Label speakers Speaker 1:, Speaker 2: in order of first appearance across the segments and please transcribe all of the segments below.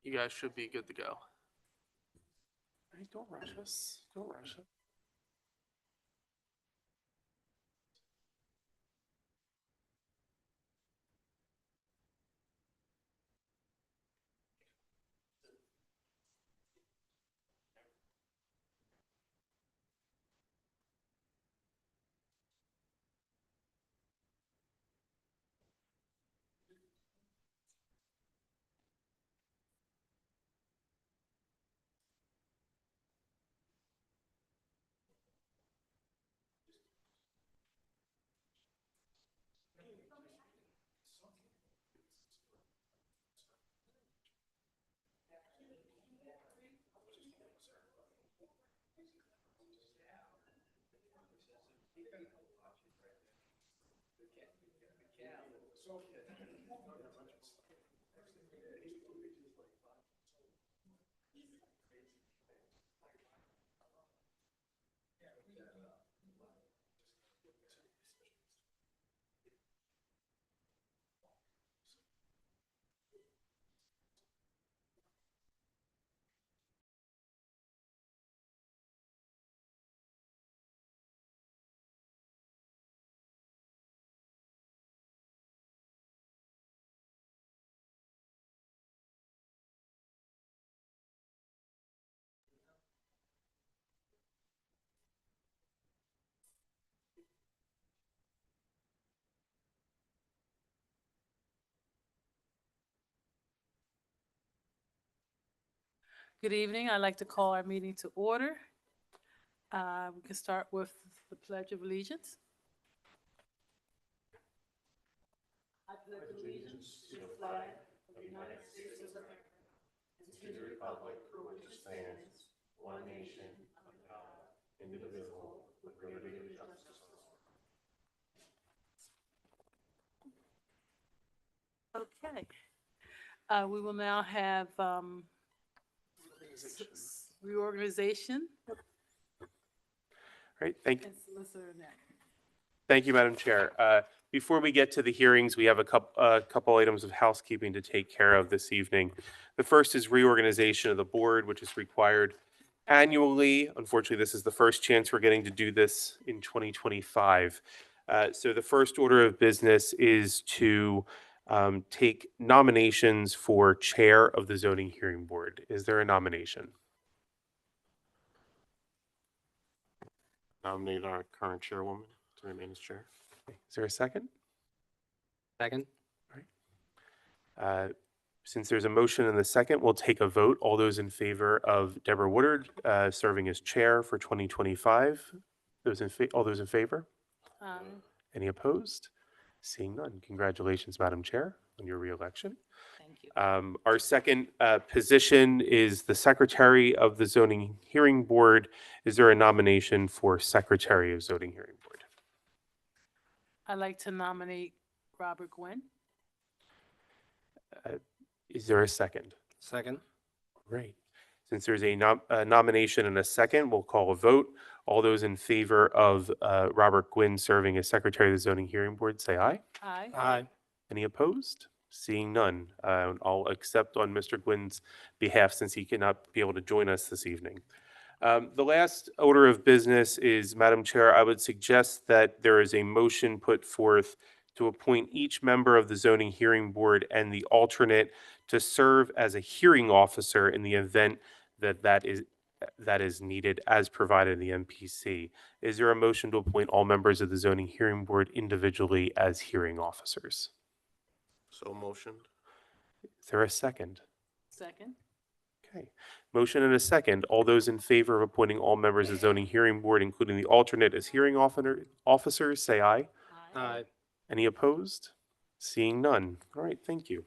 Speaker 1: You guys should be good to go. Hey, don't rush us. Don't rush us.
Speaker 2: Good evening. I'd like to call our meeting to order. We can start with the Pledge of Allegiance. I pledge allegiance to the flag of the United States of America and to the republic for which it stands, one nation, under God, indivisible, with liberty and justice for all. Okay. We will now have reorganization
Speaker 1: All right, thank
Speaker 2: and solicitor next.
Speaker 1: Thank you, Madam Chair. Before we get to the hearings, we have a couple items of housekeeping to take care of this evening. The first is reorganization of the board, which is required annually. Unfortunately, this is the first chance we're getting to do this in 2025. So the first order of business is to take nominations for Chair of the Zoning Hearing Board. Is there a nomination? Nominate our current chairwoman to remain as chair. Is there a second?
Speaker 3: Second.
Speaker 1: Since there's a motion and the second, we'll take a vote. All those in favor of Deborah Woodard serving as chair for 2025? All those in favor? Any opposed? Seeing none. Congratulations, Madam Chair, on your reelection.
Speaker 2: Thank you.
Speaker 1: Our second position is the Secretary of the Zoning Hearing Board. Is there a nomination for Secretary of Zoning Hearing Board?
Speaker 2: I'd like to nominate Robert Gwynn.
Speaker 1: Is there a second?
Speaker 3: Second.
Speaker 1: Great. Since there's a nomination and a second, we'll call a vote. All those in favor of Robert Gwynn serving as Secretary of the Zoning Hearing Board, say aye.
Speaker 2: Aye.
Speaker 3: Aye.
Speaker 1: Any opposed? Seeing none. I'll accept on Mr. Gwynn's behalf since he cannot be able to join us this evening. The last order of business is, Madam Chair, I would suggest that there is a motion put forth to appoint each member of the Zoning Hearing Board and the alternate to serve as a hearing officer in the event that is needed as provided in the MPC. Is there a motion to appoint all members of the Zoning Hearing Board individually as hearing officers?
Speaker 3: So motioned.
Speaker 1: Is there a second?
Speaker 2: Second.
Speaker 1: Okay. Motion and a second. All those in favor of appointing all members of the Zoning Hearing Board, including the alternate as hearing officers, say aye.
Speaker 3: Aye.
Speaker 1: Any opposed? Seeing none. All right, thank you.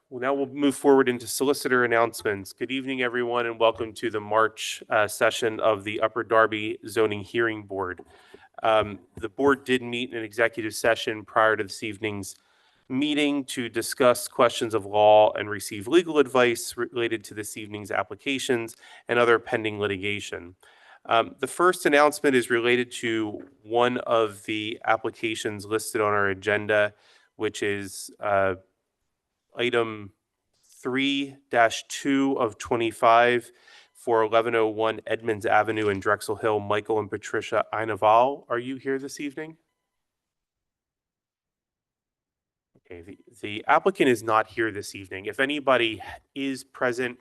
Speaker 1: Well, now we'll move forward into solicitor announcements. Good evening, everyone, and welcome to the March session of the Upper Darby Zoning Hearing Board. The board did meet in an executive session prior to this evening's meeting to discuss questions of law and receive legal advice related to this evening's applications and other pending litigation. The first announcement is related to one of the applications listed on our agenda, which is item 3-2 of 25 for 1101 Edmonds Avenue in Drexel Hill. Michael and Patricia Einaval, are you here this evening? Okay, the applicant is not here this evening. If anybody is present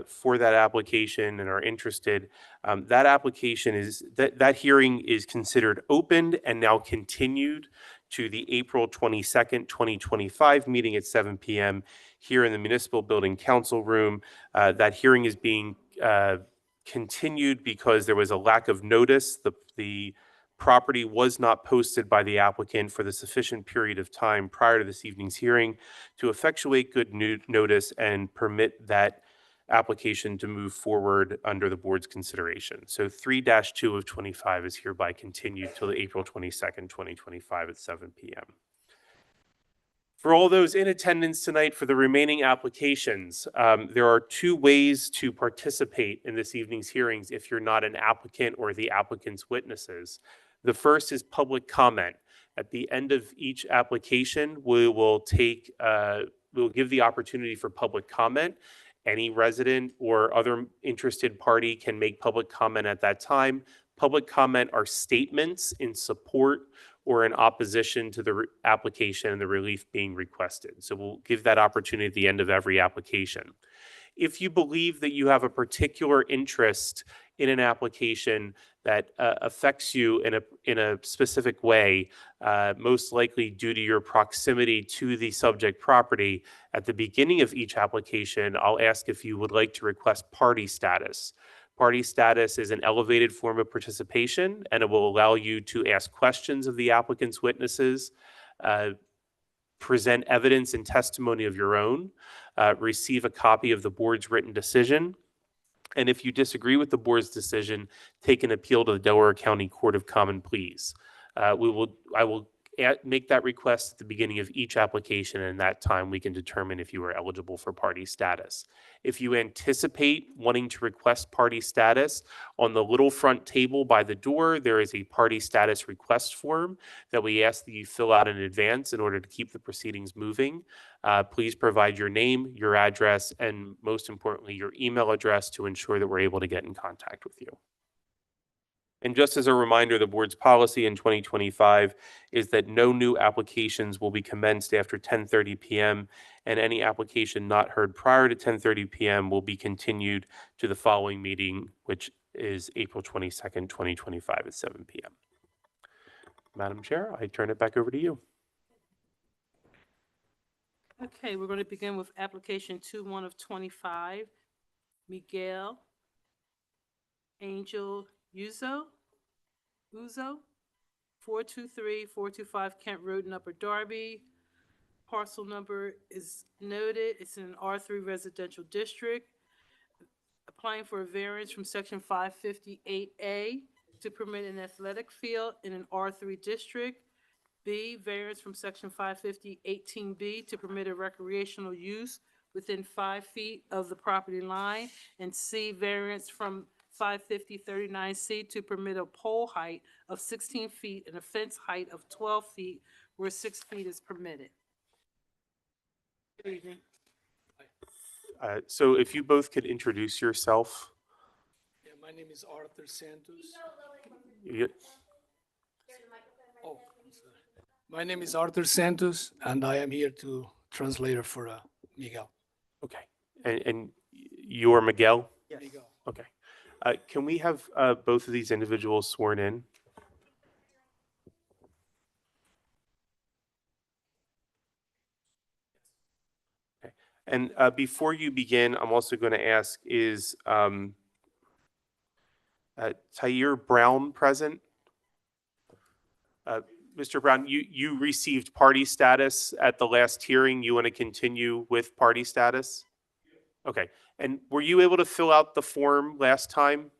Speaker 1: for that application and are interested, that application is, that hearing is considered opened and now continued to the April 22nd, 2025 meeting at 7 p.m. here in the Municipal Building Council Room. That hearing is being continued because there was a lack of notice. The property was not posted by the applicant for the sufficient period of time prior to this evening's hearing to effectuate good notice and permit that application to move forward under the board's consideration. So 3-2 of 25 is hereby continued till April 22nd, 2025 at 7 p.m. For all those in attendance tonight for the remaining applications, there are two ways to participate in this evening's hearings if you're not an applicant or the applicant's witnesses. The first is public comment. At the end of each application, we will we'll give the opportunity for public comment. Any resident or other interested party can make public comment at that time. Public comment are statements in support or in opposition to the application and the relief being requested. So we'll give that opportunity at the end of every application. If you believe that you have a particular interest in an application that affects you in a specific way, most likely due to your proximity to the subject property, at the beginning of each application, I'll ask if you would like to request party status. Party status is an elevated form of participation, and it will allow you to ask questions of the applicant's witnesses, present evidence and testimony of your own, receive a copy of the board's written decision, and if you disagree with the board's decision, take an appeal to the Delaware County Court of Common Pleas. I will make that request at the beginning of each application, and at that time we can determine if you are eligible for party status. If you anticipate wanting to request party status, on the little front table by the door, there is a party status request form that we ask that you fill out in advance in order to keep the proceedings moving. Please provide your name, your address, and most importantly, your email address to ensure that we're able to get in contact with you. And just as a reminder, the board's policy in 2025 is that no new applications will be commenced after 10:30 p.m. and any application not heard prior to 10:30 p.m. will be continued to the following meeting, which is April 22nd, 2025 at 7 p.m. Madam Chair, I turn it back over to you.
Speaker 2: Okay, we're going to begin with application 2-1 of 25, Miguel Angel Uzo, 423-425 Kent Road in Upper Darby. Parcel number is noted. It's in an R3 residential district. Applying for a variance from section 558A to permit an athletic field in an R3 district. B, variance from section 550-18B to permit a recreational use within 5 feet of the property line. And C, variance from 550-39C to permit a pole height of 16 feet and a fence height of 12 feet where 6 feet is permitted. Good evening.
Speaker 1: So if you both could introduce yourself.
Speaker 4: Yeah, my name is Arthur Santos.
Speaker 1: You-
Speaker 4: Oh, I'm sorry. My name is Arthur Santos, and I am here to translator for Miguel.
Speaker 1: Okay, and you are Miguel?
Speaker 4: Miguel.
Speaker 1: Okay. Can we have both of these individuals sworn in? Okay. And before you begin, I'm also going to ask, is Tyre Brown present? Mr. Brown, you received party status at the last hearing. You want to continue with party status? Okay. And were you able to fill out the form last time?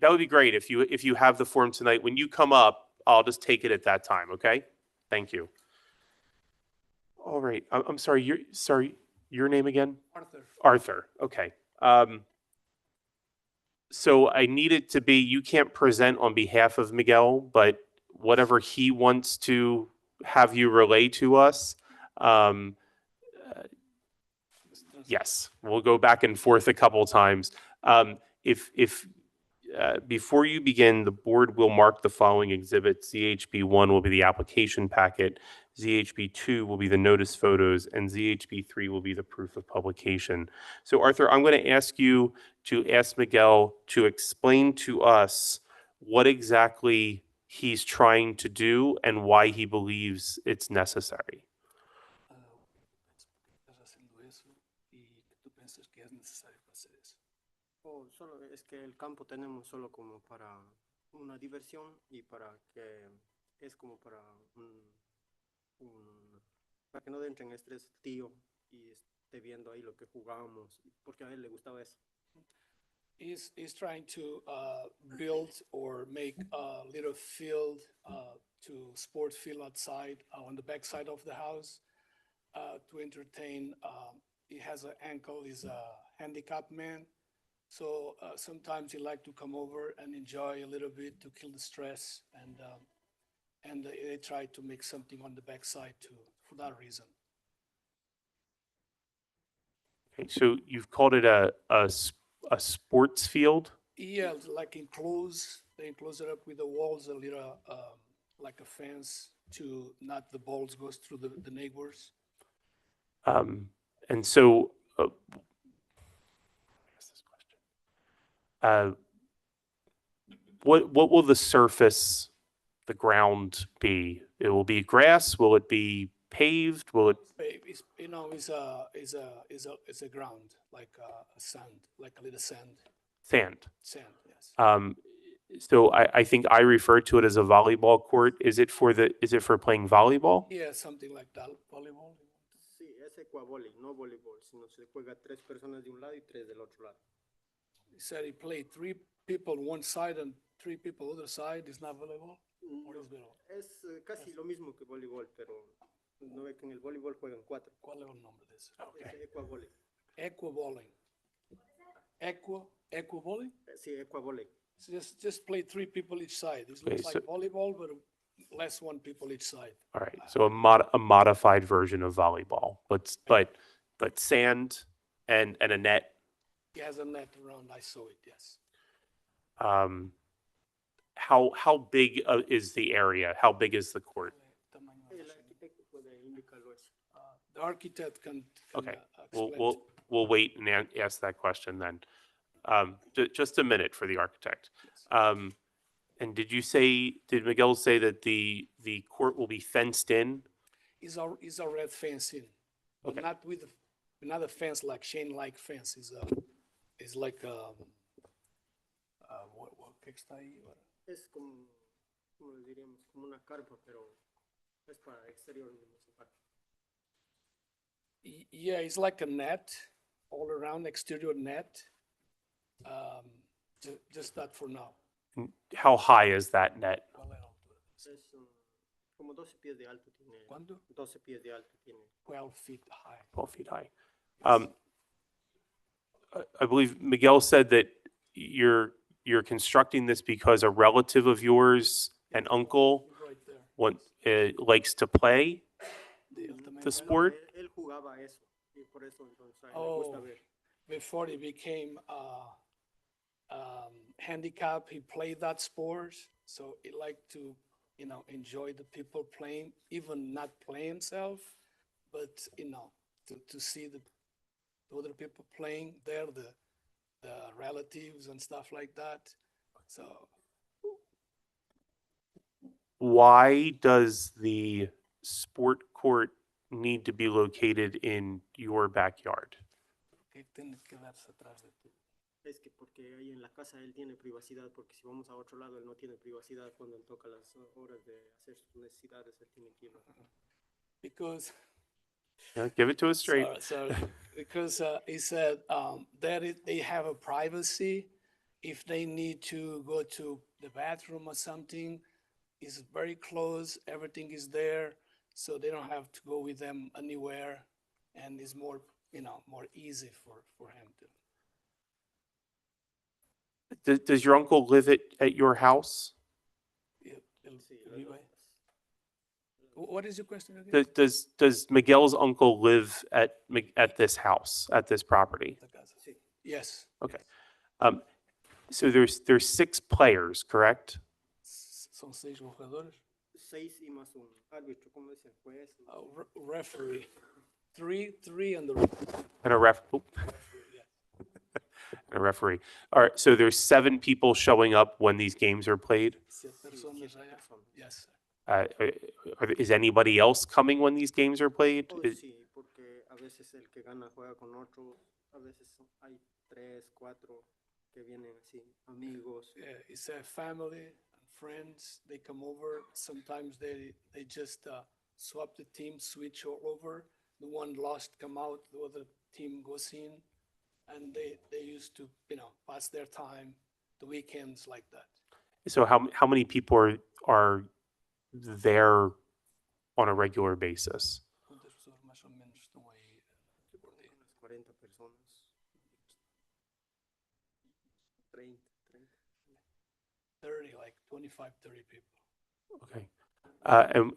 Speaker 1: That would be great if you have the form tonight. When you come up, I'll just take it at that time, okay? Thank you. All right. I'm sorry, your name again?
Speaker 4: Arthur.
Speaker 1: Arthur, okay. So I need it to be, you can't present on behalf of Miguel, but whatever he wants to have you relay to us. Um, Yes, we'll go back and forth a couple times. If before you begin, the board will mark the following exhibits. ZHB1 will be the application packet, ZHB2 will be the notice photos, and ZHB3 will be the proof of publication. So Arthur, I'm going to ask you to ask Miguel to explain to us what exactly he's trying to do and why he believes it's necessary.
Speaker 4: Estás haciendo eso y que tú piensas que es necesario hacer eso.
Speaker 2: Oh, solo es que el campo tenemos solo como para una diversión y para que es como para para que no entre en estrés tío y esté viendo ahí lo que jugamos, porque a él le gustaba eso.
Speaker 4: He's trying to build or make a little field to sports field outside on the back side of the house to entertain. He has an ankle, he's a handicapped man. So sometimes he like to come over and enjoy a little bit to kill the stress, and they try to make something on the backside too for that reason.
Speaker 1: Okay, so you've called it a sports field?
Speaker 4: Yeah, like they enclose it up with the walls, a little like a fence to not the balls goes through the neighbors.
Speaker 1: And so, ask this question. What will the surface, the ground be? It will be grass? Will it be paved? Will it?
Speaker 4: It's, you know, it's a ground like a sand, like a little sand.
Speaker 1: Sand.
Speaker 4: Sand, yes.
Speaker 1: So I think I refer to it as a volleyball court. Is it for playing volleyball?
Speaker 4: Yeah, something like that. Volleyball.
Speaker 2: Sí, es ecuavóley, no voleibol, sino se juega 3 personas de un lado y 3 del otro lado.
Speaker 4: He said he played 3 people one side and 3 people other side. It's not volleyball. What is volleyball?
Speaker 2: Es casi lo mismo que voleibol, pero no ve que en el voleibol juegan 4.
Speaker 4: ¿Cuál es el nombre de eso?
Speaker 2: Es ecuavóley.
Speaker 4: Equibowling. Equibowling?
Speaker 2: Sí, ecuavóley.
Speaker 4: So just play 3 people each side. It
Speaker 1: Okay,
Speaker 4: looks like
Speaker 1: so-
Speaker 4: volleyball, but less 1 people each side.
Speaker 1: All right. So a modified version of volleyball, but sand and a net.
Speaker 4: He has a net around. I saw it. Yes.
Speaker 1: How big is the area? How big is the court?
Speaker 2: El arquitecto puede indicarlo eso.
Speaker 4: The architect can
Speaker 1: Okay,
Speaker 4: explain.
Speaker 1: We'll wait and ask that question then. Just a minute for the architect. And did Miguel say that the court will be fenced in?
Speaker 4: Is a red fence in, but
Speaker 1: Okay.
Speaker 4: not a fence like chain-like fence. Is like what que está ahí?
Speaker 2: Es como le diríamos, como una carpa, pero es para exterior de nuestro parque.
Speaker 4: Yeah, it's like a net, all around exterior net. Just that for now.
Speaker 1: How high is that net?
Speaker 4: ¿Cuál es la altura?
Speaker 2: Es como 12 pies de alto tiene.
Speaker 4: ¿Cuánto?
Speaker 2: 12 pies de alto tiene.
Speaker 4: 12 feet high.
Speaker 1: 12 feet high. I believe Miguel said that you're constructing this because a relative of yours, an uncle,
Speaker 4: Right there.
Speaker 1: likes to play
Speaker 4: Él también-
Speaker 1: the sport.
Speaker 2: Él jugaba eso y por eso entonces a él le
Speaker 4: Oh.
Speaker 2: gusta ver.
Speaker 4: Before he became handicapped, he played that sport. So he liked to, enjoy the people playing, even not play himself, but, to see the other people playing there, the relatives and stuff like that. So
Speaker 1: Why does the sport court need to be located in your backyard?
Speaker 4: que tiene que darse atrás de ti.
Speaker 2: Es que porque ahí en la casa él tiene privacidad, porque si vamos a otro lado él no tiene privacidad cuando él toca las horas de hacer sus necesidades, él tiene que ir.
Speaker 4: Because
Speaker 1: Yeah, give it to us straight.
Speaker 4: Sorry. Because he said they have a privacy. If they need to go to the bathroom or something, it's very close. Everything is there, so they don't have to go with them anywhere, and it's more more easy for him to.
Speaker 1: Does your uncle live at your house?
Speaker 4: Él
Speaker 2: Sí,
Speaker 4: vive. What is your question again?
Speaker 1: Does Miguel's uncle live at this house, at this property?
Speaker 4: La casa. Yes.
Speaker 1: Okay.
Speaker 4: yes.
Speaker 1: So there's 6 players, correct?
Speaker 4: Son 6 jugadores.
Speaker 2: 6 y más un árbitro, ¿cómo dice? Juez.
Speaker 4: Referee. Three and the
Speaker 1: And a ref, oop,
Speaker 4: referee. Yeah.
Speaker 1: and a referee. All right, so there's 7 people showing up when these games are played.
Speaker 4: 7 personas allá. Yes.
Speaker 1: Is anybody else coming when these games are played?
Speaker 2: Oh, sí, porque a veces el que gana juega con otro, a veces hay 3, 4 que vienen así, amigos.
Speaker 4: Yeah, it's a family and friends. They come over. Sometimes they just swap the team, switch over. The one lost come out, the other team goes in, and they used to pass their time, the weekends like that.
Speaker 1: So how many people are there on a regular basis?
Speaker 4: ¿Cuántas personas más o menos están ahí por día?
Speaker 2: Unas 40 personas. 30.
Speaker 4: 30, like 25, 30 people.
Speaker 1: Okay.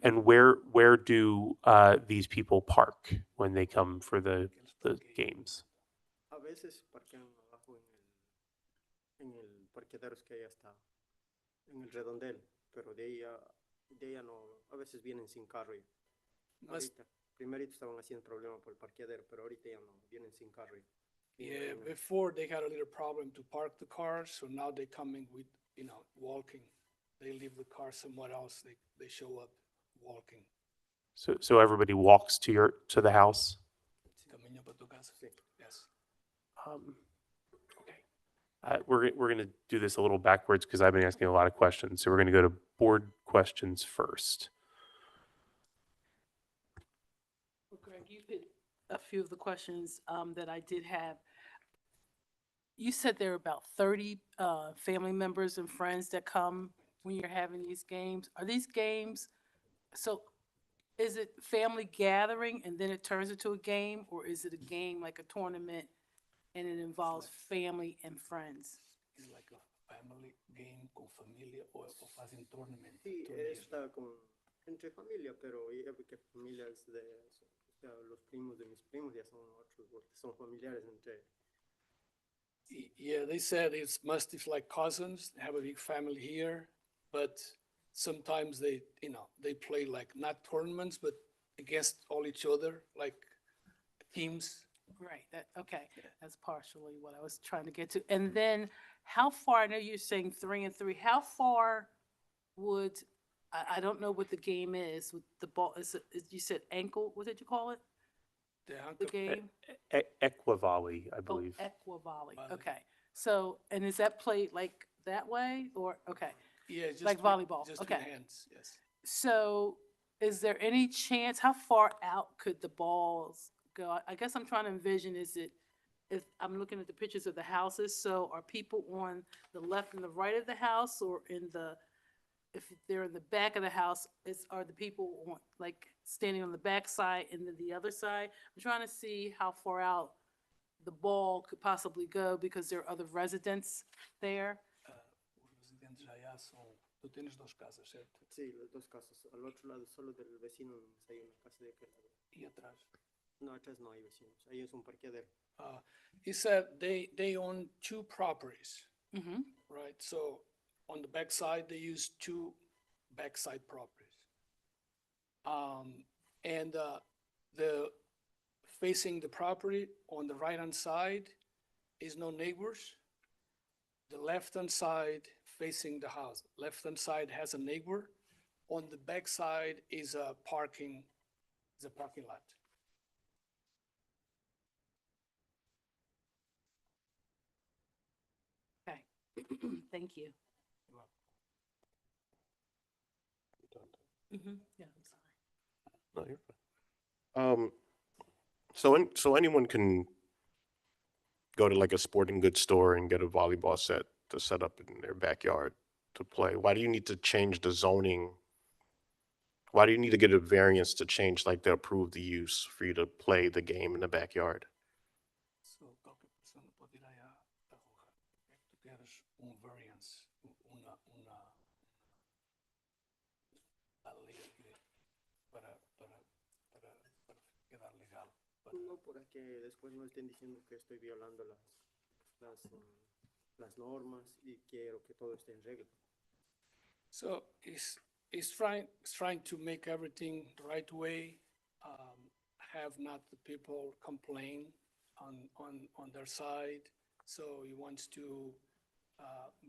Speaker 1: And where do these people park when they come for the games?
Speaker 2: A veces parquean abajo en el parqueaderos que hay hasta en el redondel, pero de ella no, a veces vienen sin carro. Ahorita, primerito estaban haciendo problema por el parqueadero, pero ahorita ya no, vienen sin carro.
Speaker 4: Yeah, before they had a little problem to park the cars, so now they coming with, walking. They leave the car somewhere else. They show up walking.
Speaker 1: So everybody walks to the house?
Speaker 4: Camino para tu casa.
Speaker 2: Sí.
Speaker 4: Yes.
Speaker 1: Okay. We're going to do this a little backwards because I've been asking a lot of questions. So we're going to go to board questions first.
Speaker 5: Well, Greg, you hit a few of the questions that I did have. You said there are about 30 family members and friends that come when you're having these games. Are these games, so is it family gathering and then it turns into a game? Or is it a game like a tournament and it involves family and friends?
Speaker 4: It's like a family game con familia o hacen tournament.
Speaker 2: Sí,
Speaker 4: torneos.
Speaker 2: está entre familia, pero ya vi que familias o sea, los primos de mis primos ya son otros, porque son familiares entre.
Speaker 4: Yeah, they said it's mostly like cousins, they have a big family here, but sometimes they play like not tournaments, but against all each other, like teams.
Speaker 5: Right, okay, that's partially what I was trying to get to. And then how far, I know you're saying 3 and 3, how far would, I don't know what the game is with the ball, you said ankle, what did you call it? The game?
Speaker 1: Equivolley, I believe.
Speaker 5: Oh, equivolley,
Speaker 4: Volley.
Speaker 5: okay. So, and is that played like that way or, okay.
Speaker 4: Yeah, just
Speaker 5: Like volleyball,
Speaker 4: just
Speaker 5: okay.
Speaker 4: with hands, yes.
Speaker 5: So is there any chance, how far out could the balls go? I guess I'm trying to envision, if I'm looking at the pictures of the houses, so are people on the left and the right of the house or if they're in the back of the house, are the people like standing on the back side and then the other side? I'm trying to see how far out the ball could possibly go because there are other residents there.
Speaker 4: Los residentes allá son, tú tienes 2 casas, ¿cierto?
Speaker 2: Sí, los 2 casas. Al otro lado, solo del vecino, hay una casa de aquel lado.
Speaker 4: Y atrás.
Speaker 2: No, atrás no hay vecinos. Ahí es un parqueadero.
Speaker 4: He said they own 2 properties,
Speaker 5: Mm-hmm.
Speaker 4: right? So on the backside, they use 2 backside properties. And the facing the property on the right-hand side is no neighbors. The left-hand side facing the house, left-hand side has a neighbor. On the backside is a parking lot.
Speaker 5: Okay, thank you. Mm-hmm. Yeah, I'm sorry.
Speaker 3: No, you're fine. So anyone can go to like a sporting goods store and get a volleyball set to set up in their backyard to play. Why do you need to change the zoning? Why do you need to get a variance to change, like to approve the use for you to play the game in the backyard?
Speaker 4: So cualquier persona puede ir allá a jugar. Tú quieres un variance, una ley para
Speaker 2: No, para que después no estén diciendo que estoy violando las normas y quiero que todo esté en regla.
Speaker 4: So he's trying to make everything the right way, have not the people complain on their side. So he wants to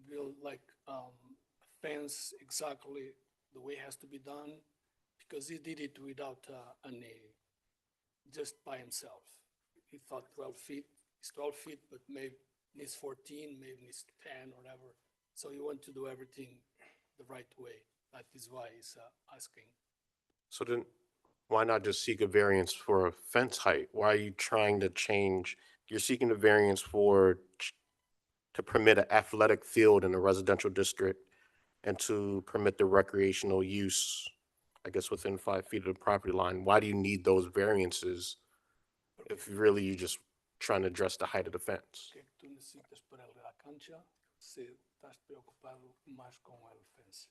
Speaker 4: build like a fence exactly the way it has to be done, because he did it without just by himself. He thought 12 feet is 12 feet, but maybe needs 14, maybe needs 10 or whatever. So he wants to do everything the right way. That is why he's asking.
Speaker 3: So then, why not just seek a variance for a fence height? Why are you trying to change? You're seeking a variance to permit an athletic field in a residential district and to permit the recreational use, I guess, within 5 feet of the property line. Why do you need those variances if really you're just trying to address the height of the fence?
Speaker 4: Que tú necesitas para la cancha, si estás preocupado más con el fence.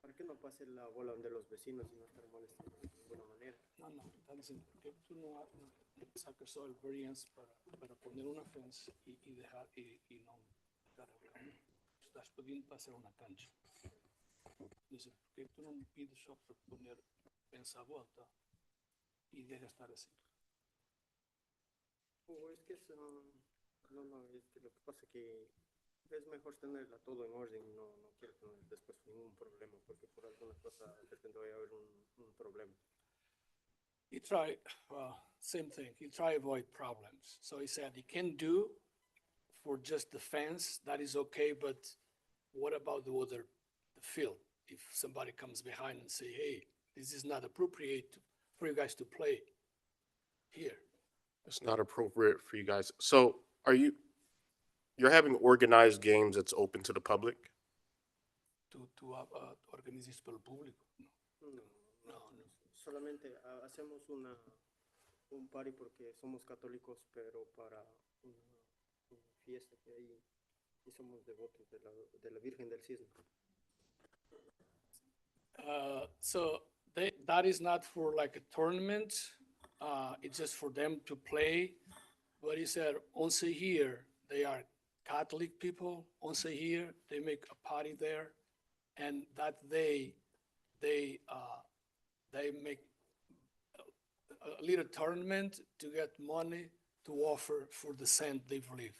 Speaker 2: Para que no pase la bola donde los vecinos y no estar molestando de ninguna manera.
Speaker 4: No, están diciendo que tú no sacas solo el variance para poner una fence y dejar y no dar el estás pidiendo para hacer una cancha. Dice, ¿por qué tú no me pides solo para poner fence a volta y deja estar así?
Speaker 2: O es que es, no, es que lo que pasa es que es mejor tenerla todo en orden y no quiero tener después ningún problema, porque por alguna cosa de repente va a haber un problema.
Speaker 4: He tried, same thing, he tried to avoid problems. So he said he can do for just the fence, that is okay, but what about the field? If somebody comes behind and say, hey, this is not appropriate for you guys to play here.
Speaker 3: It's not appropriate for you guys. So you're having organized games that's open to the public?
Speaker 4: To organizar para el público.
Speaker 2: No. Solamente hacemos un party porque somos católicos, pero para una fiesta que hay y somos devotos de la Virgen del Cisne.
Speaker 4: So that is not for like a tournament. It's just for them to play. But he said, once a year, they are Catholic people. Once a year, they make a party there, and that they make a little tournament to get money to offer for the saint they believe.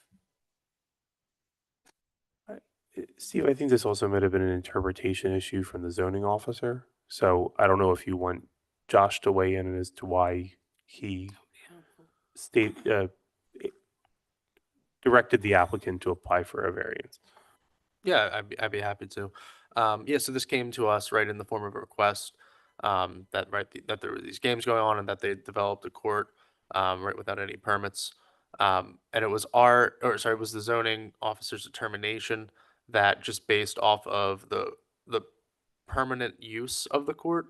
Speaker 1: Steve, I think this also might have been an interpretation issue from the zoning officer. So I don't know if you want Josh to weigh in as to why he directed the applicant to apply for a variance.
Speaker 6: Yeah, I'd be happy to. Yeah, so this came to us right in the form of a request that that there were these games going on and that they developed a court right without any permits. And it was it was the zoning officer's determination that just based off of the permanent use of the court,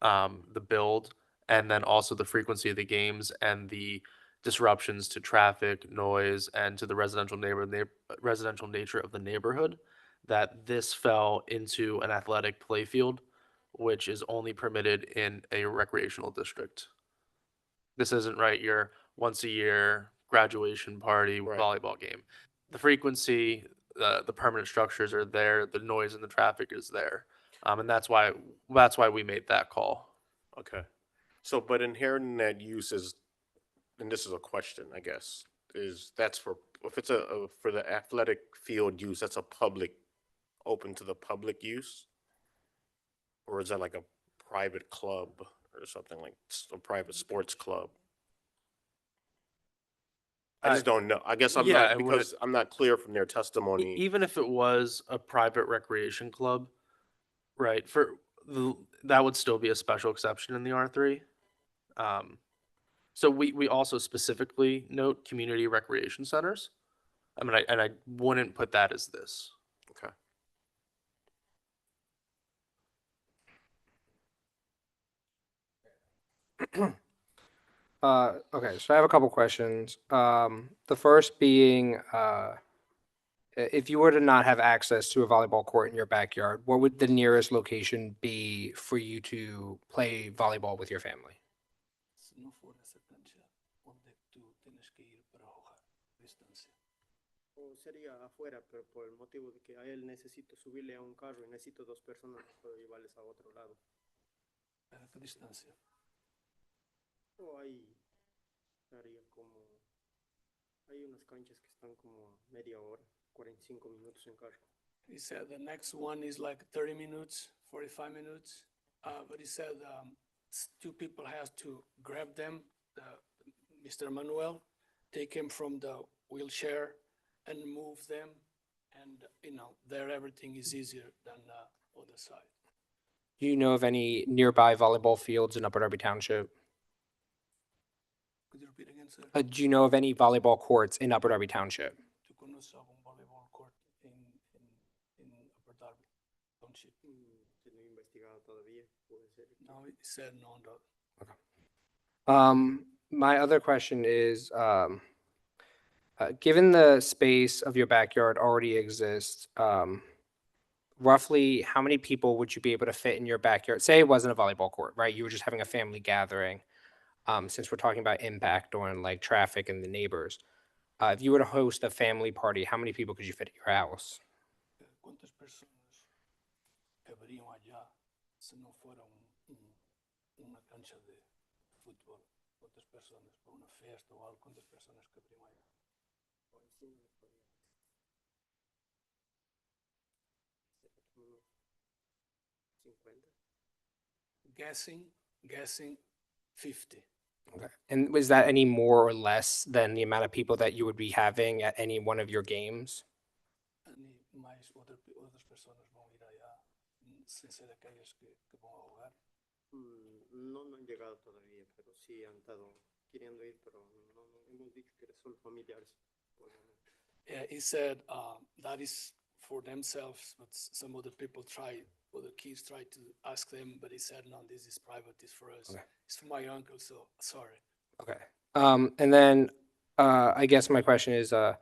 Speaker 6: the build, and then also the frequency of the games and the disruptions to traffic, noise, and to the residential nature of the neighborhood, that this fell into an athletic playfield, which is only permitted in a recreational district. This isn't your once a year graduation party
Speaker 3: Right.
Speaker 6: volleyball game. The frequency, the permanent structures are there, the noise and the traffic is there. And that's why we made that call.
Speaker 3: Okay. So, but inherent in that use is, and this is a question, I guess, is if it's for the athletic field use, that's a public, open to the public use? Or is that like a private club or something, like a private sports club? I just don't know. I guess I'm
Speaker 6: yeah,
Speaker 3: not,
Speaker 6: it would-
Speaker 3: because I'm not clear from their testimony.
Speaker 6: Even if it was a private recreation club, right, that would still be a special exception in the R3. So we also specifically note community recreation centers. I mean, I wouldn't put that as this.
Speaker 3: Okay.
Speaker 7: Okay, so I have a couple questions. The first being, if you were to not have access to a volleyball court in your backyard, what would the nearest location be for you to play volleyball with your family?
Speaker 4: Si no fuera esa cancha, por
Speaker 2: sería afuera, pero por el motivo de que a él necesito subirle a un carro y necesito dos personas, no puedo llevarles a otro lado.
Speaker 4: ¿A qué distancia?
Speaker 2: O ahí estaría como... Hay unas canchas que están como a media hora, 45 minutos en carro.
Speaker 4: He said the next one is like 30 minutes, 45 minutes. But he said two people has to grab them, Mr. Manuel, take him from the wheelchair and move them. And, there everything is easier than other side.
Speaker 7: Do you know of any nearby volleyball fields in Upper Darby Township?
Speaker 4: Could you repeat again, sir?
Speaker 7: Do you know of any volleyball courts in Upper Darby Township?
Speaker 4: ¿Tú conoces algún volleyball court in Upper Darby Township?
Speaker 2: No he investigado todavía, puede ser.
Speaker 4: No, he said no.
Speaker 7: My other question is, given the space of your backyard already exists, roughly how many people would you be able to fit in your backyard? Say it wasn't a volleyball court, right? You were just having a family gathering. Since we're talking about impact on like traffic and the neighbors, if you were to host a family party, how many people could you fit at your house?
Speaker 4: ¿Cuántas personas cabrían allá si no fuera una cancha de fútbol? ¿Cuántas personas por una fiesta o algo? ¿Cuántas personas cabrían allá?
Speaker 2: Por encima de 50.
Speaker 4: Guessing 50.
Speaker 7: Okay. And was that any more or less than the amount of people that you would be having at any one of your games?
Speaker 4: Ni más otras personas van a ir allá sin ser aquellos que van a jugar.
Speaker 2: No han llegado todavía, pero sí han estado queriendo ir, pero no hemos dicho que son familiares.
Speaker 4: Yeah, he said that is for themselves, but some other people other kids try to ask them, but he said, no, this is private, it's for us.
Speaker 7: Okay.
Speaker 4: It's for my uncle, so sorry.
Speaker 7: Okay. And then I guess my question is, so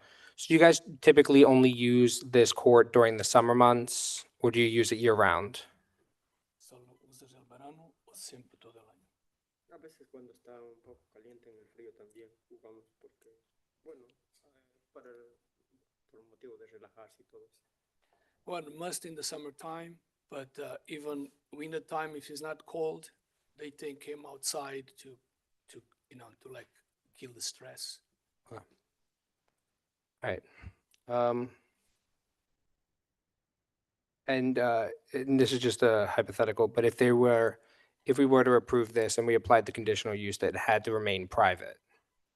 Speaker 7: do you guys typically only use this court during the summer months, or do you use it year round?
Speaker 4: ¿Solo usas el verano o siempre todo el año?
Speaker 2: A veces cuando está un poco caliente en el frío también jugamos porque, bueno, por el motivo de relajarse y todo eso.
Speaker 4: Well, must in the summertime, but even winter time, if it's not cold, they take him outside to like kill the stress.
Speaker 7: All right. And this is just a hypothetical, but if we were to approve this and we applied the conditional use that it had to remain private,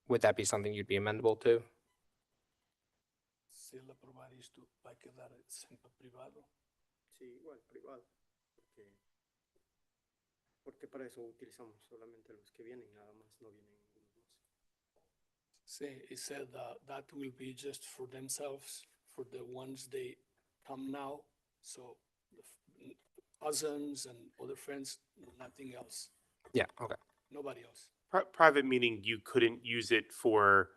Speaker 7: would that be something you'd be amenable to?
Speaker 4: Si él aprobar esto, va a quedar siempre privado.
Speaker 2: Sí, igual, privado, porque para eso utilizamos solamente los que vienen, nada más, no vienen ninguno más.
Speaker 4: See, he said that will be just for themselves, for the ones they come now. So the cousins and other friends, nothing else,
Speaker 7: Yeah, okay.
Speaker 4: nobody else.
Speaker 1: Private meaning you couldn't use it for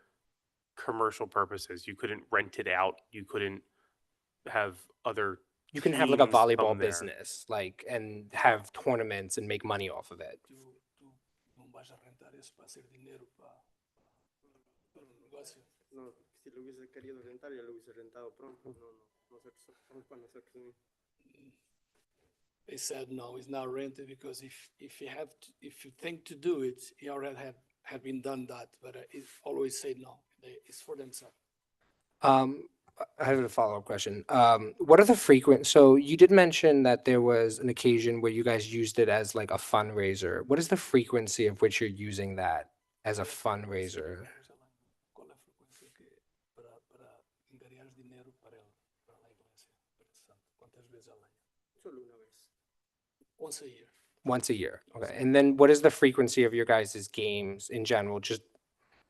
Speaker 1: commercial purposes. You couldn't rent it out. You couldn't have other
Speaker 7: You can have like a
Speaker 1: teams come
Speaker 7: volleyball
Speaker 1: there.
Speaker 7: business, like, and have tournaments and make money off of it.
Speaker 4: Tú no vas a rentar eso para hacer dinero para el negocio.
Speaker 2: No, si lo hubiese querido rentar, ya lo hubiese rentado pronto. No estamos para nosotros mismos.
Speaker 4: They said no, it's not rented because if you think to do it, he already had been done that, but it always said no, it's for themselves.
Speaker 7: I have a follow-up question. What are the so you did mention that there was an occasion where you guys used it as like a fundraiser. What is the frequency of which you're using that as a fundraiser?
Speaker 4: ¿Cuál es la frecuencia para engarear dinero para la iglesia? ¿Cuántas veces al año?
Speaker 2: Solo una vez.
Speaker 4: Once a year.
Speaker 7: Once a year. Okay. And then what is the frequency of your guys' games in general? Just,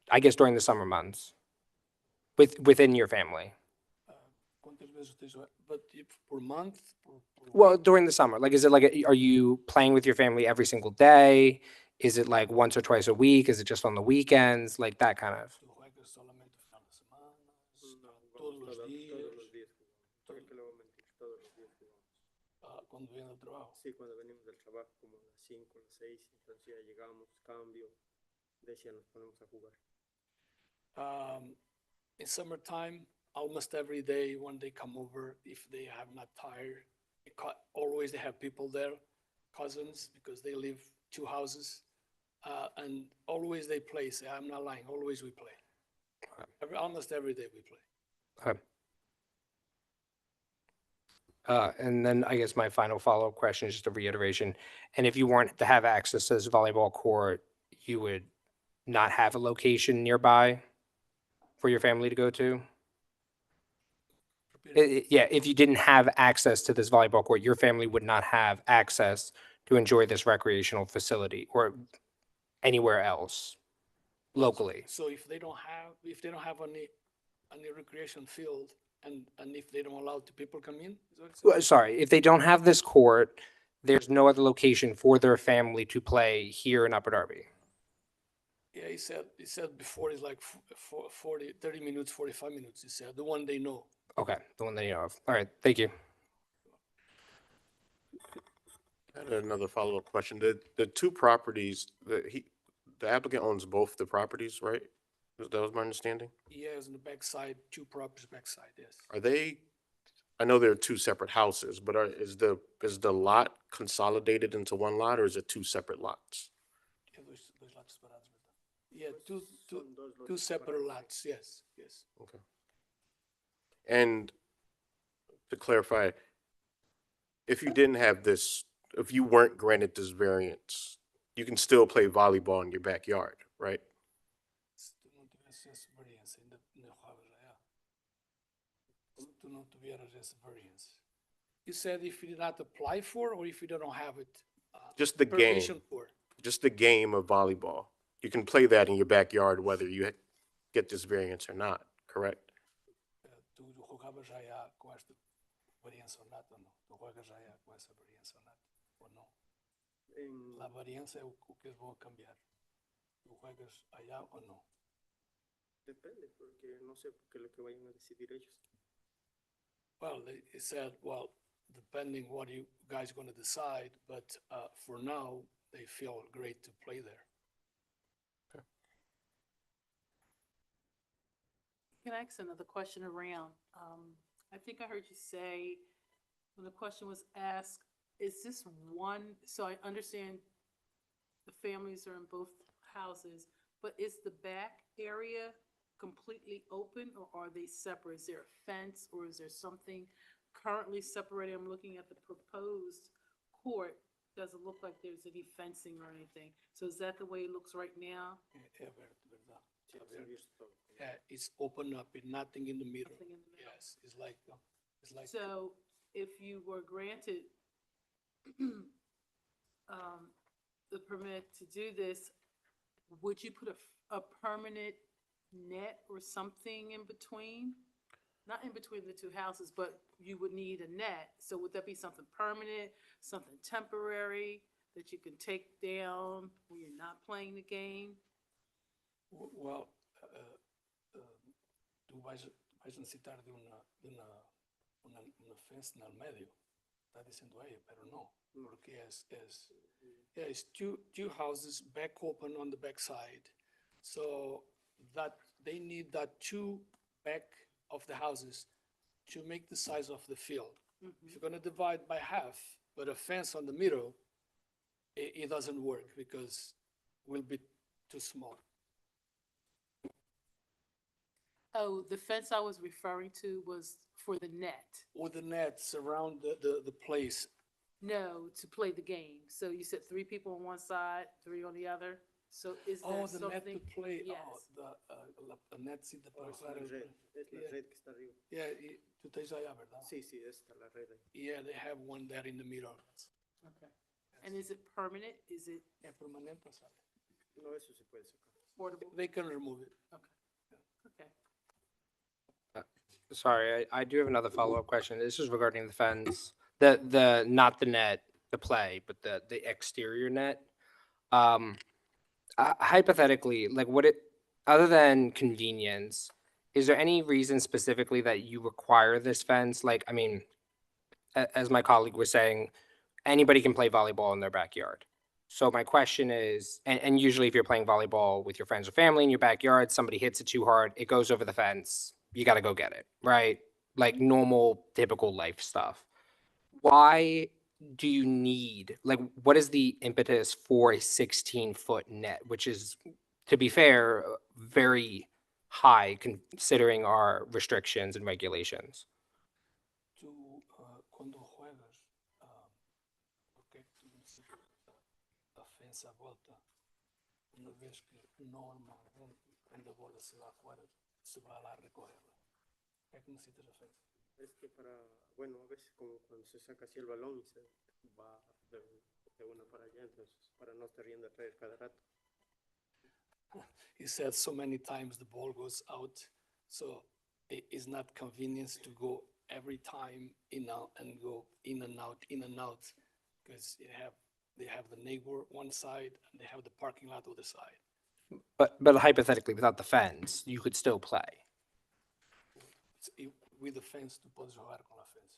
Speaker 7: I guess, during the summer months within your family?
Speaker 4: ¿Cuántas veces ustedes? But per month?
Speaker 7: Well, during the summer, like, is it like, are you playing with your family every single day? Is it like once or twice a week? Is it just on the weekends? Like that kind of?
Speaker 4: ¿Tú juegas solamente final de semana?
Speaker 2: No,
Speaker 4: Todos
Speaker 2: vamos
Speaker 4: los días.
Speaker 2: todos los días jugamos. ¿Para qué le voy a mentir? Todos los días jugamos.
Speaker 4: Cuando viene el trabajo.
Speaker 2: Sí, cuando venimos del trabajo, como a las 5, las 6, entonces ya llegamos, cambio, decía, nos ponemos a jugar.
Speaker 4: In summertime, almost every day when they come over, if they have not tired, always they have people there, cousins, because they live 2 houses. And always they play, say, I'm not lying, always we play. Almost every day we play.
Speaker 7: Okay. And then I guess my final follow-up question is just a reiteration. And if you weren't to have access to this volleyball court, you would not have a location nearby for your family to go to? Yeah, if you didn't have access to this volleyball court, your family would not have access to enjoy this recreational facility or anywhere else locally.
Speaker 4: So if they don't have any recreation field, and if they don't allow the people come in, is what it
Speaker 7: Well,
Speaker 4: says?
Speaker 7: sorry, if they don't have this court, there's no other location for their family to play here in Upper Darby.
Speaker 4: Yeah, he said before it's like 30 minutes, 45 minutes, he said, the one they know.
Speaker 7: Okay, the one that you know of. All right, thank you.
Speaker 3: I had another follow-up question. The two properties, the applicant owns both the properties, right? That was my understanding.
Speaker 4: Yeah, it's on the backside, 2 properties backside, yes.
Speaker 3: Are they, I know they're 2 separate houses, but is the lot consolidated into one lot or is it 2 separate lots?
Speaker 4: Yeah, those lots separados, ¿verdad? Yeah, two separate lots, yes, yes.
Speaker 3: Okay. And to clarify, if you didn't have this, if you weren't granted this variance, you can still play volleyball in your backyard, right?
Speaker 4: Si tú no tuvieras esa variance, no juegas allá. Si tú no tuvieras esa variance. You said if you did not apply for, or if you don't have it?
Speaker 3: Just the game.
Speaker 4: Permission for?
Speaker 3: Just the game of volleyball. You can play that in your backyard whether you get this variance or not, correct?
Speaker 4: ¿Tú jugabas allá con esta variance o no? ¿Tú juegas allá con esa variance o no? La variance es o que voy a cambiar. ¿Tú juegas allá o no?
Speaker 2: Depende, porque no sé qué es lo que vayan a decidir ellos.
Speaker 4: Well, they said, well, depending what you guys are going to decide, but for now, they feel great to play there.
Speaker 5: Can I ask another question around? I think I heard you say, when the question was asked, is this one, so I understand the families are in both houses, but is the back area completely open or are they separate? Is there a fence or is there something currently separated? I'm looking at the proposed court. Doesn't look like there's any fencing or anything. So is that the way it looks right now?
Speaker 4: Yeah, it's open up, it's nothing in the middle.
Speaker 5: Nothing in the middle?
Speaker 4: Yes, it's like,
Speaker 5: So if you were granted the permit to do this, would you put a permanent net or something in between? Not in between the 2 houses, but you would need a net. So would that be something permanent, something temporary that you can take down when you're not playing the game?
Speaker 4: well, tú vas a necesitar de una fence en el medio, está diciendo ella, pero no, porque it's two houses back open on the back side, so that they need that 2 back of the houses to make the size of the field. If you're gonna divide by half, but a fence on the middle, it doesn't work because it will be too small.
Speaker 5: Oh, the fence I was referring to was for the net.
Speaker 4: Or the nets around the place.
Speaker 5: No, to play the game. So you said 3 people on one side, 3 on the other. So is
Speaker 4: Oh,
Speaker 5: that
Speaker 4: the net
Speaker 5: something?
Speaker 4: to play,
Speaker 5: Yes.
Speaker 4: the netcita para
Speaker 2: Es la
Speaker 4: jugar.
Speaker 2: red, es la
Speaker 4: Yeah.
Speaker 2: red que está arriba.
Speaker 4: Yeah, tú estás allá, ¿verdad?
Speaker 2: Sí, sí, esta la red ahí.
Speaker 4: Yeah, they have one there in the middle.
Speaker 5: Okay. And is it permanent? Is it
Speaker 4: Yeah, permanente, ¿sabe?
Speaker 2: No, eso se puede sacar.
Speaker 5: portable?
Speaker 4: They can remove it.
Speaker 5: Okay.
Speaker 7: Sorry, I do have another follow-up question. This is regarding the fence, not the net, the play, but the exterior net. Hypothetically, like other than convenience, is there any reason specifically that you require this fence? Like, I mean, as my colleague was saying, anybody can play volleyball in their backyard. So my question is, and usually if you're playing volleyball with your friends or family in your backyard, somebody hits it too hard, it goes over the fence, you got to go get it, right? Like normal, typical life stuff. Why do you need, like, what is the impetus for a 16-foot net, which is, to be fair, very high considering our restrictions and regulations?
Speaker 4: Tú, cuando juegas, porque tú necesitas la defensa vuelta, una vez que normalmente cuando la bola se va afuera, se va a la recogerla. ¿Qué necesitas defensa?
Speaker 8: Es que para, bueno, a veces como cuando se saca así el balón y se va de una para allá, entonces para no estar yendo a traer cada rato.
Speaker 4: He said so many times the ball goes out, so it is not convenience to go every time in out and go in and out, because they have the neighbor one side and they have the parking lot other side.
Speaker 7: But hypothetically, without the fence, you could still play.
Speaker 4: With the fence, tú puedes jugar con la fence.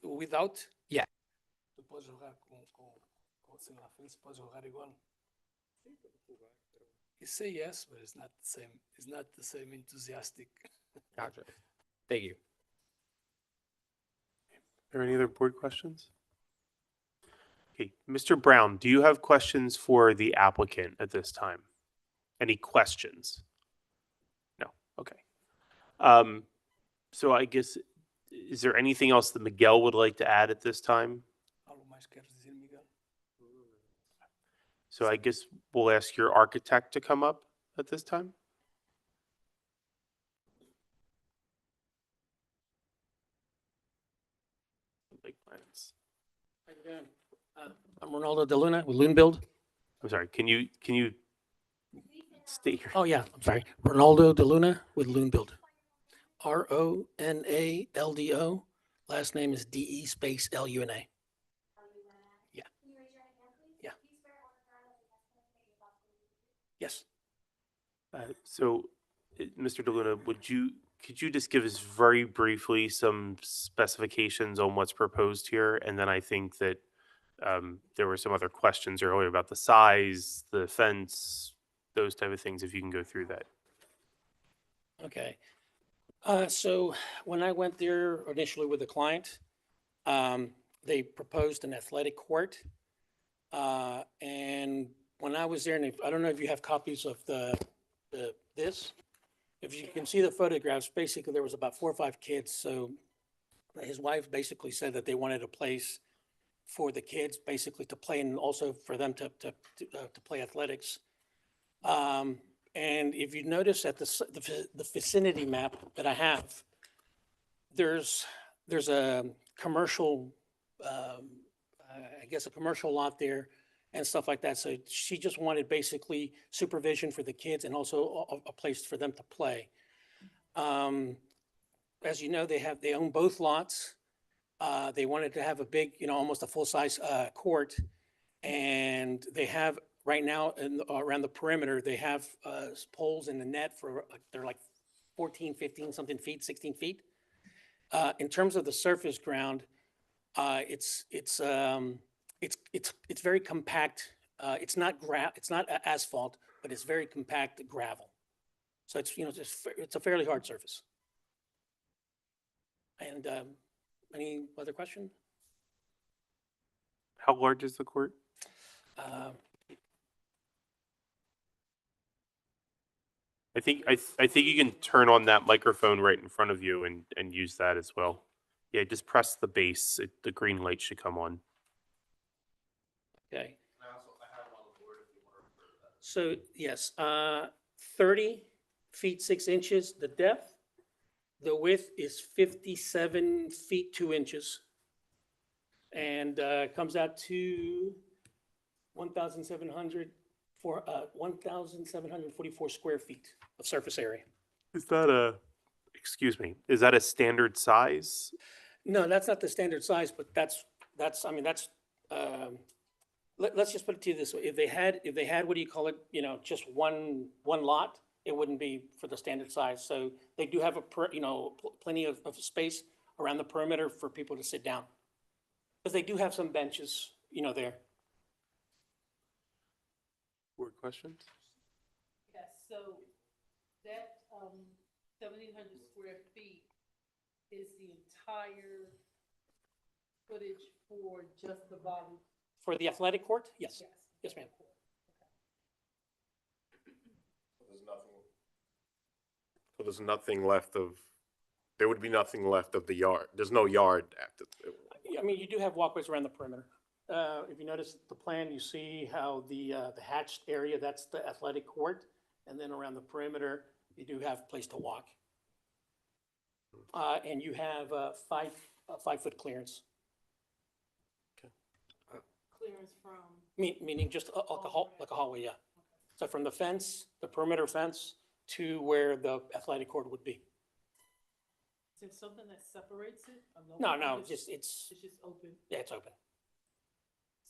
Speaker 4: Without?
Speaker 7: Yeah.
Speaker 4: Tú puedes jugar sin la fence, puedes jugar igual. You say yes, but it's not the same. It's not the same enthusiastic.
Speaker 7: Gotcha. Thank you.
Speaker 1: Are there any other board questions? Okay, Mr. Brown, do you have questions for the applicant at this time? Any questions? No, okay. So I guess, is there anything else that Miguel would like to add at this time?
Speaker 4: ¿Algo más quieres decir, Miguel?
Speaker 1: So I guess we'll ask your architect to come up at this time. Big plans.
Speaker 9: How you doing? I'm Ronaldo De Luna with Loon Build.
Speaker 1: I'm sorry, can you state your,
Speaker 9: Oh, yeah, I'm sorry. Ronaldo De Luna with Loon Build. Ronaldo. Last name is DE space LUNA. Yeah. Yeah. Yes.
Speaker 1: so, Mr. DeLuna, could you just give us very briefly some specifications on what's proposed here? And then I think that there were some other questions earlier about the size, the fence, those type of things, if you can go through that.
Speaker 9: Okay. So when I went there initially with the client, they proposed an athletic court. And when I was there, and I don't know if you have copies of this. If you can see the photographs, basically there was about 4 or 5 kids. So his wife basically said that they wanted a place for the kids basically to play and also for them to play athletics. And if you notice at the vicinity map that I have, there's a commercial, I guess a commercial lot there and stuff like that. So she just wanted basically supervision for the kids and also a place for them to play. As you know, they own both lots. They wanted to have a big, almost a full-size court. And they have right now around the perimeter, they have poles in the net for, they're like 14, 15 something feet, 16 feet. In terms of the surface ground, it's very compact. It's not asphalt, but it's very compact gravel. So it's, it's a fairly hard surface. And any other question?
Speaker 1: How large is the court? I think you can turn on that microphone right in front of you and use that as well. Yeah, just press the base. The green light should come on.
Speaker 9: Okay. So yes, 30 feet 6 inches, the depth. The width is 57 feet 2 inches. And comes out to 1,744 square feet of surface area.
Speaker 1: Is that excuse me, is that a standard size?
Speaker 9: No, that's not the standard size, but let's just put it to you this way. If they had, what do you call it, just one lot, it wouldn't be for the standard size. So they do have plenty of space around the perimeter for people to sit down. Because they do have some benches, there.
Speaker 1: Board questions?
Speaker 5: Yes, so that, 1,700 square feet is the entire footage for just the volleyball?
Speaker 9: For the athletic court? Yes. Yes, ma'am.
Speaker 3: So there's nothing left of, there would be nothing left of the yard. There's no yard after.
Speaker 9: I mean, you do have walkways around the perimeter. If you notice the plan, you see how the hatched area, that's the athletic court. And then around the perimeter, you do have a place to walk. And you have a 5-foot clearance,
Speaker 5: Clearance from,
Speaker 9: meaning just like a hallway, yeah. So from the fence, the perimeter fence, to where the athletic court would be.
Speaker 5: is there something that separates it?
Speaker 9: No,
Speaker 5: It's
Speaker 9: just,
Speaker 5: It's just open,
Speaker 9: yeah, it's open.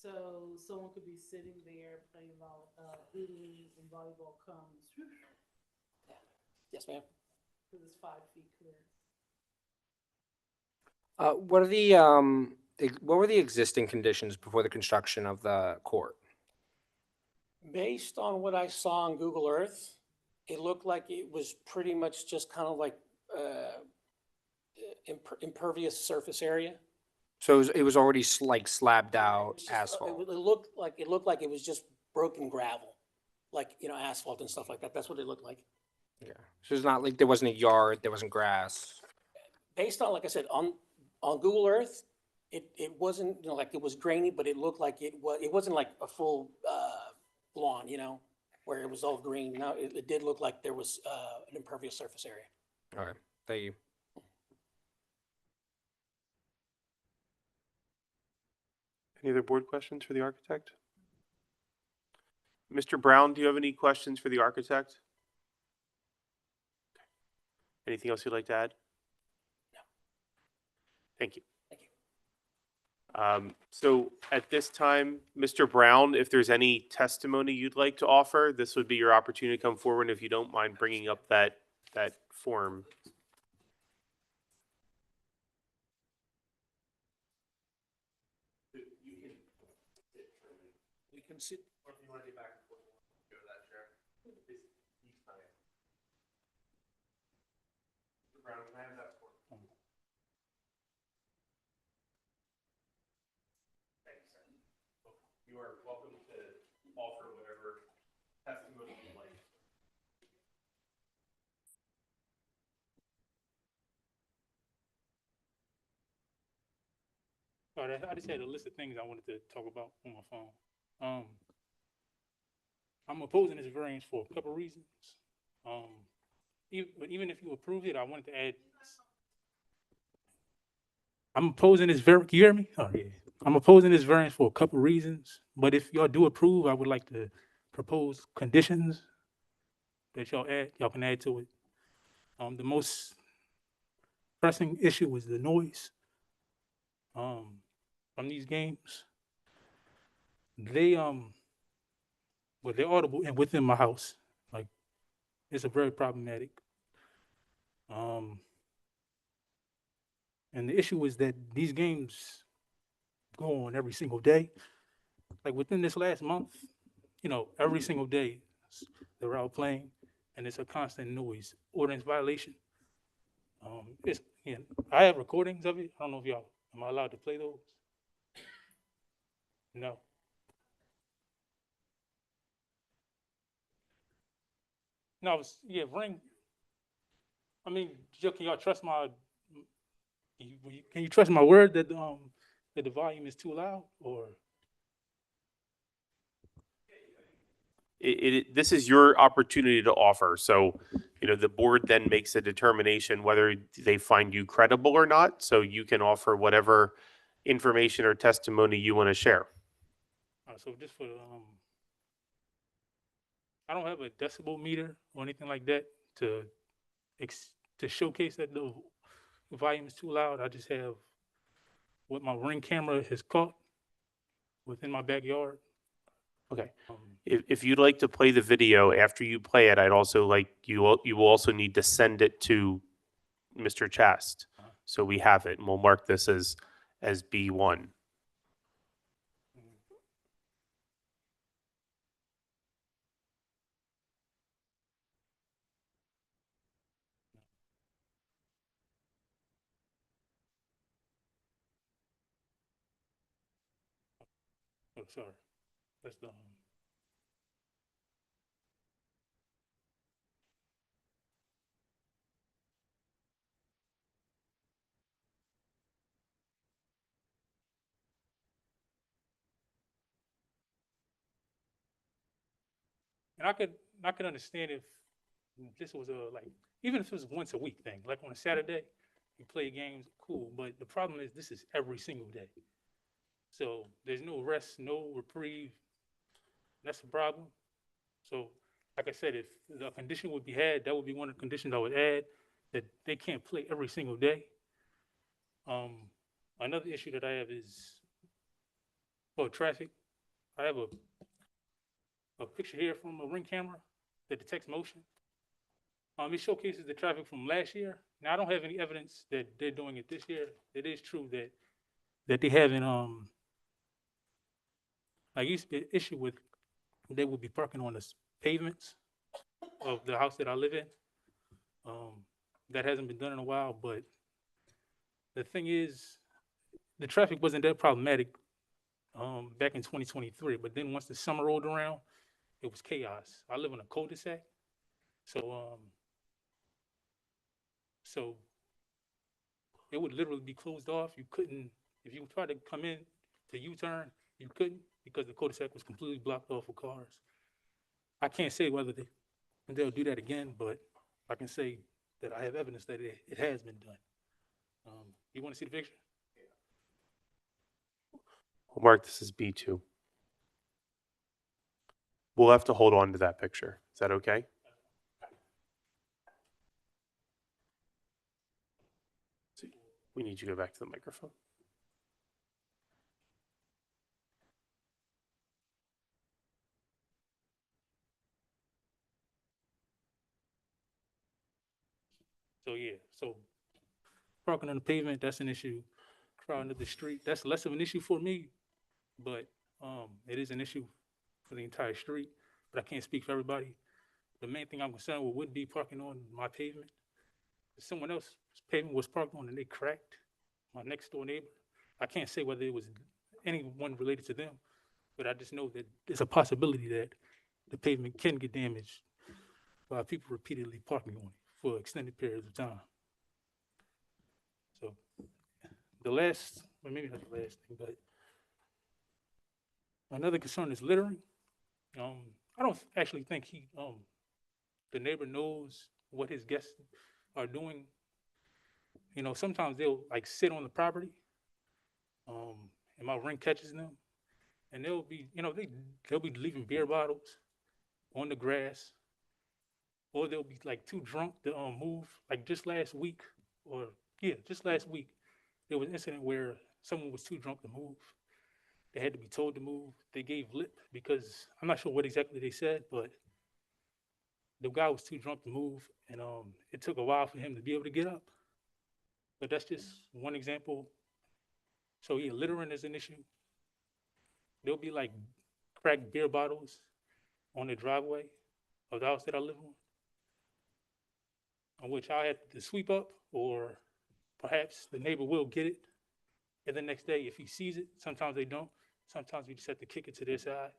Speaker 5: so someone could be sitting there playing eating, and volleyball comes,
Speaker 9: Yes, ma'am.
Speaker 5: because it's 5 feet clearance.
Speaker 7: What were the existing conditions before the construction of the court?
Speaker 9: Based on what I saw on Google Earth, it looked like it was pretty much just kind of like impervious surface area.
Speaker 7: So it was already like slabbed out
Speaker 9: It's just,
Speaker 7: asphalt.
Speaker 9: It looked like it was just broken gravel, like, asphalt and stuff like that. That's what it looked like.
Speaker 7: Yeah. So it's not like there wasn't a yard, there wasn't grass.
Speaker 9: Based on, like I said, on Google Earth, it wasn't, like it was grainy, but it looked like it wasn't like a full lawn, where it was all green. No, it did look like there was an impervious surface area.
Speaker 7: All right, thank you.
Speaker 1: Any other board questions for the architect? Mr. Brown, do you have any questions for the architect? Anything else you'd like to add?
Speaker 9: No.
Speaker 1: Thank you.
Speaker 9: Thank you.
Speaker 1: So at this time, Mr. Brown, if there's any testimony you'd like to offer, this would be your opportunity to come forward if you don't mind bringing up that form.
Speaker 4: We can sit.
Speaker 6: Or if you want to get back and forth, go to that chair. Mr. Brown, can I have that form? Thanks, sir. You are welcome to offer whatever testimony you'd like.
Speaker 10: All right, I just had a list of things I wanted to talk about on my phone. I'm opposing this variance for a couple reasons. But even if you approve it, I wanted to add. I'm opposing this can you hear me? Oh, yeah. I'm opposing this variance for a couple reasons, but if y'all do approve, I would like to propose conditions that y'all can add to it. The most pressing issue was the noise. From these games. They're audible and within my house. Like, it's a very problematic. And the issue is that these games go on every single day. Like within this last month, every single day they're out playing, and it's a constant noise ordinance violation. I have recordings of it. I don't know if am I allowed to play those? No. No, ring. I mean, can y'all trust can you trust my word that the volume is too loud, or?
Speaker 1: This is your opportunity to offer. So, the board then makes a determination whether they find you credible or not. So you can offer whatever information or testimony you want to share.
Speaker 10: So just for, I don't have a decibel meter or anything like that to showcase that the volume is too loud. I just have what my Ring camera has caught within my backyard.
Speaker 1: Okay. If you'd like to play the video after you play it, I'd also like you will also need to send it to Mr. Chast. So we have it, and we'll mark this as B1.
Speaker 10: sorry. That's the, and I could understand if this was a, like, even if it was a once a week thing, like on a Saturday, you play games, cool, but the problem is this is every single day. So there's no rest, no reprieve. That's the problem. So, like I said, if the condition would be had, that would be one of the conditions I would add, that they can't play every single day. Another issue that I have is, well, traffic. I have a picture here from a ring camera that detects motion. It showcases the traffic from last year. Now, I don't have any evidence that they're doing it this year. It is true that they haven't, like, used to be an issue with, they would be parking on the pavements of the house that I live in. That hasn't been done in a while, but the thing is, the traffic wasn't that problematic back in 2023, but then once the summer rolled around, it was chaos. I live in a cul-de-sac, so so it would literally be closed off. You couldn't, if you tried to come in to U-turn, you couldn't because the cul-de-sac was completely blocked off with cars. I can't say whether they'll do that again, but I can say that I have evidence that it has been done. You want to see the picture?
Speaker 1: Well, Mark, this is B2. We'll have to hold on to that picture. Is that okay? We need you to go back to the microphone.
Speaker 10: So yeah, so parking on the pavement, that's an issue. Crowding up the street, that's less of an issue for me, but it is an issue for the entire street. But I can't speak for everybody. The main thing I'm concerned with would be parking on my pavement. If someone else's pavement was parked on and they cracked, my next door neighbor, I can't say whether it was anyone related to them, but I just know that there's a possibility that the pavement can get damaged by people repeatedly parking on it for extended periods of time. So the last, well, maybe not the last thing, but another concern is littering. I don't actually think the neighbor knows what his guests are doing. You know, sometimes they'll like sit on the property, and my ring catches them, and they'll be, you know, they'll be leaving beer bottles on the grass, or they'll be like too drunk to move. Like just last week, just last week, there was an incident where someone was too drunk to move. They had to be told to move. They gave lip because I'm not sure what exactly they said, but the guy was too drunk to move, and it took a while for him to be able to get up. But that's just one example. So yeah, littering is an issue. There'll be like cracked beer bottles on the driveway of the house that I live on which I have to sweep up, or perhaps the neighbor will get it. And the next day, if he sees it, sometimes they don't. Sometimes we just have to kick it to their side.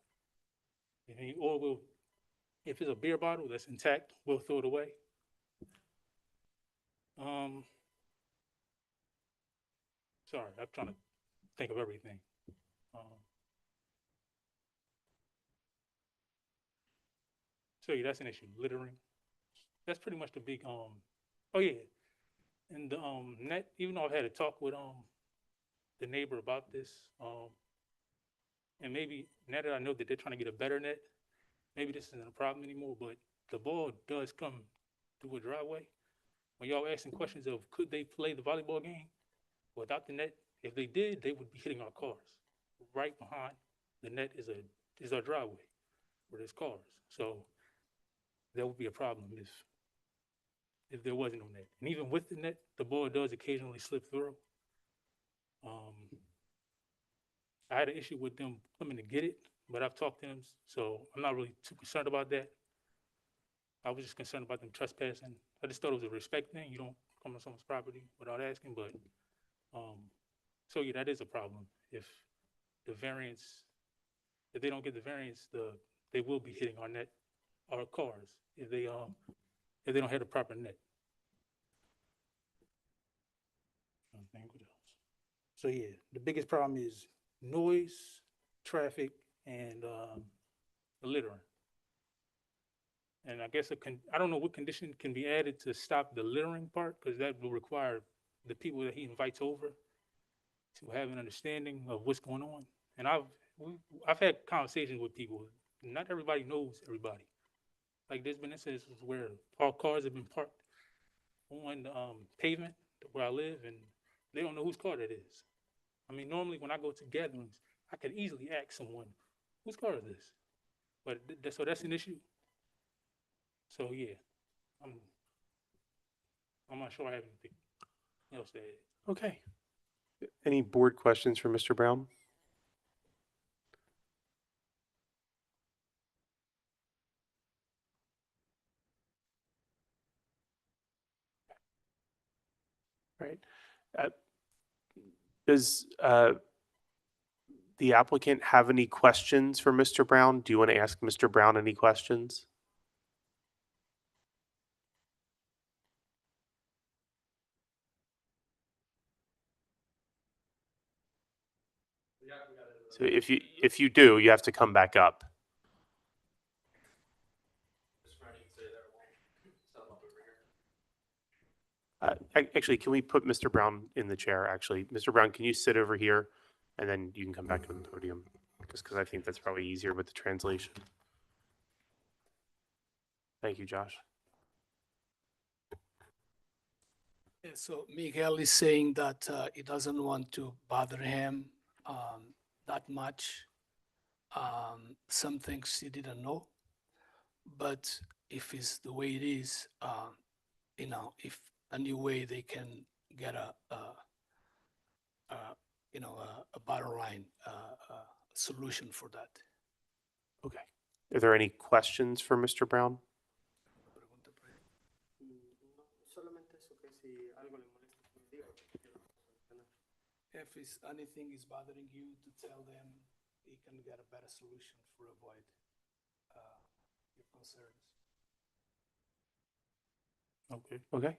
Speaker 10: Or we'll, if it's a beer bottle that's intact, we'll throw it away. Sorry, I'm trying to think of everything. So yeah, that's an issue, littering. That's pretty much the big, oh yeah. And the net, even though I've had a talk with the neighbor about this, and maybe now that I know that they're trying to get a better net, maybe this isn't a problem anymore, but the ball does come through a driveway. When y'all asking questions of could they play the volleyball game without the net, if they did, they would be hitting our cars. Right behind the net is our driveway where there's cars. So that would be a problem if there wasn't no net. And even with the net, the ball does occasionally slip through. I had an issue with them coming to get it, but I've talked to them, so I'm not really too concerned about that. I was just concerned about them trespassing. I just thought it was a respect thing. You don't come on someone's property without asking, but, so yeah, that is a problem if the variance if they don't get the variance, they will be hitting our net, our cars, if they don't have the proper net. I think what else? So yeah, the biggest problem is noise, traffic, and the littering. And I guess I don't know what condition can be added to stop the littering part, because that will require the people that he invites over to have an understanding of what's going on. And I've had conversations with people. Not everybody knows everybody. Like there's been instances where our cars have been parked on pavement where I live, and they don't know whose car that is. I mean, normally when I go to gatherings, I could easily ask someone, whose car is this? But so that's an issue. So yeah, I'm not sure I have anything else to add.
Speaker 1: Okay. Any board questions for Mr. Brown? Right. Uh, Does the applicant have any questions for Mr. Brown? Do you want to ask Mr. Brown any questions? So if you do, you have to come back up. Actually, can we put Mr. Brown in the chair? Actually, Mr. Brown, can you sit over here, and then you can come back to the podium, just because I think that's probably easier with the translation. Thank you, Josh.
Speaker 4: Yeah, so Miguel is saying that he doesn't want to bother him that much. Some things he didn't know, but if it's the way it is, if any way they can get a bottom line solution for that.
Speaker 1: Okay. Are there any questions for Mr. Brown?
Speaker 8: Solamente eso, que si algo le molesta, que me diga, porque quiero solucionar.
Speaker 4: If it's anything is bothering you, to tell them he can get a better solution for avoid your concerns.
Speaker 10: Okay.
Speaker 1: Okay.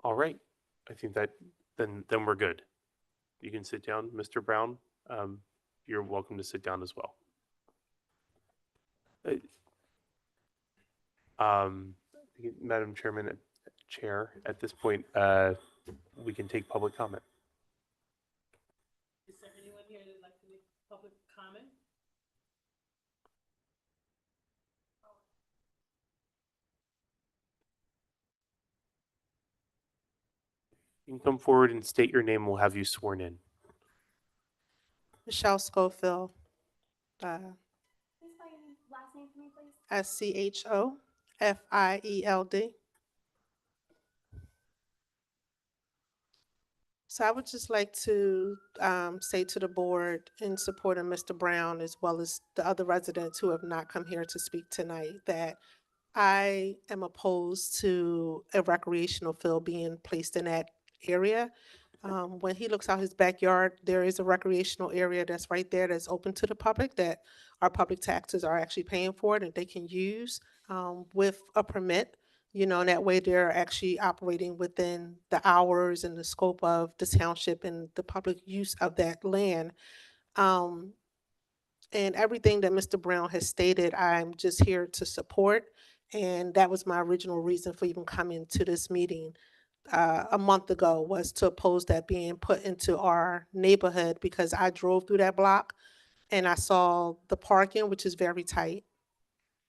Speaker 1: All right. I think that then we're good. You can sit down, Mr. Brown. You're welcome to sit down as well. Madam Chairman, Chair, at this point, we can take public comment.
Speaker 5: Is there anyone here that'd like to make public comment?
Speaker 1: You can come forward and state your name. We'll have you sworn in.
Speaker 2: Michelle Schofield.
Speaker 11: Please spell your last name for me, please.
Speaker 2: Schofield. So I would just like to say to the board in support of Mr. Brown, as well as the other residents who have not come here to speak tonight, that I am opposed to a recreational field being placed in that area. When he looks out his backyard, there is a recreational area that's right there that's open to the public, that our public taxes are actually paying for it and they can use with a permit. And that way they're actually operating within the hours and the scope of the township and the public use of that land. And everything that Mr. Brown has stated, I'm just here to support. And that was my original reason for even coming to this meeting a month ago, was to oppose that being put into our neighborhood, because I drove through that block and I saw the parking, which is very tight.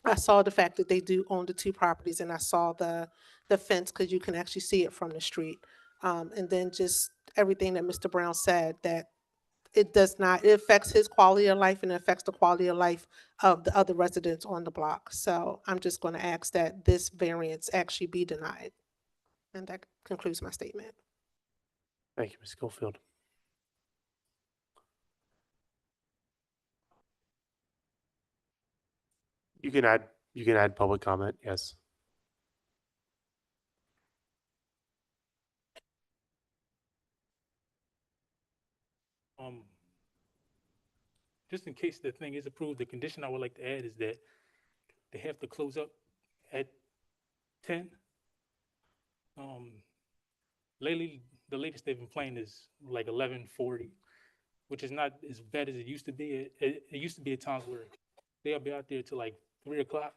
Speaker 2: I saw the fact that they do own the two properties, and I saw the fence, because you can actually see it from the street. And then just everything that Mr. Brown said, that it affects his quality of life and it affects the quality of life of the other residents on the block. So I'm just going to ask that this variance actually be denied. And that concludes my statement.
Speaker 1: Thank you, Ms. Schofield. You can add public comment, yes.
Speaker 10: just in case the thing is approved, the condition I would like to add is that they have to close up at 10. Lately, the latest they've been playing is like 11:40, which is not as bad as it used to be. It used to be at times where they'll be out there till like 3 o'clock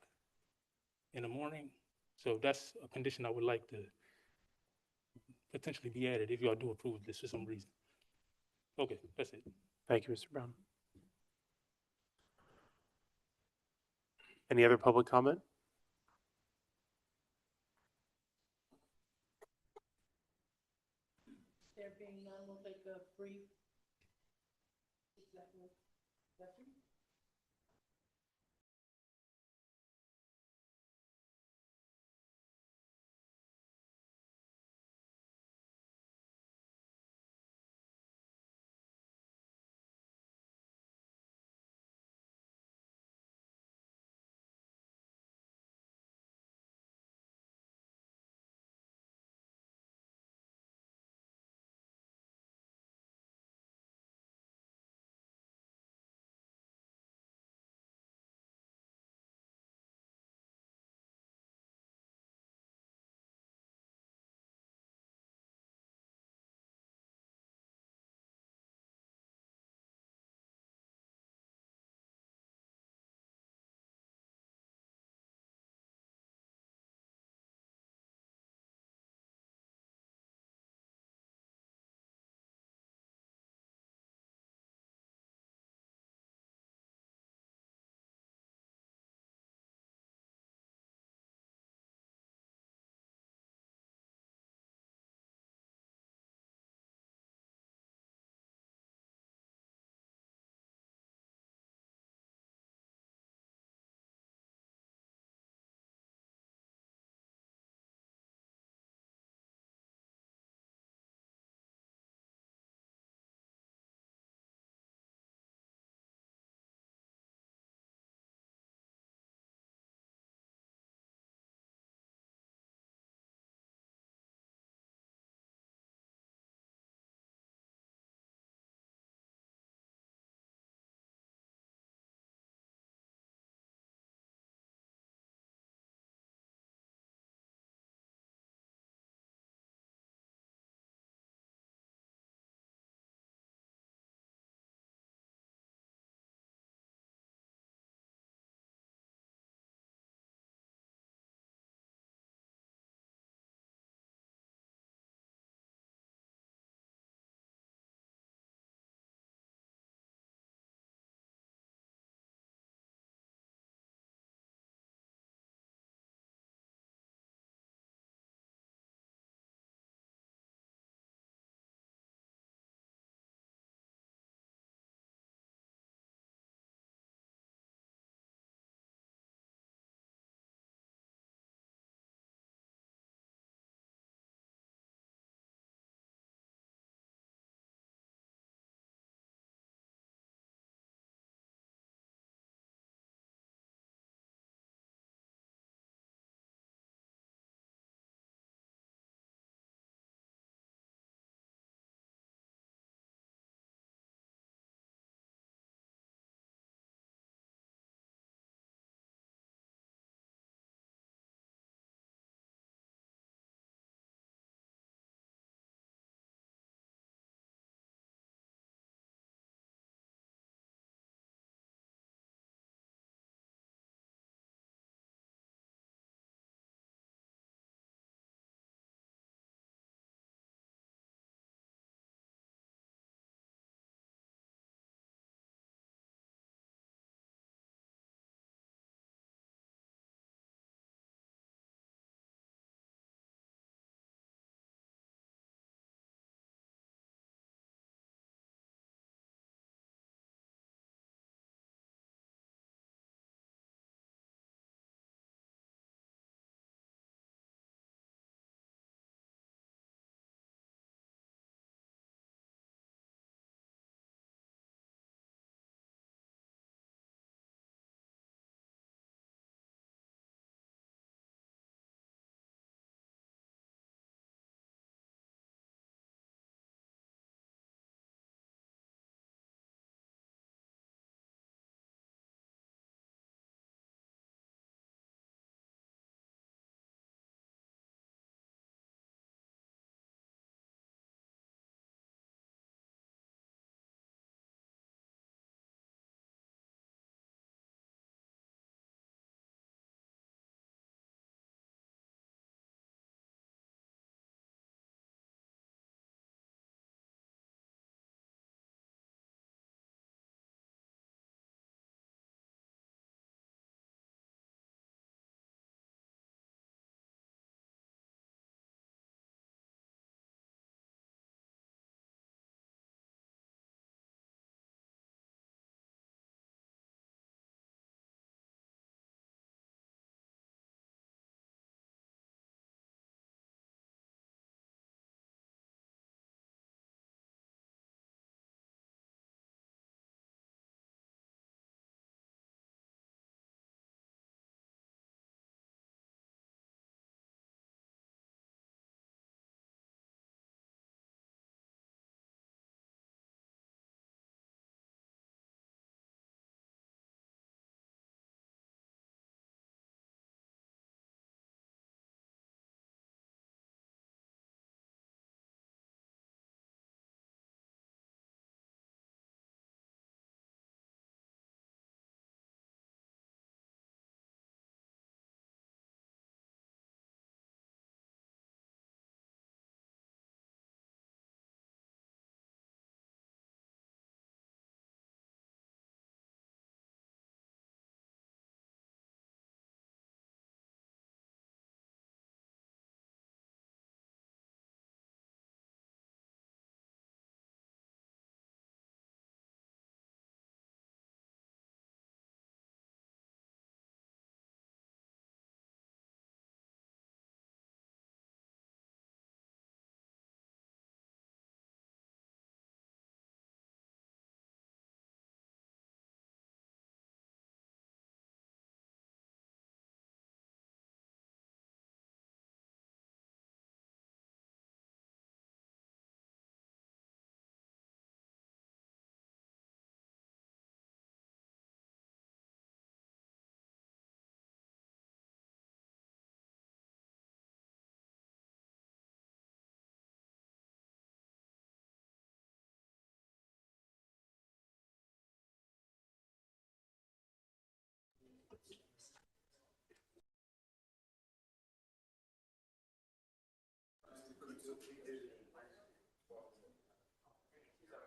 Speaker 10: in the morning. So that's a condition I would like to potentially be added if y'all do approve this for some reason. Okay, that's it.
Speaker 1: Thank you, Mr. Brown. Any other public comment?
Speaker 5: There being none, we'll take a brief executive session.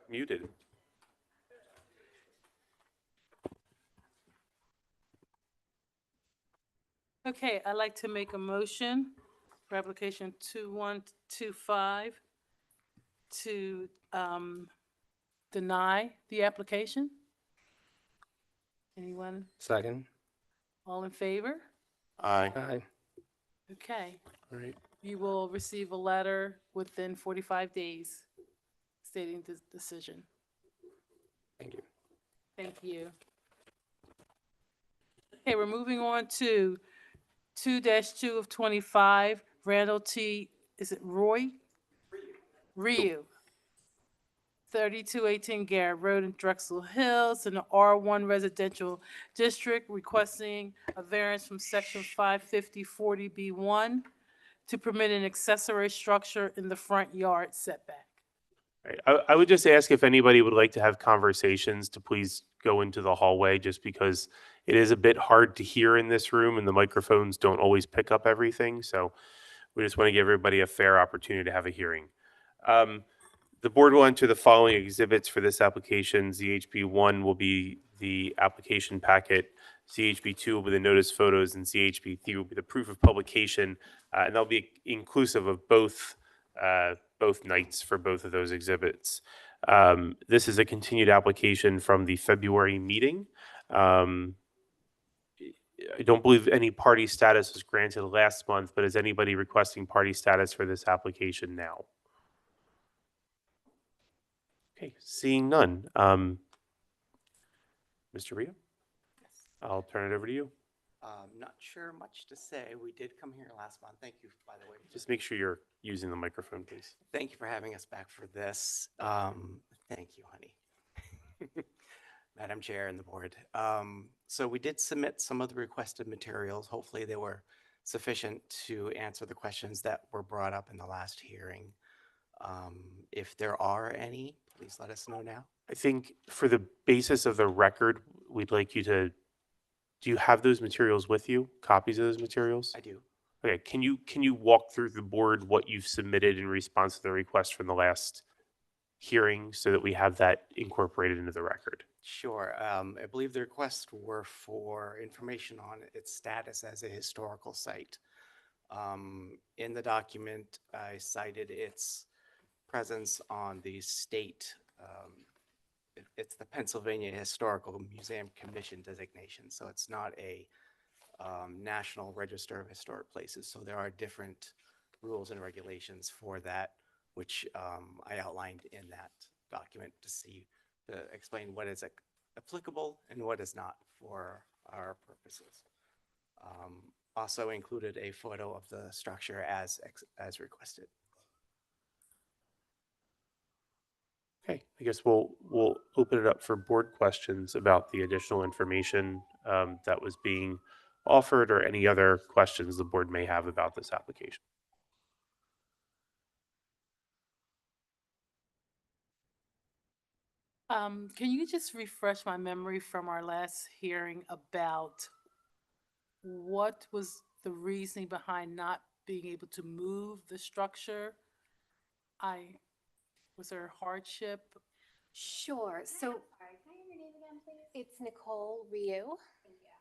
Speaker 1: Muted.
Speaker 5: Okay, I'd like to make a motion for application 2125 to deny the application. Anyone,
Speaker 7: Second.
Speaker 5: all in favor?
Speaker 3: Aye.
Speaker 7: Aye.
Speaker 5: Okay,
Speaker 1: All right.
Speaker 5: you will receive a letter within 45 days stating this decision.
Speaker 7: Thank you.
Speaker 5: Thank you. Okay, we're moving on to 2-2 of 25, Randall T., is it Roy? Ryu. 3218 Garrett Road in Drexel Hills in the R1 Residential District, requesting a variance from section 550-40B1 to permit an accessory structure in the front yard setback.
Speaker 1: Right. I would just ask if anybody would like to have conversations to please go into the hallway, just because it is a bit hard to hear in this room and the microphones don't always pick up everything. So we just want to give everybody a fair opportunity to have a hearing. The board will enter the following exhibits for this application. ZHB 1 will be the application packet. ZHB 2 will be the notice photos, and ZHB 3 will be the proof of publication. And they'll be inclusive of both nights for both of those exhibits. This is a continued application from the February meeting. I don't believe any party status was granted last month, but is anybody requesting party status for this application now? Okay, seeing none. Mr. Rio? I'll turn it over to you.
Speaker 12: Not sure much to say. We did come here last month. Thank you, by the way.
Speaker 1: Just make sure you're using the microphone, please.
Speaker 12: Thank you for having us back for this. Thank you, honey. Madam Chair and the board. So we did submit some of the requested materials. Hopefully they were sufficient to answer the questions that were brought up in the last hearing. If there are any, please let us know now.
Speaker 1: I think for the basis of the record, we'd like you to, do you have those materials with you? Copies of those materials?
Speaker 12: I do.
Speaker 1: Okay, can you walk through the board what you've submitted in response to the request from the last hearing so that we have that incorporated into the record?
Speaker 12: Sure. I believe the requests were for information on its status as a historical site. In the document, I cited its presence on the state, it's the Pennsylvania Historical Museum Commission designation. So it's not a National Register of Historic Places. So there are different rules and regulations for that, which I outlined in that document to explain what is applicable and what is not for our purposes. Also included a photo of the structure as requested.
Speaker 1: Okay, I guess we'll open it up for board questions about the additional information that was being offered, or any other questions the board may have about this application.
Speaker 5: Can you just refresh my memory from our last hearing about what was the reasoning behind not being able to move the structure? Was there hardship?
Speaker 11: Sure. So, can I have your name again, please? It's Nicole Ryu. Thank you.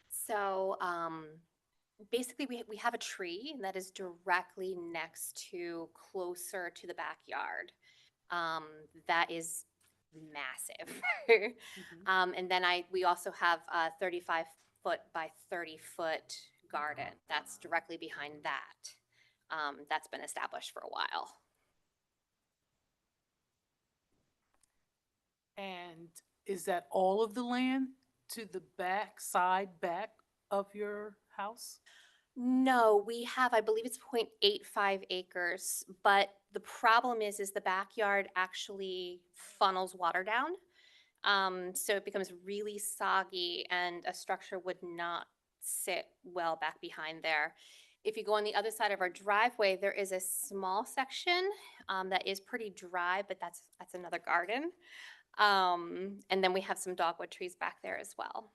Speaker 11: So, basically, we have a tree that is directly next to, closer to the backyard. That is massive. And then we also have a 35-foot by 30-foot garden that's directly behind that. That's been established for a while.
Speaker 5: And is that all of the land to the back of your house?
Speaker 11: No, we have, I believe it's 0.85 acres, but the problem is the backyard actually funnels water down. So it becomes really soggy and a structure would not sit well back behind there. If you go on the other side of our driveway, there is a small section that is pretty dry, but that's another garden. And then we have some dogwood trees back there as well.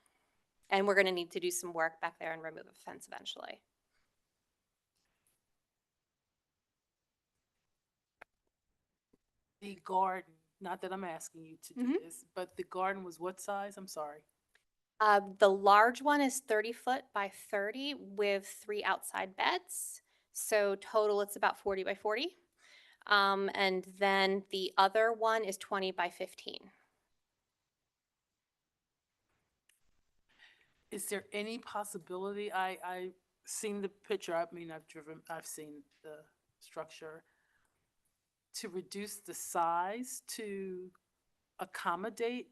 Speaker 11: And we're going to need to do some work back there and remove a fence eventually.
Speaker 5: The garden, not that I'm asking you to do
Speaker 11: Mhm.
Speaker 5: this, but the garden was what size? I'm sorry.
Speaker 11: The large one is 30 foot by 30 with 3 outside beds. So total it's about 40 by 40. And then the other one is 20 by 15.
Speaker 5: Is there any possibility, I seen the picture, I mean, I've seen the structure, to reduce the size to accommodate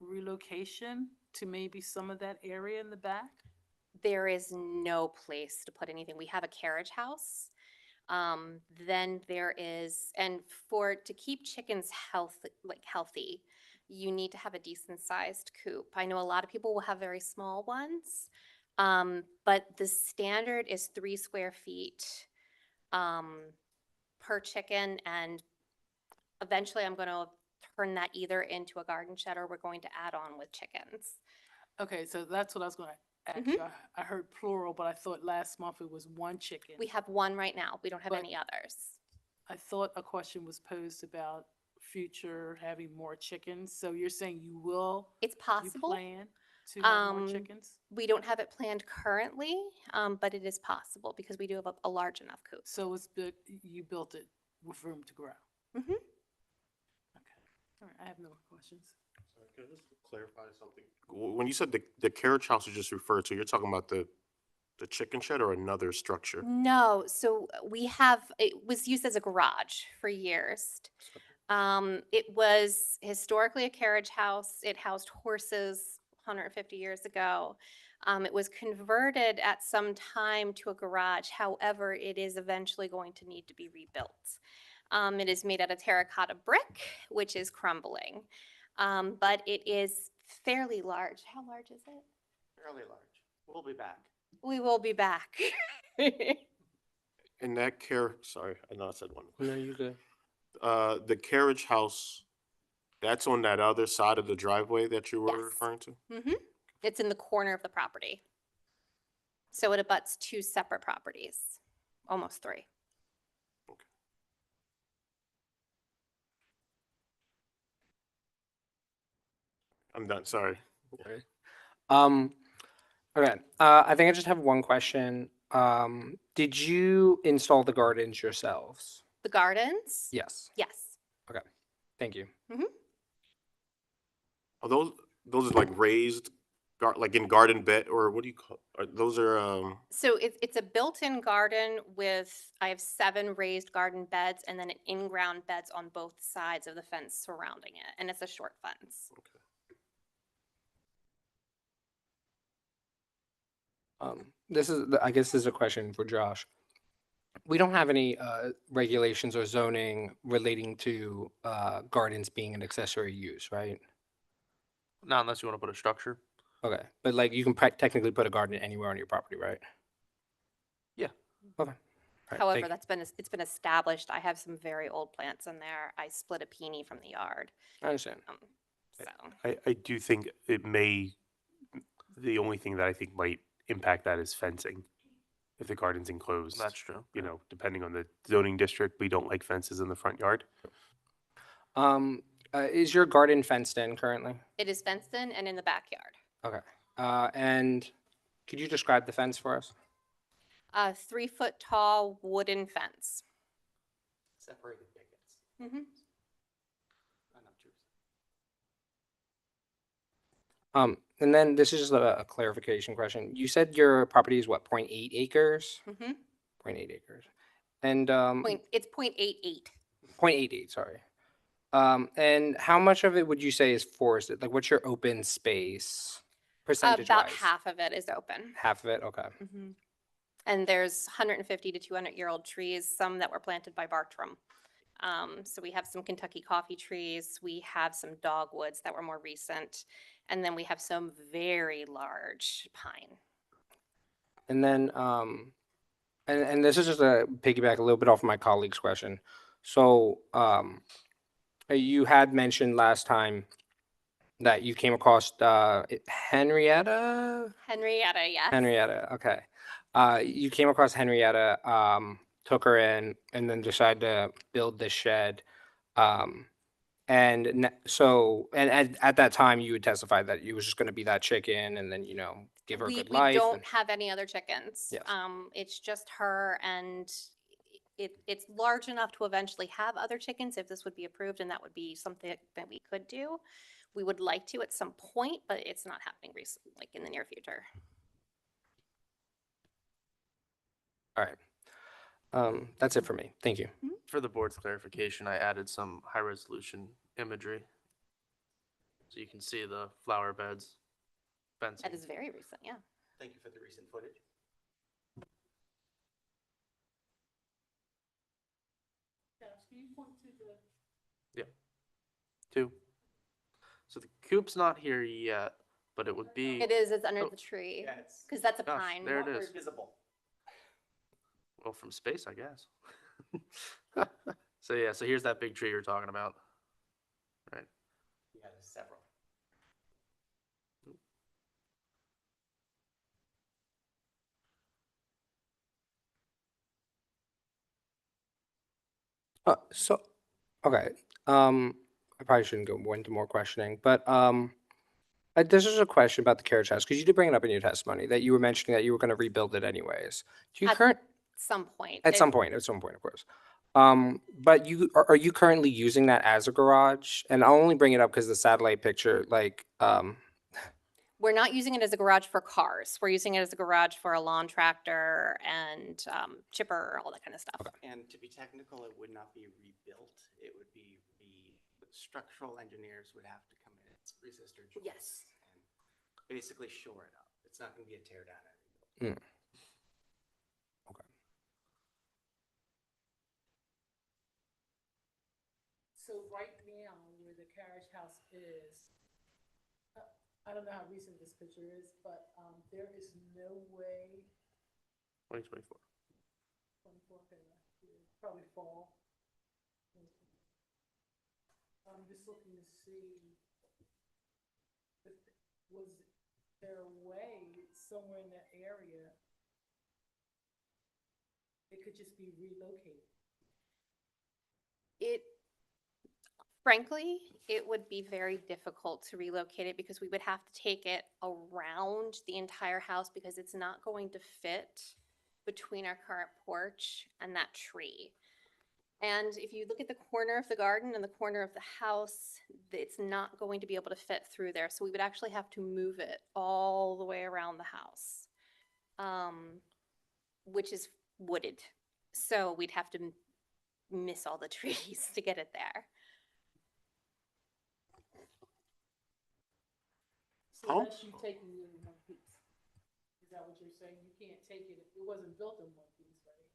Speaker 5: relocation to maybe some of that area in the back?
Speaker 11: There is no place to put anything. We have a carriage house. Then there is, and to keep chickens healthy, you need to have a decent sized coop. I know a lot of people will have very small ones. But the standard is 3 square feet, per chicken, and eventually I'm going to turn that either into a garden shed or we're going to add on with chickens.
Speaker 5: Okay, so that's what I was gonna ask
Speaker 11: Mhm.
Speaker 5: you. I heard plural, but I thought last month it was one chicken.
Speaker 11: We have one right now. We don't have
Speaker 5: But-
Speaker 11: any others.
Speaker 5: I thought a question was posed about future having more chickens, so you're saying you will,
Speaker 11: It's
Speaker 5: you
Speaker 11: possible.
Speaker 5: plan to have more
Speaker 11: Um,
Speaker 5: chickens?
Speaker 11: We don't have it planned currently, but it is possible because we do have a large enough coop.
Speaker 5: So it's you built it with room to grow?
Speaker 11: Mhm.
Speaker 5: Okay, all right, I have no more questions.
Speaker 3: Sorry, can I just clarify something? When you said the carriage house you just referred to, you're talking about the chicken shed or another structure?
Speaker 11: No, so it was used as a garage for years. It was historically a carriage house. It housed horses 150 years ago. It was converted at some time to a garage. However, it is eventually going to need to be rebuilt. It is made out of terracotta brick, which is crumbling. But it is fairly large. How large is it?
Speaker 12: Fairly large. We'll be back.
Speaker 11: We will be back.
Speaker 3: And sorry, I know I said one.
Speaker 7: No, you good.
Speaker 3: The carriage house, that's on that other side of the driveway that you were
Speaker 11: Yes.
Speaker 3: referring to?
Speaker 11: It's in the corner of the property. So it abuts 2 separate properties, almost 3.
Speaker 3: I'm done, sorry.
Speaker 7: Okay. Okay. I think I just have one question. Did you install the gardens yourselves?
Speaker 11: The gardens?
Speaker 7: Yes.
Speaker 11: Yes.
Speaker 7: Thank you.
Speaker 3: Are those are like raised, like in garden bed, or what do you call, those are,
Speaker 11: So it's a built-in garden I have 7 raised garden beds and then an in-ground beds on both sides of the fence surrounding it. And it's a short fence.
Speaker 7: I guess this is a question for Josh. We don't have any regulations or zoning relating to gardens being an accessory use, right?
Speaker 6: Not unless you want to put a structure.
Speaker 7: Okay, but like you can technically put a garden anywhere on your property, right?
Speaker 6: Yeah.
Speaker 7: Okay. All right,
Speaker 11: However,
Speaker 7: thank you.
Speaker 11: it's been established. I have some very old plants in there. I split a peony from the yard.
Speaker 7: I understand.
Speaker 11: So
Speaker 1: I do think the only thing that I think might impact that is fencing. If the garden's enclosed.
Speaker 6: That's true.
Speaker 1: You know, depending on the zoning district, we don't like fences in the front yard.
Speaker 7: Is your garden fenced in currently?
Speaker 11: it is fenced in and in the backyard.
Speaker 7: Okay. And could you describe the fence for us?
Speaker 11: A 3-foot tall wooden fence.
Speaker 12: Separated pickets.
Speaker 11: Mhm.
Speaker 7: And then this is just a clarification question. You said your property is what, 0.8 acres?
Speaker 11: Mhm.
Speaker 7: 0.8 acres. And
Speaker 11: It's 0.88.
Speaker 7: 0.88, sorry. And how much of it would you say is forested? Like, what's your open space percentage
Speaker 11: About
Speaker 7: wise?
Speaker 11: half of it is open.
Speaker 7: Half of it? Okay.
Speaker 11: And there's 150 to 200-year-old trees, some that were planted by Bartram. So we have some Kentucky coffee trees. We have some dogwoods that were more recent. And then we have some very large pine.
Speaker 7: And then, and this is just a piggyback a little bit off my colleague's question. So, you had mentioned last time that you came across Henrietta?
Speaker 11: Henrietta, yes.
Speaker 7: Henrietta, okay. You came across Henrietta, took her in, and then decided to build this shed. And at that time, you would testify that you was just gonna be that chicken and then, give her a good life.
Speaker 11: We don't
Speaker 7: and-
Speaker 11: have any other chickens.
Speaker 7: Yes.
Speaker 11: It's just her, and it's large enough to eventually have other chickens if this would be approved, and that would be something that we could do. We would like to at some point, but it's not happening recently, like in the near future.
Speaker 7: All right. That's it for me. Thank you.
Speaker 6: For the board's clarification, I added some high resolution imagery. So you can see the flower beds, fencing.
Speaker 11: That is very recent, yeah.
Speaker 12: Thank you for the recent footage.
Speaker 6: Two. So the coop's not here yet, but it would be.
Speaker 11: It's under
Speaker 6: Oh,
Speaker 11: the tree,
Speaker 12: Yeah, it's
Speaker 11: because that's a
Speaker 6: Gosh,
Speaker 11: pine.
Speaker 6: there it
Speaker 12: not very
Speaker 6: is.
Speaker 12: visible.
Speaker 6: Well, from space, I guess. So yeah, so here's that big tree you're talking about. Right.
Speaker 12: Yeah, there's several.
Speaker 7: Okay. I probably shouldn't go into more questioning, but this is a question about the carriage house because you did bring it up in your testimony that you were mentioning that you were going to rebuild it anyways. Do you
Speaker 11: At some point.
Speaker 7: at some point, of course. But are you currently using that as a garage? And I'll only bring it up because the satellite picture,
Speaker 11: We're not using it as a garage for cars. We're using it as a garage for a lawn tractor and chipper, all that kind of stuff.
Speaker 12: And to be technical, it would not be rebuilt. It would be structural engineers would have to come in and resistor joists.
Speaker 11: Yes.
Speaker 12: And basically shore it up. It's not going to be a tear down or rebuild.
Speaker 5: So right now, where the carriage house is, I don't know how recent this picture is, but there is no way,
Speaker 6: 2024.
Speaker 5: probably fall. I'm just looking to see, was there a way somewhere in that area it could just be relocated?
Speaker 11: Frankly, it would be very difficult to relocate it because we would have to take it around the entire house because it's not going to fit between our current porch and that tree. And if you look at the corner of the garden and the corner of the house, it's not going to be able to fit through there. So we would actually have to move it all the way around the house, which is wooded. So we'd have to miss all the trees to get it there.
Speaker 5: So
Speaker 3: Oh.
Speaker 5: that's you taking it in one piece. Is that what you're saying? You can't take it, it wasn't built in one piece, right?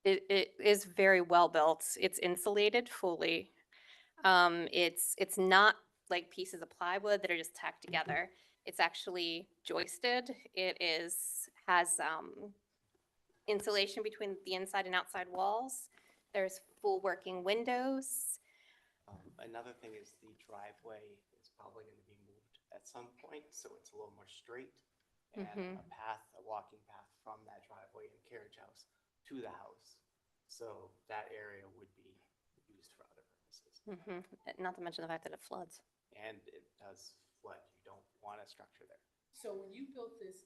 Speaker 11: It is very well built. It's insulated fully. It's not like pieces of plywood that are just tacked together. It's actually joisted. Has insulation between the inside and outside walls. There's full working windows.
Speaker 12: Another thing is the driveway is probably going to be moved at some point, so it's a little more straight. And a walking path from that driveway and carriage house to the house. So that area would be used for other purposes.
Speaker 11: Not to mention the fact that it floods.
Speaker 12: And it does flood. You don't want a structure there.
Speaker 5: So when you built this,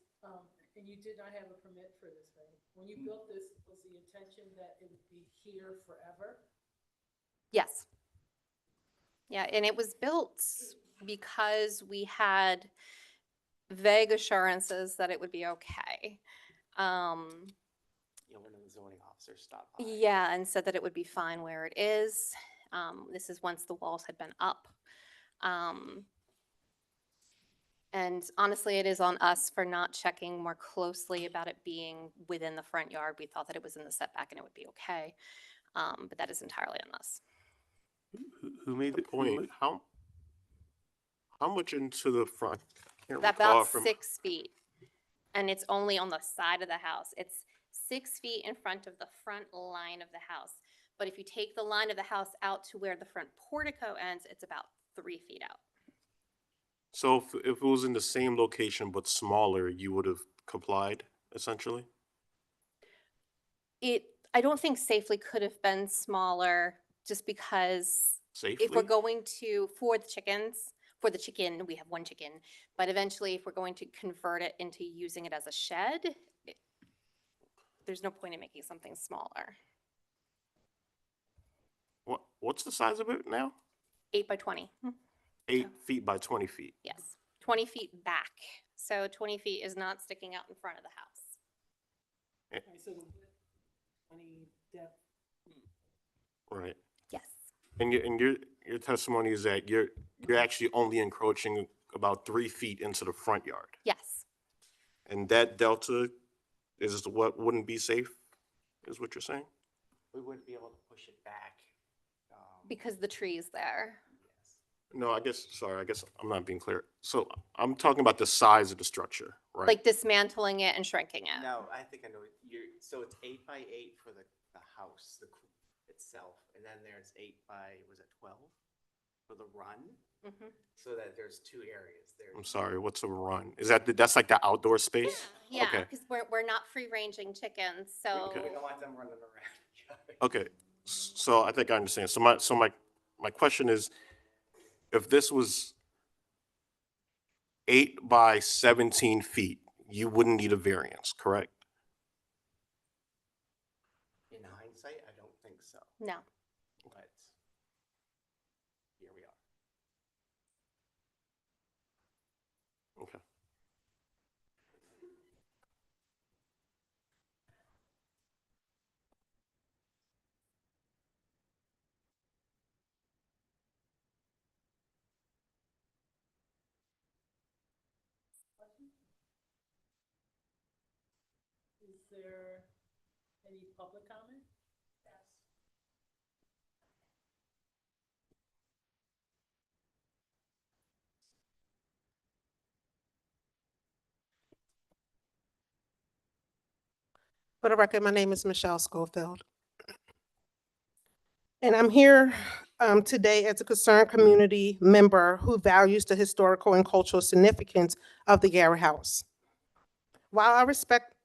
Speaker 5: and you did not have a permit for this, right? When you built this, was the intention that it would be here forever?
Speaker 11: Yes. Yeah, and it was built because we had vague assurances that it would be okay.
Speaker 12: One of the zoning officers stopped by.
Speaker 11: Yeah, and said that it would be fine where it is. This is once the walls had been up. And honestly, it is on us for not checking more closely about it being within the front yard. We thought that it was in the setback and it would be okay. But that is entirely on us.
Speaker 1: Who made the
Speaker 3: Wait, how much into the front? Can't recall
Speaker 11: About
Speaker 3: from-
Speaker 11: 6 feet. And it's only on the side of the house. It's 6 feet in front of the front line of the house. But if you take the line of the house out to where the front portico ends, it's about 3 feet out.
Speaker 3: So if it was in the same location but smaller, you would have complied, essentially?
Speaker 11: I don't think safely could have been smaller just because
Speaker 3: safely?
Speaker 11: If we're going to, for the chicken, we have one chicken, but eventually if we're going to convert it into using it as a shed, there's no point in making something smaller.
Speaker 3: What's the size of it now?
Speaker 11: 8 by 20,
Speaker 3: 8 feet by 20 feet.
Speaker 11: yes, 20 feet back. So 20 feet is not sticking out in front of the house.
Speaker 5: So 20 depth.
Speaker 3: Right.
Speaker 11: Yes,
Speaker 3: And your testimony is that you're actually only encroaching about 3 feet into the front yard.
Speaker 11: yes,
Speaker 3: And that delta is what wouldn't be safe, is what you're saying?
Speaker 12: We wouldn't be able to push it back.
Speaker 11: because the tree is there.
Speaker 12: Yes.
Speaker 3: No, I guess I'm not being clear. So I'm talking about the size of the structure, right?
Speaker 11: Like dismantling it and shrinking it.
Speaker 12: No, I think I know. So it's 8 by 8 for the house, itself, and then there's 8 by, was it 12? For the run,
Speaker 11: Mhm.
Speaker 12: so that there's 2 areas there.
Speaker 3: I'm sorry, what's a run? That's like the outdoor space?
Speaker 11: Yeah,
Speaker 3: Okay.
Speaker 11: because we're not free ranging chickens, so.
Speaker 12: We don't want them running around.
Speaker 3: Okay, so I think I understand. So my question is, if this was 8 by 17 feet, you wouldn't need a variance, correct?
Speaker 12: In hindsight, I don't think so,
Speaker 11: No.
Speaker 12: but here we are.
Speaker 3: Okay.
Speaker 5: Is there any public comment? Yes.
Speaker 2: For the record, my name is Michelle Schofield. And I'm here today as a concerned community member who values the historical and cultural significance of the Garrett House. While I respect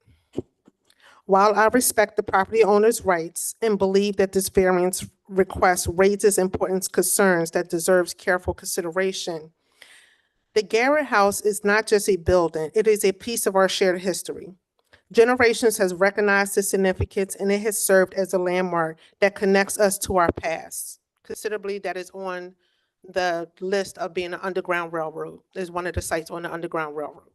Speaker 2: the property owner's rights and believe that this variance request raises important concerns that deserves careful consideration, the Garrett House is not just a building, it is a piece of our shared history. Generations has recognized its significance and it has served as a landmark that connects us to our past. Considerably, that is on the list of being an underground railroad, is one of the sites on the Underground Railroad.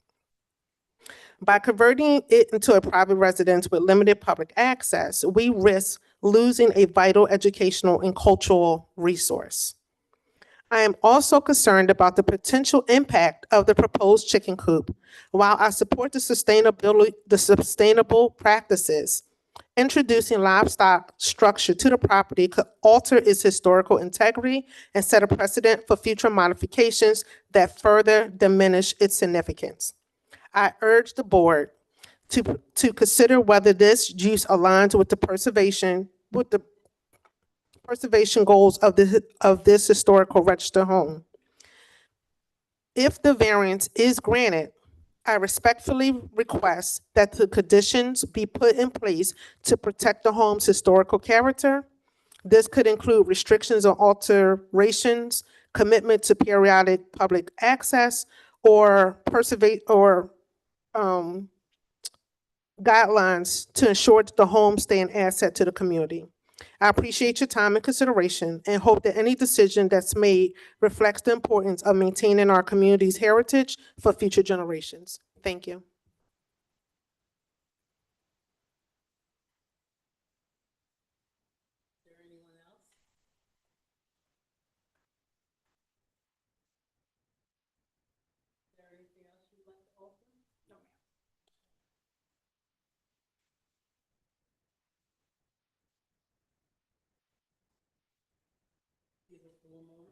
Speaker 2: By converting it into a private residence with limited public access, we risk losing a vital educational and cultural resource. I am also concerned about the potential impact of the proposed chicken coop. While I support the sustainable practices, introducing livestock structure to the property could alter its historical integrity and set a precedent for future modifications that further diminish its significance. I urge the board to consider whether this use aligns with the preservation goals of this historical register home. If the variance is granted, I respectfully request that the conditions be put in place to protect the home's historical character. This could include restrictions on alterations, commitment to periodic public access, or guidelines to ensure that the home stay an asset to the community. I appreciate your time and consideration and hope that any decision that's made reflects the importance of maintaining our community's heritage for future generations. Thank you.
Speaker 5: Is there anyone else? Is there anything else you'd like to offer? No, ma'am. Give us one more.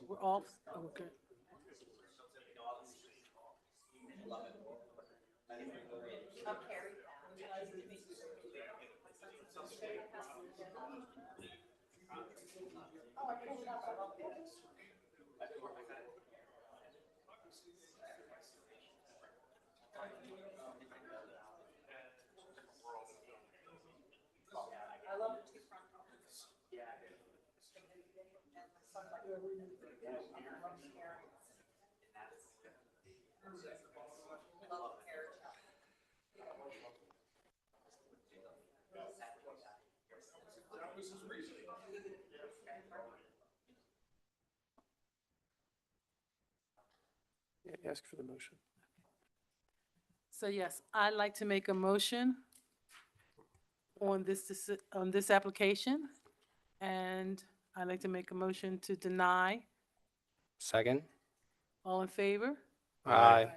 Speaker 5: We're off, okay.
Speaker 1: Yeah, ask for the motion.
Speaker 5: So yes, I'd like to make a motion on on this application. And I'd like to make a motion to deny.
Speaker 7: Second?
Speaker 5: All in favor?
Speaker 7: Aye.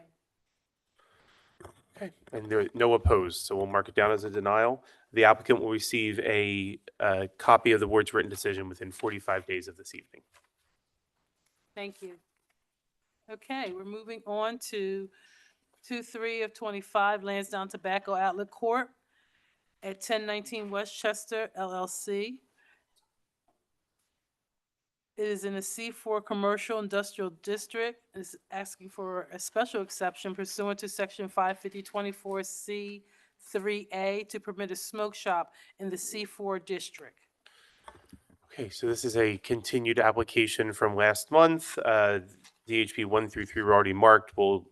Speaker 1: Okay, and there, no opposed, so we'll mark it down as a denial. The applicant will receive a copy of the board's written decision within 45 days of this evening.
Speaker 5: Thank you. Okay, we're moving on to 2/3 of 25 Lansdowne Tobacco Outlet Corp. at 1019 Westchester LLC. It is in a C4 Commercial Industrial District. It's asking for a special exception pursuant to Section 55024C3A to permit a smoke shop in the C4 district.
Speaker 1: Okay, so this is a continued application from last month. ZHP 1 through 3 were already marked. We'll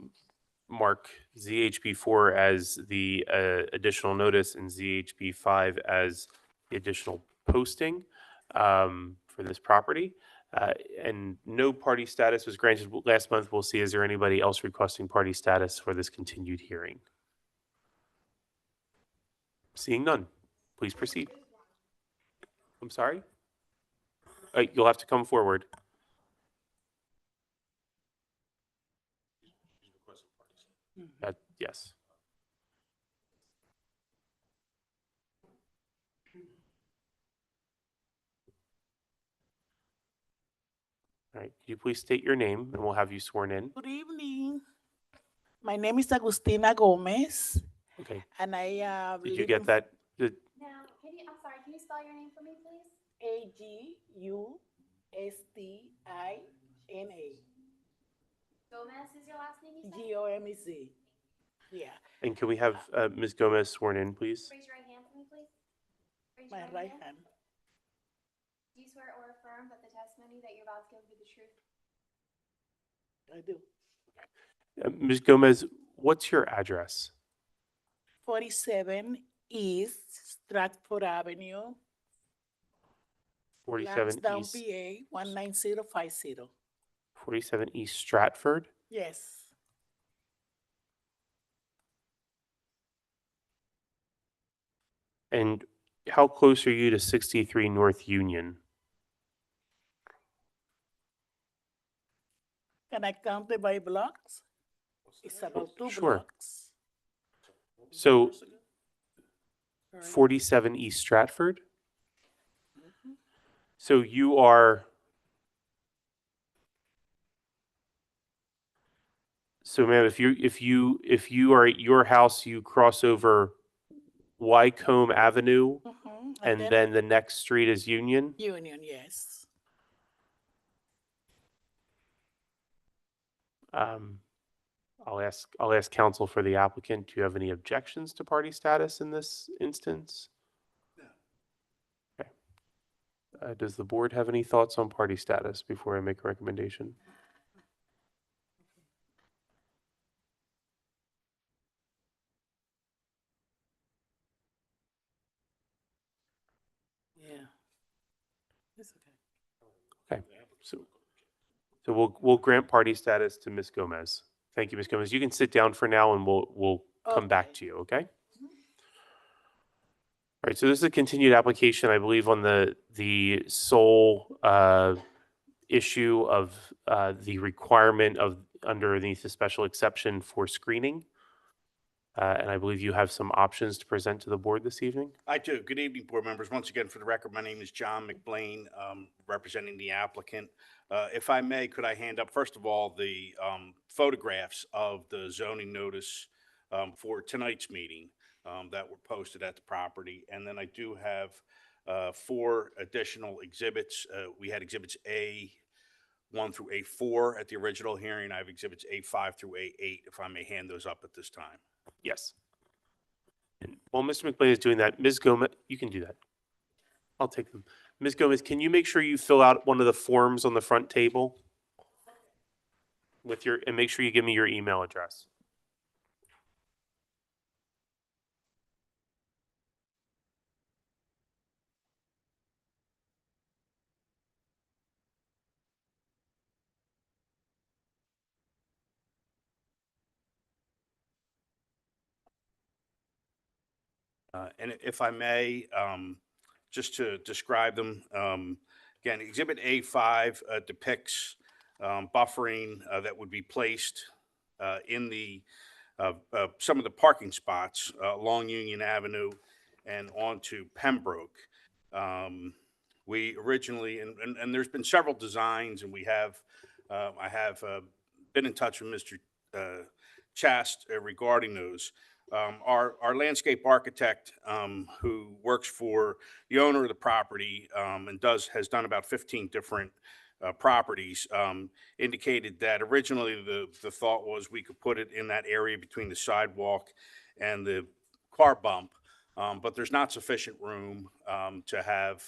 Speaker 1: mark ZHP 4 as the additional notice and ZHP 5 as the additional posting for this property. And no party status was granted last month. We'll see, is there anybody else requesting party status for this continued hearing? Seeing none, please proceed. I'm sorry? You'll have to come forward. Yes. All right, could you please state your name and we'll have you sworn in?
Speaker 2: Good evening. My name is Agustina Gomez,
Speaker 1: Okay,
Speaker 2: and I
Speaker 1: did you get that?
Speaker 11: Now, I'm sorry, can you spell your name for me, please?
Speaker 2: Agustina.
Speaker 11: Gomez is your last name, you said?
Speaker 2: Gomez. Yeah,
Speaker 1: And can we have Ms. Gomez sworn in, please?
Speaker 11: Raise your right hand for me, please. Raise
Speaker 2: my
Speaker 11: your
Speaker 2: right hand.
Speaker 11: Do you swear or affirm that the testimony that you're about to give will be the truth?
Speaker 2: I do.
Speaker 1: Ms. Gomez, what's your address?
Speaker 2: 47 East Stratford Avenue,
Speaker 1: 47
Speaker 2: Lansdowne,
Speaker 1: East,
Speaker 2: PA 19050.
Speaker 1: 47 East Stratford?
Speaker 2: Yes,
Speaker 1: And how close are you to 63 North Union?
Speaker 2: can I count it by blocks? It's about 2
Speaker 1: Sure.
Speaker 2: blocks.
Speaker 1: So 47 East Stratford? So you are, so ma'am, if you are at your house, you cross over Wycombe Avenue and then the next street is Union?
Speaker 2: Union, yes.
Speaker 1: I'll ask counsel for the applicant. Do you have any objections to party status in this instance? No. Okay. Does the board have any thoughts on party status before I make a recommendation?
Speaker 5: Yeah. It's okay.
Speaker 1: Okay. So we'll grant party status to Ms. Gomez. Thank you, Ms. Gomez. You can sit down for now and we'll come back to you, okay? All right, so this is a continued application, I believe, on the sole issue of the requirement of underneath the special exception for screening. And I believe you have some options to present to the board this evening.
Speaker 13: I do. Good evening, board members. Once again, for the record, my name is John McBlain, representing the applicant. If I may, could I hand up, first of all, the photographs of the zoning notice for tonight's meeting that were posted at the property? And then I do have 4 additional exhibits. We had exhibits A1 through A4 at the original hearing. I have exhibits A5 through A8, if I may hand those up at this time.
Speaker 1: Yes. And while Mr. McBlain is doing that, Ms. Gomez, you can do that. I'll take them. Ms. Gomez, can you make sure you fill out one of the forms on the front table with and make sure you give me your email address.
Speaker 13: And if I may, just to describe them, again, Exhibit A5 depicts buffering that would be placed in the some of the parking spots along Union Avenue and onto Pembroke. We originally, and there's been several designs, and we have, I have been in touch with Mr. Chast regarding those. Our landscape architect, who works for the owner of the property and has done about 15 different properties, indicated that originally the thought was we could put it in that area between the sidewalk and the car bump, but there's not sufficient room to have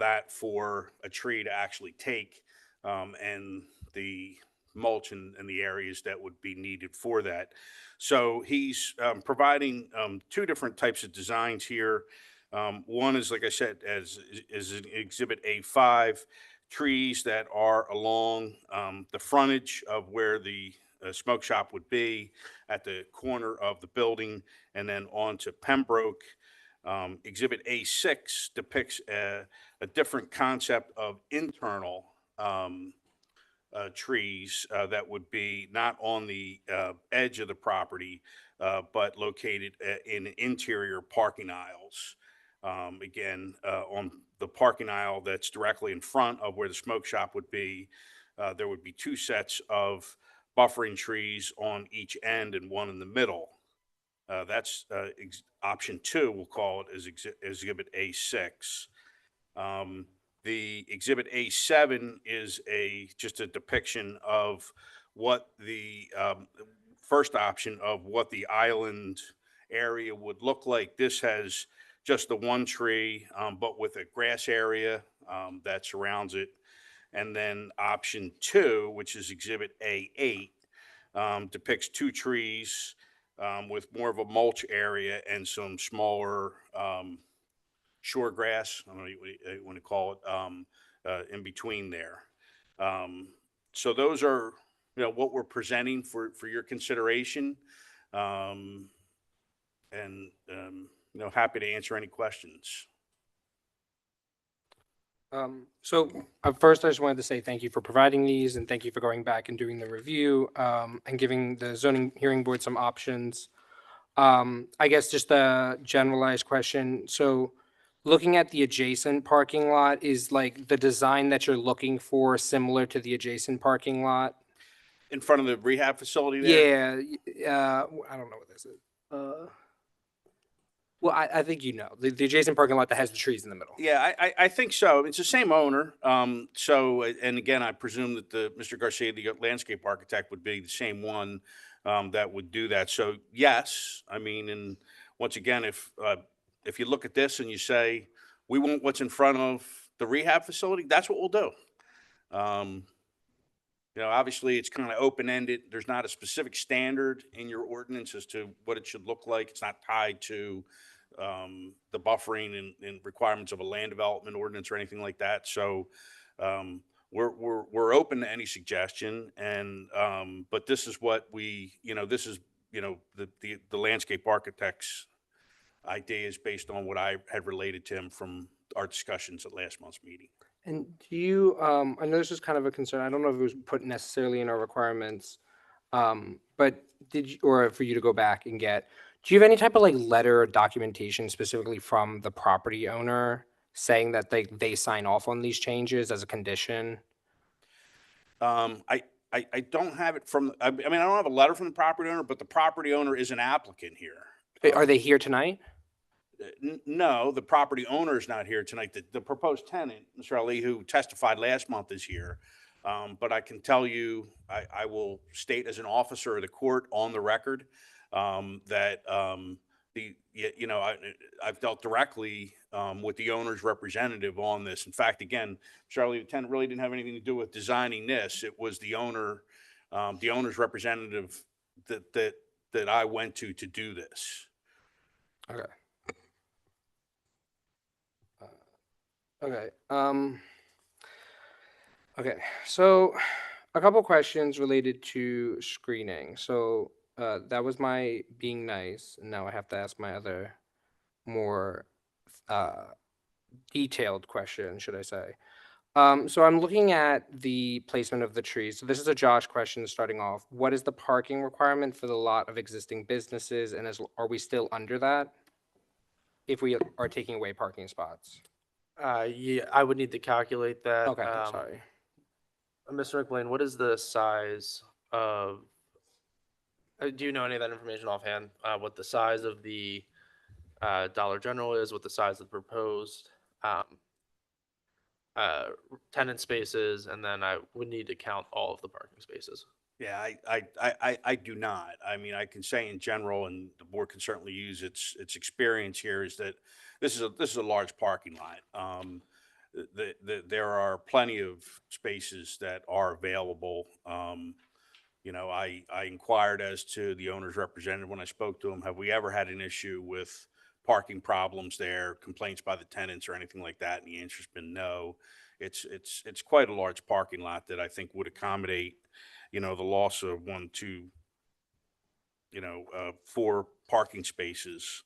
Speaker 13: that for a tree to actually take, and the mulch and the areas that would be needed for that. So he's providing 2 different types of designs here. One is, like I said, is an Exhibit A5, trees that are along the frontage of where the smoke shop would be at the corner of the building and then on to Pembroke. Exhibit A6 depicts a different concept of internal trees that would be not on the edge of the property, but located in interior parking aisles. Again, on the parking aisle that's directly in front of where the smoke shop would be, there would be 2 sets of buffering trees on each end and 1 in the middle. That's option 2, we'll call it, as Exhibit A6. The Exhibit A7 is just a depiction of what the first option of what the island area would look like. This has just the 1 tree, but with a grass area that surrounds it. And then option 2, which is Exhibit A8, depicts 2 trees with more of a mulch area and some smaller shore grass, I don't know what you want to call it, in between there. So those are, what we're presenting for your consideration. And, happy to answer any questions.
Speaker 7: So first, I just wanted to say thank you for providing these and thank you for going back and doing the review and giving the zoning hearing board some options. I guess just a generalized question. So looking at the adjacent parking lot, is like the design that you're looking for similar to the adjacent parking lot?
Speaker 13: In front of the rehab facility there?
Speaker 7: Yeah, I don't know what this is. Well, I think the adjacent parking lot that has the trees in the middle.
Speaker 13: Yeah, I think so. It's the same owner. So, and again, I presume that Mr. Garcia, the landscape architect, would be the same one that would do that. So yes, I mean, and once again, if you look at this and you say, we want what's in front of the rehab facility, that's what we'll do. Obviously it's kind of open-ended. There's not a specific standard in your ordinance as to what it should look like. It's not tied to the buffering and requirements of a land development ordinance or anything like that. So we're open to any suggestion, and but this is what this is the landscape architect's idea is based on what I had related to him from our discussions at last month's meeting.
Speaker 7: And do you, I know this is kind of a concern, I don't know if it was put necessarily in our requirements. But did you, or for you to go back and get, do you have any type of like letter or documentation specifically from the property owner saying that they sign off on these changes as a condition?
Speaker 13: I don't have it from, I mean, I don't have a letter from the property owner, but the property owner is an applicant here.
Speaker 7: Are they here tonight?
Speaker 13: No, the property owner is not here tonight. The proposed tenant, Mr. Ali, who testified last month, is here. But I can tell you, I will state as an officer of the court on the record, that, I've dealt directly, with the owner's representative on this. In fact, again, Mr. Ali, the tenant really didn't have anything to do with designing this. It was the owner's representative that I went to do this.
Speaker 7: Okay. Okay. Okay. So a couple questions related to screening. So that was my being nice, and now I have to ask my other more detailed question, should I say. So I'm looking at the placement of the trees. So this is a Josh question starting off. What is the parking requirement for the lot of existing businesses, and are we still under that if we are taking away parking spots?
Speaker 6: Yeah, I would need to calculate that.
Speaker 7: Okay, sorry.
Speaker 6: Mr. McBlain, what is the size of, do you know any of that information offhand? What the size of the Dollar General is, what the size of the proposed tenant spaces, and then I would need to count all of the parking spaces.
Speaker 13: Yeah, I do not. I mean, I can say in general, and the board can certainly use its experience here, is that this is a large parking lot. There are plenty of spaces that are available. I inquired as to the owner's representative when I spoke to him, have we ever had an issue with parking problems there, complaints by the tenants or anything like that? And the answer's been no. It's quite a large parking lot that I think would accommodate, the loss of 4 parking spaces,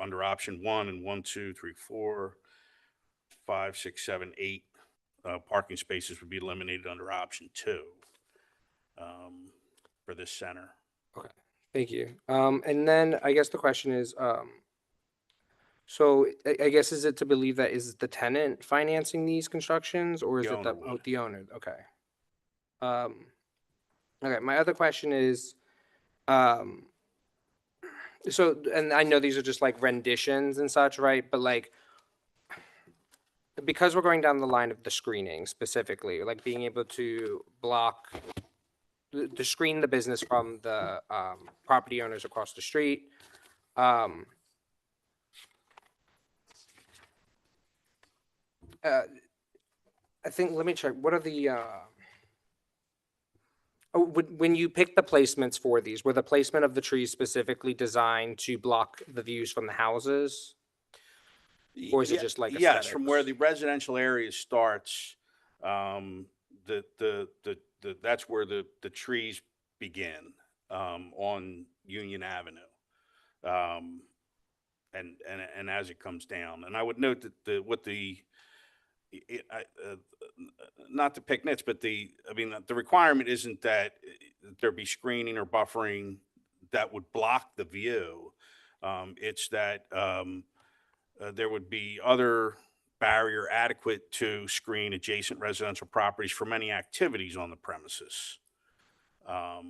Speaker 13: under option 1 and 1, 2, 3, 4, 5, 6, 7, 8 parking spaces would be eliminated under option 2 for this center.
Speaker 7: Okay, thank you. And then I guess the question is, so I guess, is it to believe that is the tenant financing these constructions, or is
Speaker 13: The
Speaker 7: it the,
Speaker 13: owner would.
Speaker 7: the owner? Okay. Okay, my other question is, so, and I know these are just like renditions and such, right? But like, because we're going down the line of the screening specifically, like being able to block, to screen the business from the property owners across the street. I think, let me check, what are the, when you pick the placements for these, were the placement of the trees specifically designed to block the views from the houses? Or is it just like
Speaker 13: Yes, from where the
Speaker 7: aesthetics?
Speaker 13: residential area starts, that's where the trees begin, on Union Avenue. And as it comes down, and I would note that not to pick nits, but the requirement isn't that there be screening or buffering that would block the view. It's that, there would be other barrier adequate to screen adjacent residential properties from any activities on the premises. I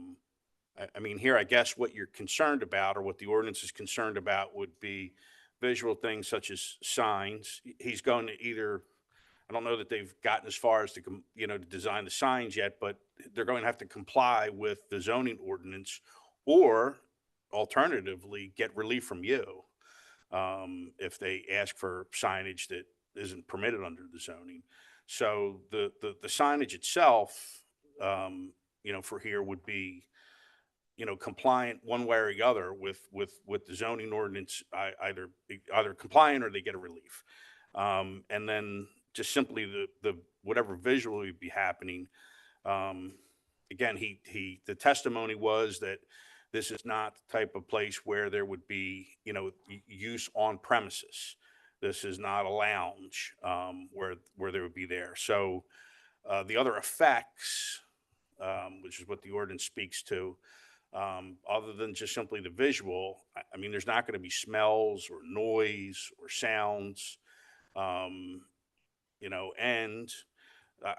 Speaker 13: mean, here, I guess what you're concerned about, or what the ordinance is concerned about, would be visual things such as signs. He's going to either, I don't know that they've gotten as far as to design the signs yet, but they're going to have to comply with the zoning ordinance, or alternatively, get relief from you, if they ask for signage that isn't permitted under the zoning. So the signage itself, for here would be, compliant one way or the other with the zoning ordinance, either compliant or they get a relief. And then just simply the whatever visually would be happening. Again, the testimony was that this is not the type of place where there would be, use on premises. This is not a lounge, where they would be there. So the other effects which is what the ordinance speaks to. Other than just simply the visual, I mean, there's not going to be smells or noise or sounds, you know, and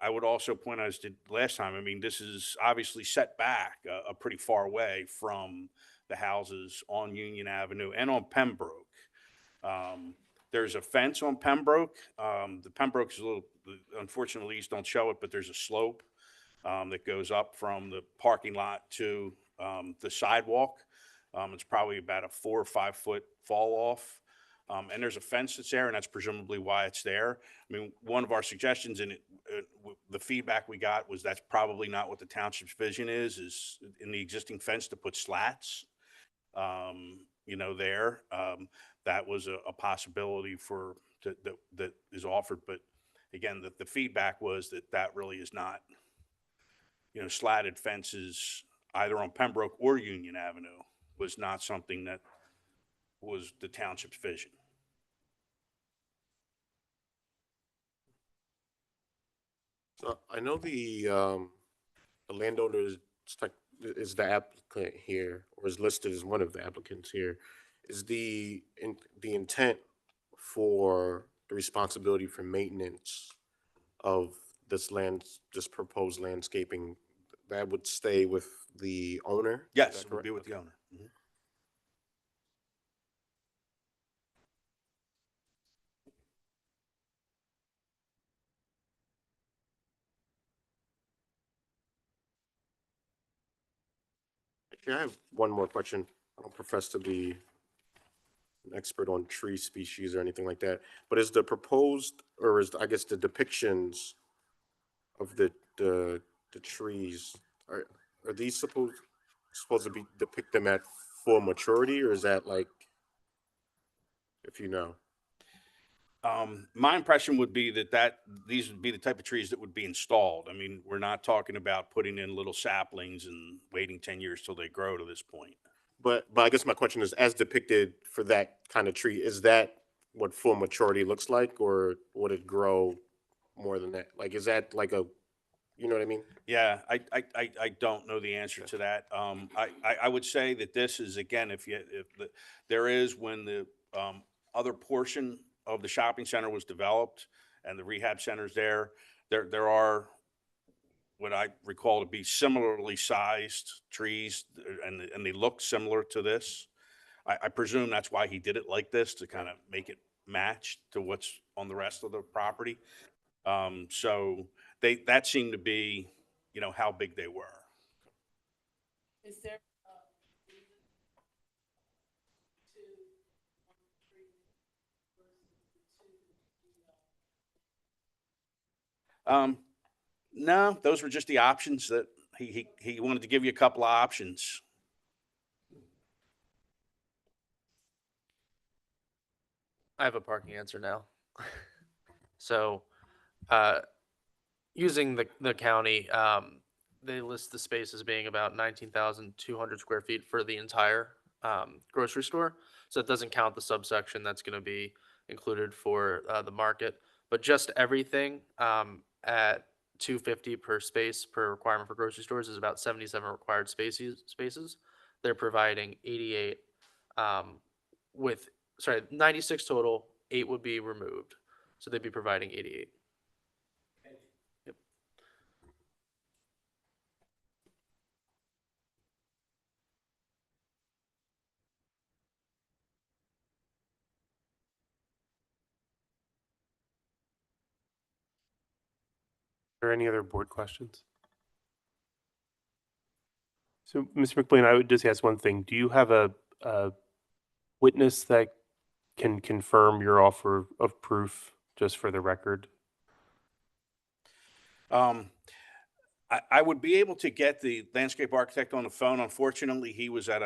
Speaker 13: I would also point out, as did last time, I mean, this is obviously set back a pretty far way from the houses on Union Avenue and on Pembroke. There's a fence on Pembroke. The Pembroke is a little, unfortunately, you don't show it, but there's a slope that goes up from the parking lot to the sidewalk. It's probably about a 4 or 5 foot fall off. And there's a fence that's there, and that's presumably why it's there. I mean, one of our suggestions in it, the feedback we got was that's probably not what the township's vision is in the existing fence to put slats, you know, there. That was a possibility for, that is offered. But again, the feedback was that really is not, you know, slatted fences either on Pembroke or Union Avenue was not something that was the township's vision.
Speaker 3: So I know the landowner is the applicant here, or is listed as one of the applicants here. Is the intent for the responsibility for maintenance of this proposed landscaping, that would stay with the owner? Is
Speaker 13: Yes,
Speaker 3: that
Speaker 13: it would be
Speaker 3: correct?
Speaker 13: with the owner. Mhm.
Speaker 3: Actually, I have one more question. I don't profess to be an expert on tree species or anything like that, but is the proposed, or is, I guess, the depictions of the trees, are these supposed to be, depict them at full maturity, or is that like, if you know?
Speaker 13: My impression would be that these would be the type of trees that would be installed. I mean, we're not talking about putting in little saplings and waiting 10 years till they grow to this point.
Speaker 3: But I guess my question is, as depicted for that kind of tree, is that what full maturity looks like, or would it grow more than that? Like, is that like a, you know what I mean?
Speaker 13: Yeah, I don't know the answer to that. I would say that this is, again, there is, when the other portion of the shopping center was developed and the rehab centers there are what I recall to be similarly sized trees, and they look similar to this. I presume that's why he did it like this, to kind of make it match to what's on the rest of the property. So that seemed to be, you know, how big they were.
Speaker 5: Is there,
Speaker 13: No, those were just the options that he wanted to give you a couple of options.
Speaker 6: I have a parking answer now. So, using the county, they list the space as being about 19,200 square feet for the entire grocery store. So it doesn't count the subsection that's going to be included for the market, but just everything at 250 per space per requirement for grocery stores is about 77 required spaces. They're providing 88 with, sorry, 96 total, 8 would be removed. So they'd be providing 88. Yep.
Speaker 1: Are there any other board questions? So, Mr. McBlain, I would just ask one thing. Do you have a witness that can confirm your offer of proof, just for the record?
Speaker 13: I would be able to get the landscape architect on the phone. Unfortunately, he was at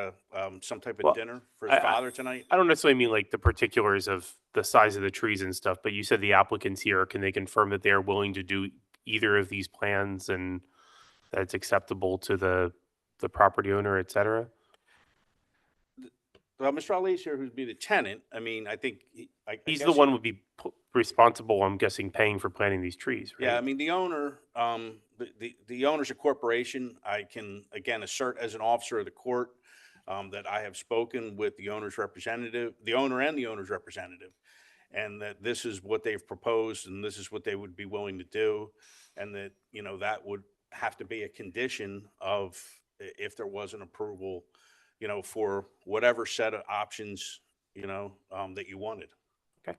Speaker 13: some type of
Speaker 1: Well,
Speaker 13: dinner for his father tonight.
Speaker 1: I don't necessarily mean like the particulars of the size of the trees and stuff, but you said the applicants here, can they confirm that they are willing to do either of these plans and that it's acceptable to the property owner, et cetera?
Speaker 13: Well, Mr. Ali's here, who'd be the tenant. I mean, I think I
Speaker 1: He's
Speaker 13: guess
Speaker 1: the one would be responsible, I'm guessing, paying for planting these trees, right?
Speaker 13: Yeah, I mean, the owner, the owner's a corporation. I can, again, assert as an officer of the court, that I have spoken with the owner's representative, the owner and the owner's representative, and that this is what they've proposed and this is what they would be willing to do. And that, you know, that would have to be a condition of if there was an approval, you know, for whatever set of options, you know, that you wanted.
Speaker 1: Okay.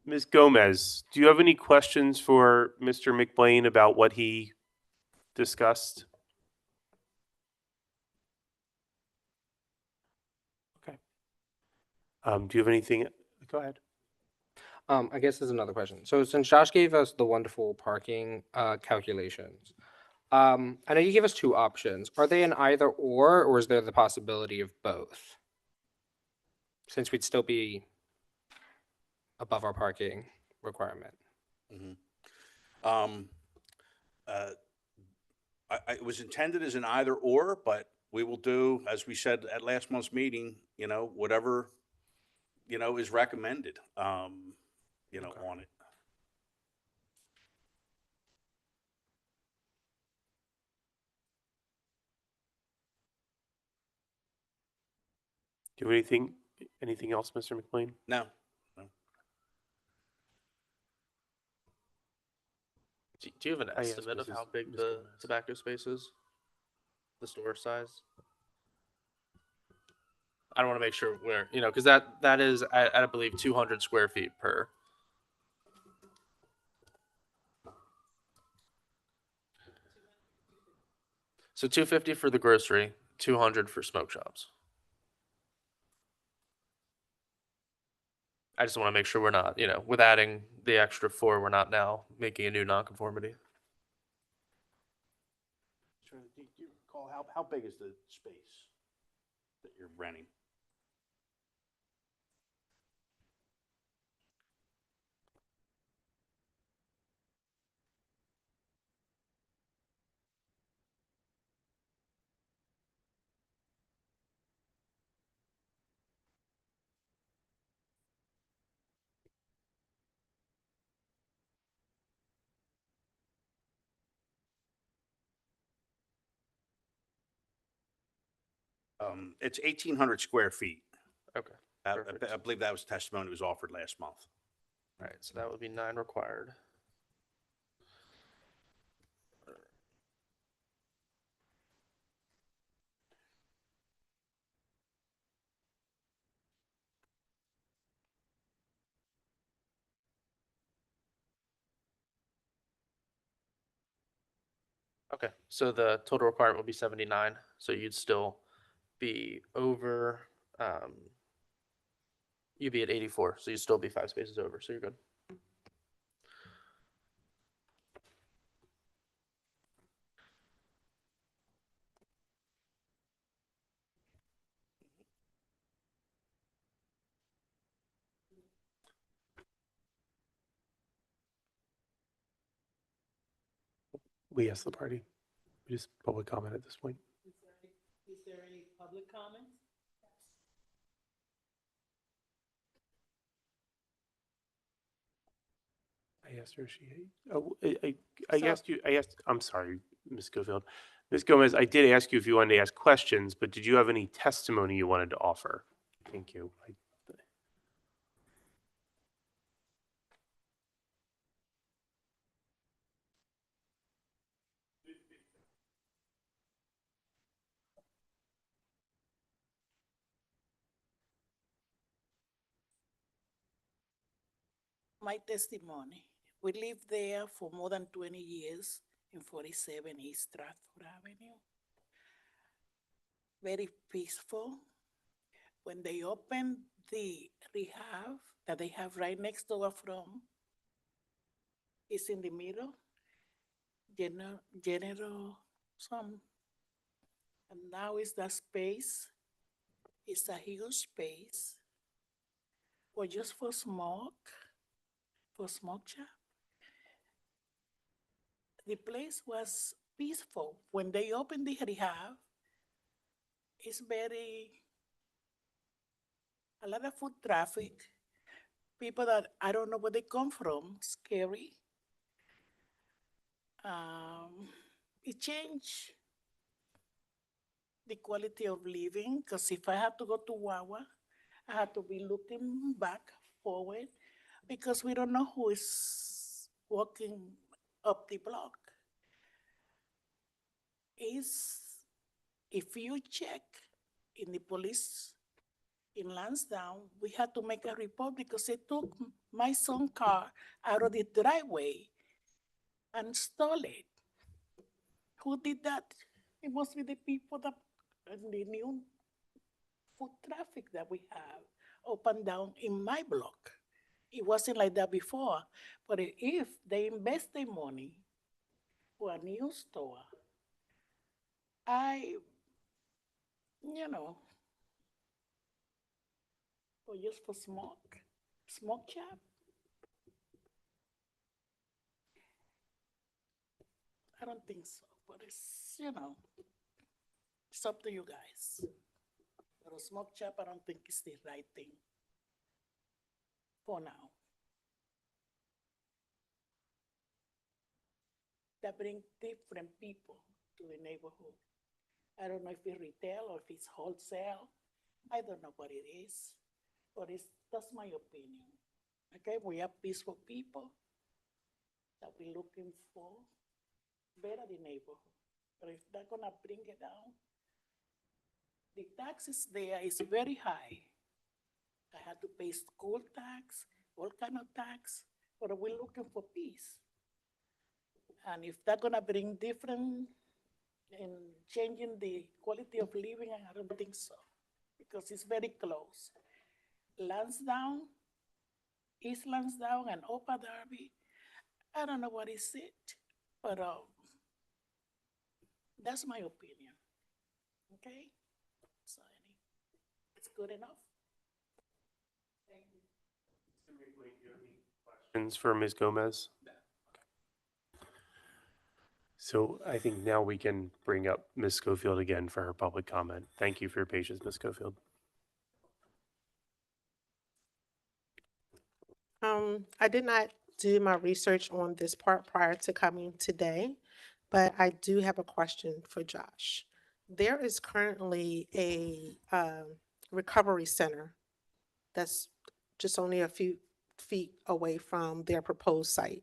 Speaker 1: Ms. Gomez, do you have any questions for Mr. McBlain about what he discussed? Okay. Do you have anything? Go ahead.
Speaker 7: I guess there's another question. So since Josh gave us the wonderful parking calculations, I know you gave us two options. Are they an either or is there the possibility of both? Since we'd still be above our parking requirement.
Speaker 13: It was intended as an either or, but we will do, as we said at last month's meeting, you know, whatever, you know, is recommended, you know, on it.
Speaker 1: Do you have anything else, Mr. McBlain?
Speaker 13: No.
Speaker 6: Do you have an
Speaker 1: I asked
Speaker 6: estimate of
Speaker 1: Mrs.
Speaker 6: how big
Speaker 1: Ms.
Speaker 6: the
Speaker 1: Gomez.
Speaker 6: tobacco space is? The store size? I don't want to make sure where, you know, because that is, I believe, 200 square feet per. So 250 for the grocery, 200 for smoke shops. I just want to make sure we're not, you know, with adding the extra 4, we're not now making a new nonconformity.
Speaker 13: Do you recall how big is the space that you're renting? It's 1,800 square feet.
Speaker 6: Okay.
Speaker 13: I
Speaker 6: Perfect.
Speaker 13: believe that was testimony that was offered last month.
Speaker 6: All right, so that would be 9 required. Okay, so the total requirement would be 79, so you'd still be over, you'd be at 84, so you'd still be 5 spaces over, so you're good.
Speaker 1: We asked the party. We just public comment at this point.
Speaker 5: Is there any public comments?
Speaker 1: I asked her if she, I
Speaker 5: So-
Speaker 1: asked, I'm sorry, Ms. Schofield. Ms. Gomez, I did ask you if you wanted to ask questions, but did you have any testimony you wanted to offer? Thank you.
Speaker 2: My testimony. We lived there for more than 20 years in 47 East Stratford Avenue. Very peaceful. When they opened the rehab that they have right next door from, it's in the middle, general some. And now is that space. It's a huge space. Or just for smoke shop. The place was peaceful. When they opened the rehab, it's very, a lot of foot traffic. People that I don't know where they come from, scary. It changed the quality of living, because if I have to go to Wawa, I have to be looking back, forward, because we don't know who is walking up the block. Is, if you check in the police in Lansdowne, we had to make a report because they took my son's car out of the driveway and stole it. Who did that? It must be the people that, the new foot traffic that we have up and down in my block. It wasn't like that before, but if they invest their money for a new store, or just for smoke shop. I don't think so, but it's up to you guys. But a smoke shop, I don't think it's the right thing for now. That bring different people to the neighborhood. I don't know if it's retail or if it's wholesale. I don't know what it is, but that's my opinion. Okay, we are peaceful people that we're looking for better the neighborhood. But if they're gonna bring it down, the taxes there is very high. I had to pay school tax, all kind of tax, but we're looking for peace. And if they're gonna bring different in changing the quality of living, I don't think so, because it's very close. Lansdowne, East Lansdowne and Upper Darby, I don't know what is it, but that's my opinion, okay? So it's good enough. Thank you.
Speaker 1: Questions for Ms. Gomez? So I think now we can bring up Ms. Schofield again for her public comment. Thank you for your patience, Ms. Schofield.
Speaker 14: I did not do my research on this part prior to coming today, but I do have a question for Josh. There is currently a recovery center that's just only a few feet away from their proposed site.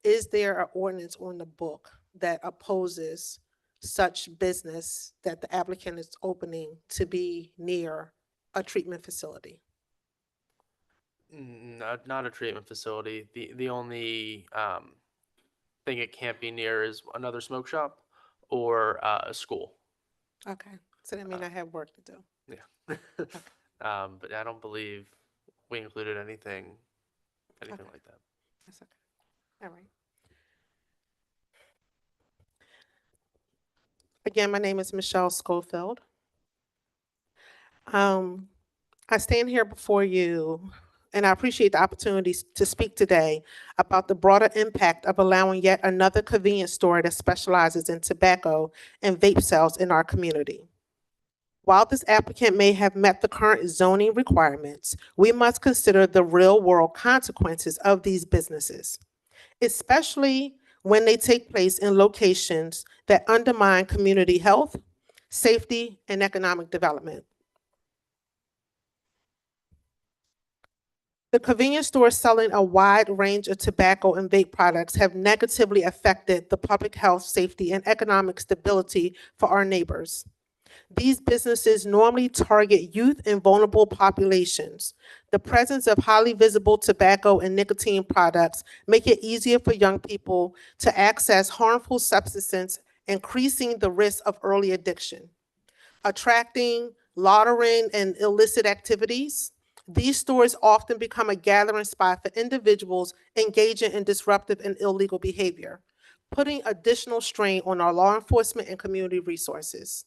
Speaker 14: Is there an ordinance on the book that opposes such business that the applicant is opening to be near a treatment facility?
Speaker 6: Not a treatment facility. The only thing it can't be near is another smoke shop or a school.
Speaker 14: Okay, so that means I have work to do.
Speaker 6: Yeah. But I don't believe we included anything
Speaker 14: Okay.
Speaker 6: like that.
Speaker 14: That's okay. All right. Again, my name is Michelle Schofield. I stand here before you, and I appreciate the opportunity to speak today about the broader impact of allowing yet another convenience store that specializes in tobacco and vape sales in our community. While this applicant may have met the current zoning requirements, we must consider the real-world consequences of these businesses, especially when they take place in locations that undermine community health, safety, and economic development. The convenience stores selling a wide range of tobacco and vape products have negatively affected the public health, safety, and economic stability for our neighbors. These businesses normally target youth and vulnerable populations. The presence of highly visible tobacco and nicotine products make it easier for young people to access harmful substances, increasing the risk of early addiction. Attracting, loitering, and illicit activities, these stores often become a gathering spot for individuals engaging in disruptive and illegal behavior, putting additional strain on our law enforcement and community resources.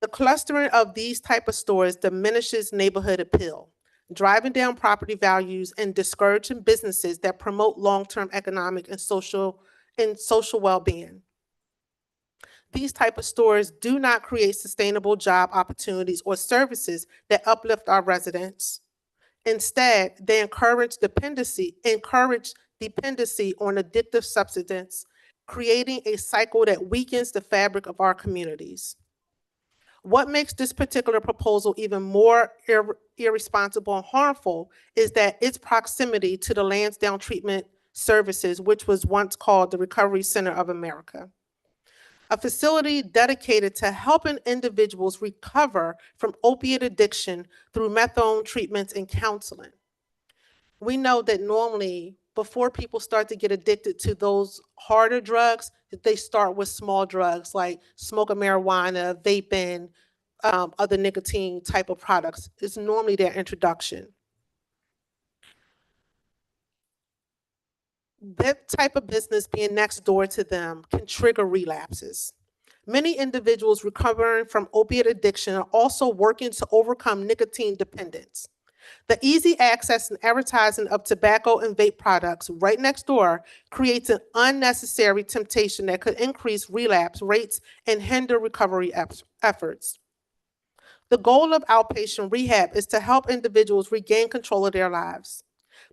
Speaker 14: The clustering of these type of stores diminishes neighborhood appeal, driving down property values and discouraging businesses that promote long-term economic and social well-being. These type of stores do not create sustainable job opportunities or services that uplift our residents. Instead, they encourage dependency on addictive substance, creating a cycle that weakens the fabric of our communities. What makes this particular proposal even more irresponsible and harmful is that its proximity to the Lansdowne Treatment Services, which was once called the Recovery Center of America, a facility dedicated to helping individuals recover from opiate addiction through methadone treatments and counseling. We know that normally, before people start to get addicted to those harder drugs, they start with small drugs like smoking marijuana, vaping, other nicotine type of products. It's normally their introduction. That type of business being next door to them can trigger relapses. Many individuals recovering from opiate addiction are also working to overcome nicotine dependence. The easy access and advertising of tobacco and vape products right next door creates an unnecessary temptation that could increase relapse rates and hinder recovery efforts. The goal of outpatient rehab is to help individuals regain control of their lives.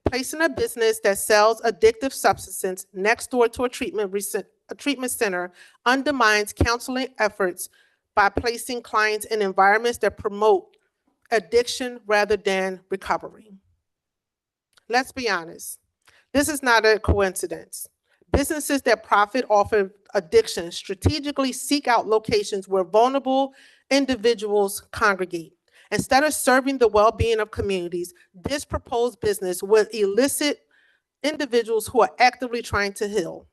Speaker 14: Placing a business that sells addictive substances next door to a treatment center undermines counseling efforts by placing clients in environments that promote addiction rather than recovery. Let's be honest, this is not a coincidence. Businesses that profit off of addiction strategically seek out locations where vulnerable individuals congregate. Instead of serving the well-being of communities, this proposed business will elicit individuals who are actively trying to heal.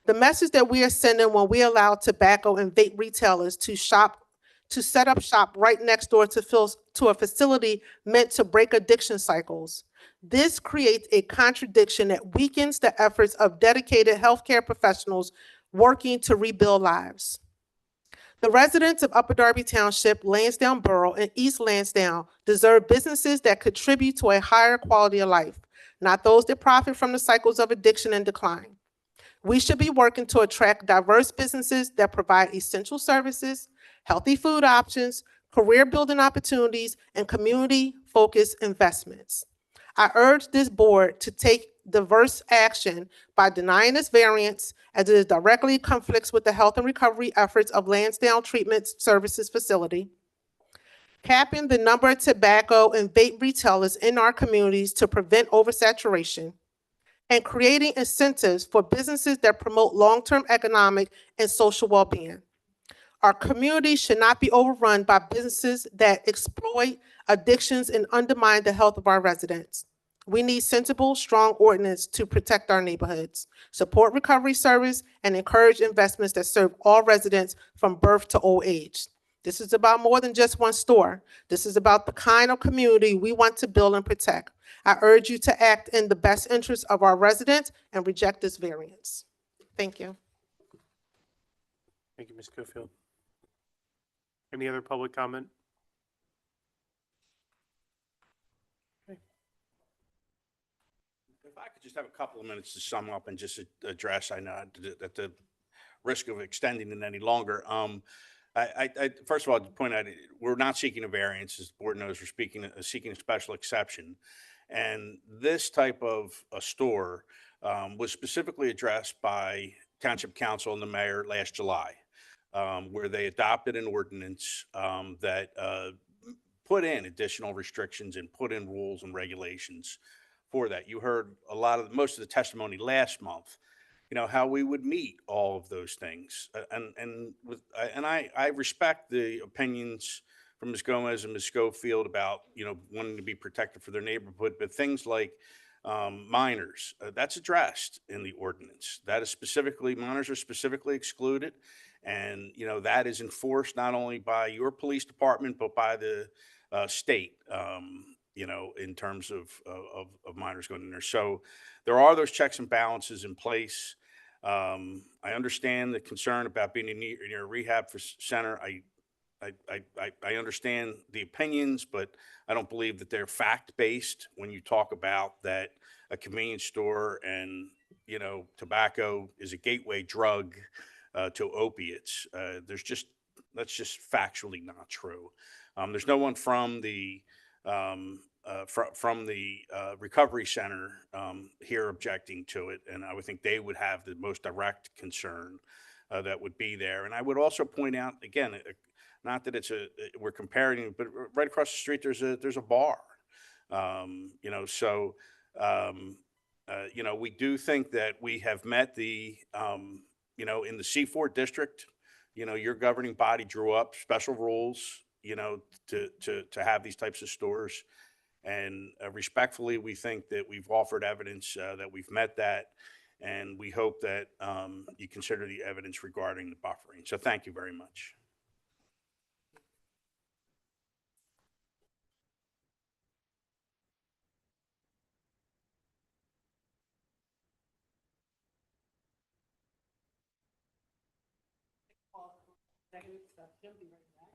Speaker 14: The message that we are sending when we allow tobacco and vape retailers to set up shop right next door to a facility meant to break addiction cycles. This creates a contradiction that weakens the efforts of dedicated healthcare professionals working to rebuild lives. The residents of Upper Darby Township, Lansdowne Borough, and East Lansdowne deserve businesses that contribute to a higher quality of life, not those that profit from the cycles of addiction and decline. We should be working to attract diverse businesses that provide essential services, healthy food options, career building opportunities, and community-focused investments. I urge this board to take diverse action by denying this variance as it directly conflicts with the health and recovery efforts of Lansdowne Treatment Services Facility, capping the number of tobacco and vape retailers in our communities to prevent oversaturation, and creating incentives for businesses that promote long-term economic and social well-being. Our community should not be overrun by businesses that exploit addictions and undermine the health of our residents. We need sensible, strong ordinance to protect our neighborhoods, support recovery service, and encourage investments that serve all residents from birth to old age. This is about more than just one store. This is about the kind of community we want to build and protect. I urge you to act in the best interest of our residents and reject this variance. Thank you.
Speaker 1: Thank you, Ms. Cofield. Any other public comment?
Speaker 13: If I could just have a couple of minutes to sum up and just address, I know at the risk of extending it any longer. First of all, to point out, we're not seeking a variance. As the board knows, we're seeking a special exception. And this type of a store was specifically addressed by Township Council and the mayor last July, where they adopted an ordinance that put in additional restrictions and put in rules and regulations for that. You heard most of the testimony last month, how we would meet all of those things. And I respect the opinions from Ms. Gomez and Ms. Schofield about, wanting to be protected for their neighborhood, but things like minors, that's addressed in the ordinance. That is minors are specifically excluded. And, that is enforced not only by your police department, but by the state, in terms of minors going in there. So there are those checks and balances in place. I understand the concern about being near a rehab center. I understand the opinions, but I don't believe that they're fact-based when you talk about that a convenience store and, tobacco is a gateway drug to opiates. That's just factually not true. There's no one from the recovery center here objecting to it, and I would think they would have the most direct concern that would be there. And I would also point out again, not that we're comparing, but right across the street there's a bar. We do think that we have met in the C4 district, your governing body drew up special rules, to have these types of stores. And respectfully, we think that we've offered evidence that we've met that. And we hope that you consider the evidence regarding the buffering. So thank you very much.
Speaker 5: Executive session, be right back.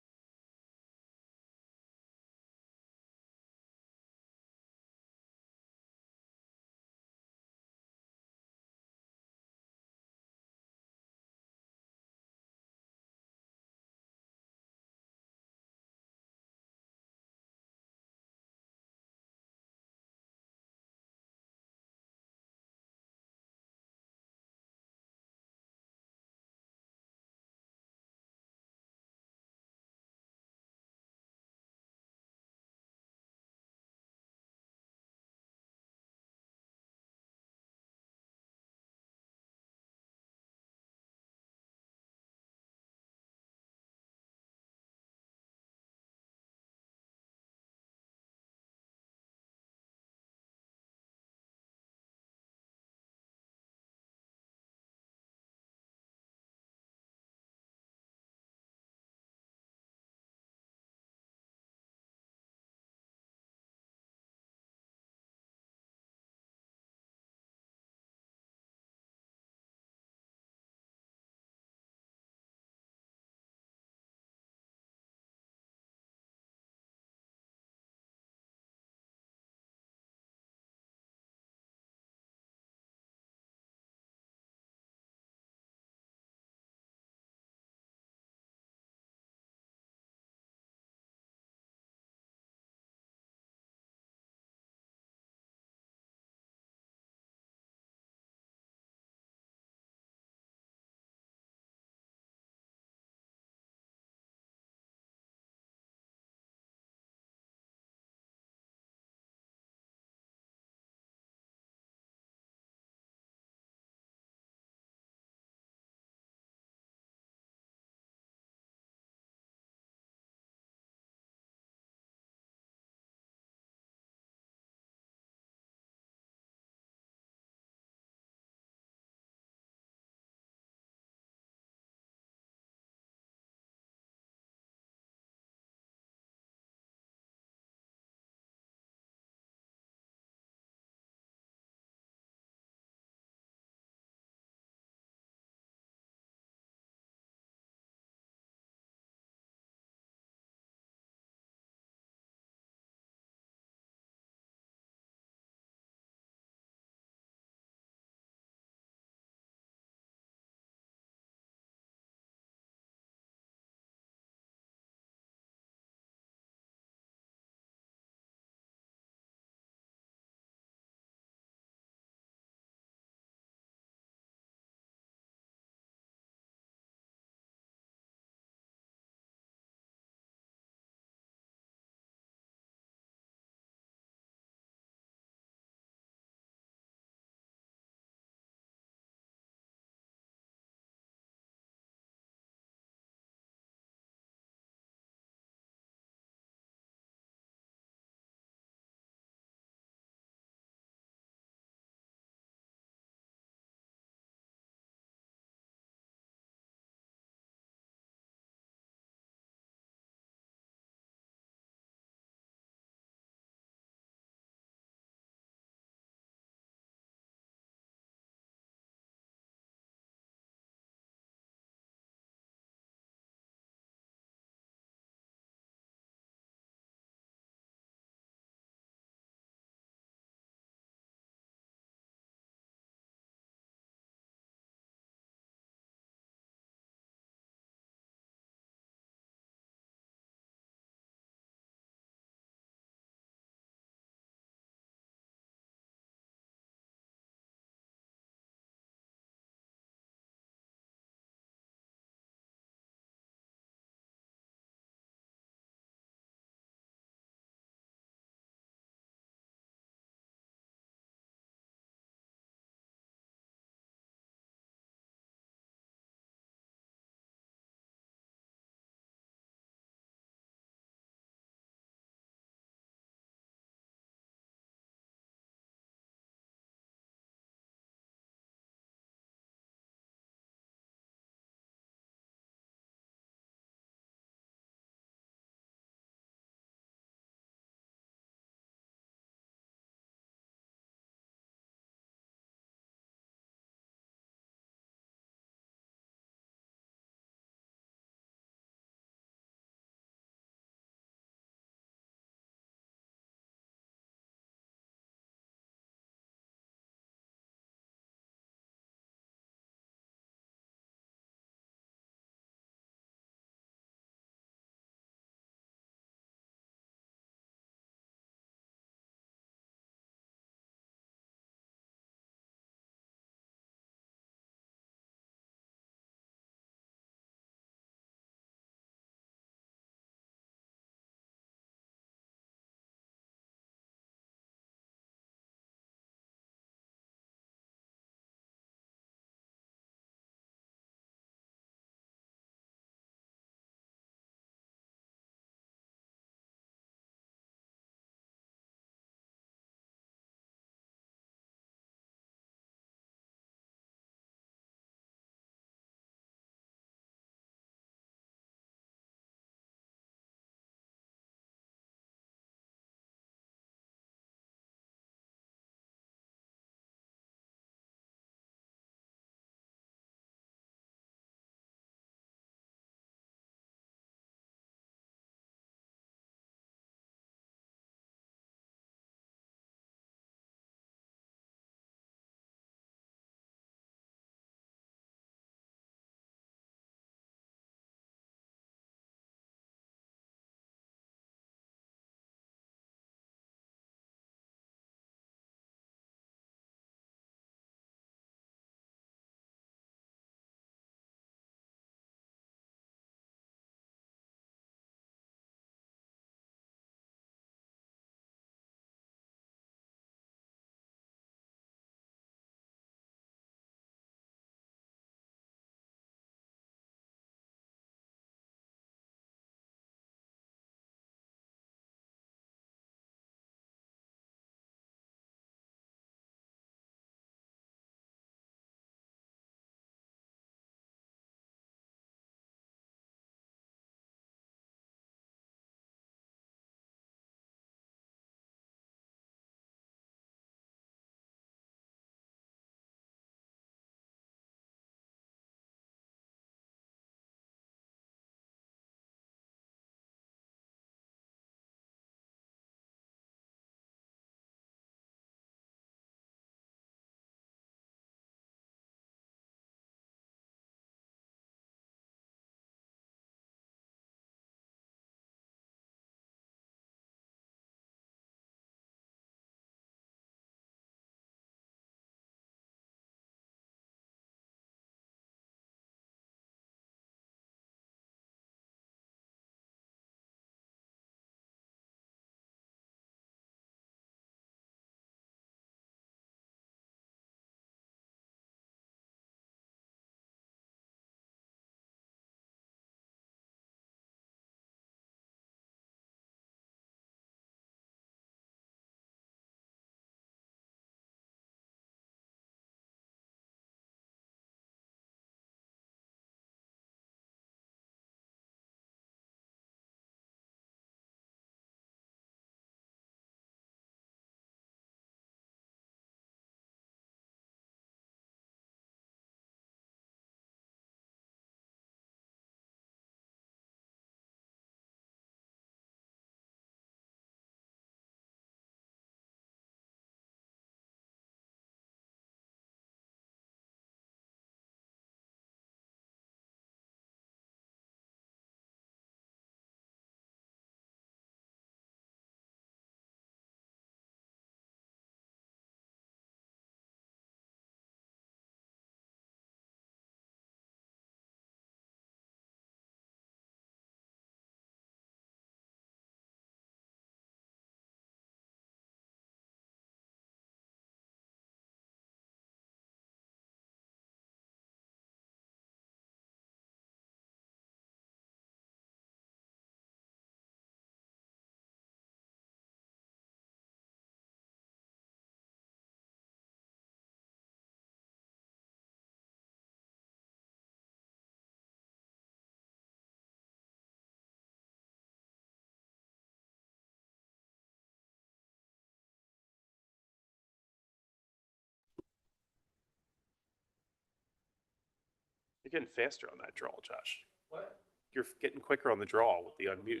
Speaker 1: You're getting faster on that draw, Josh. What? You're getting quicker on the draw with the unmute.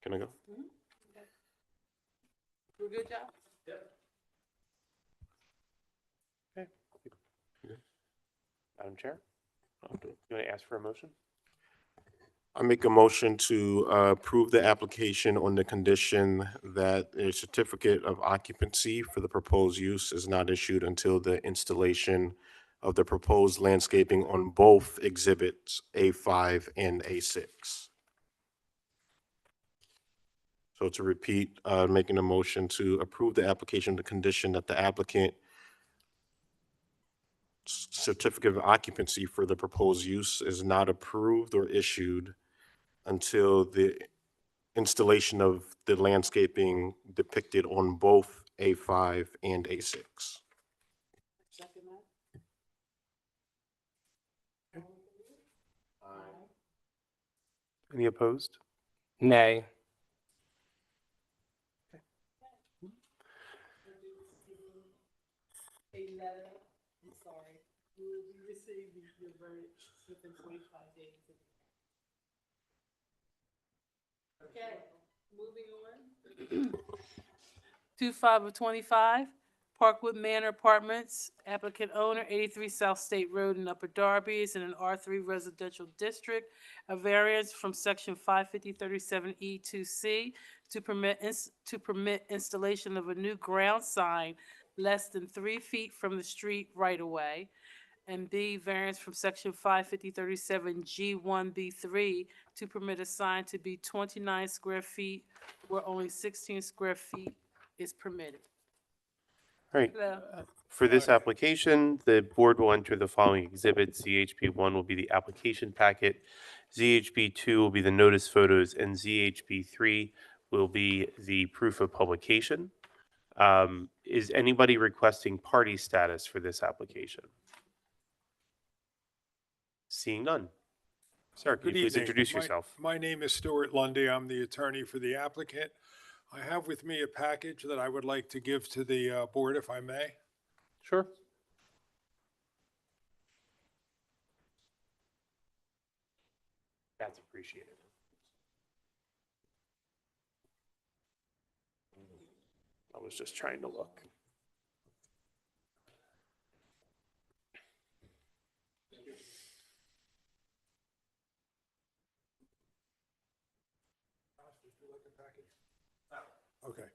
Speaker 3: Can I go?
Speaker 5: We're good, Josh?
Speaker 1: Madam Chair, you want to ask for a motion?
Speaker 3: I make a motion to approve the application on the condition that a certificate of occupancy for the proposed use is not issued until the installation of the proposed landscaping on both exhibits A5 and A6. So to repeat, making a motion to approve the application, the condition that the applicant certificate of occupancy for the proposed use is not approved or issued until the installation of the landscaping depicted on both A5 and A6.
Speaker 5: Second that.
Speaker 1: Any opposed?
Speaker 7: Nay.
Speaker 5: A letter, I'm sorry, you received your verdict within 25 days. Okay, moving on. 25 of 25, Parkwood Manor Apartments, applicant owner, 83 South State Road in Upper Darby, is in an R3 residential district. A variance from section 55037E2C to permit installation of a new ground sign less than 3 feet from the street right-of-way. And B, variance from section 55037G1B3 to permit a sign to be 29 square feet where only 16 square feet is permitted.
Speaker 1: All right.
Speaker 5: Hello.
Speaker 1: For this application, the board will enter the following exhibits. ZHB1 will be the application packet, ZHB2 will be the notice photos, and ZHB3 will be the proof of publication. Is anybody requesting party status for this application? Seeing none. Sir, can
Speaker 15: Good
Speaker 1: you please
Speaker 15: evening.
Speaker 1: introduce yourself?
Speaker 15: My name is Stuart Lundy. I'm the attorney for the applicant. I have with me a package that I would like to give to the board, if I may.
Speaker 1: Sure. That's appreciated. I was just trying to look.
Speaker 15: Okay.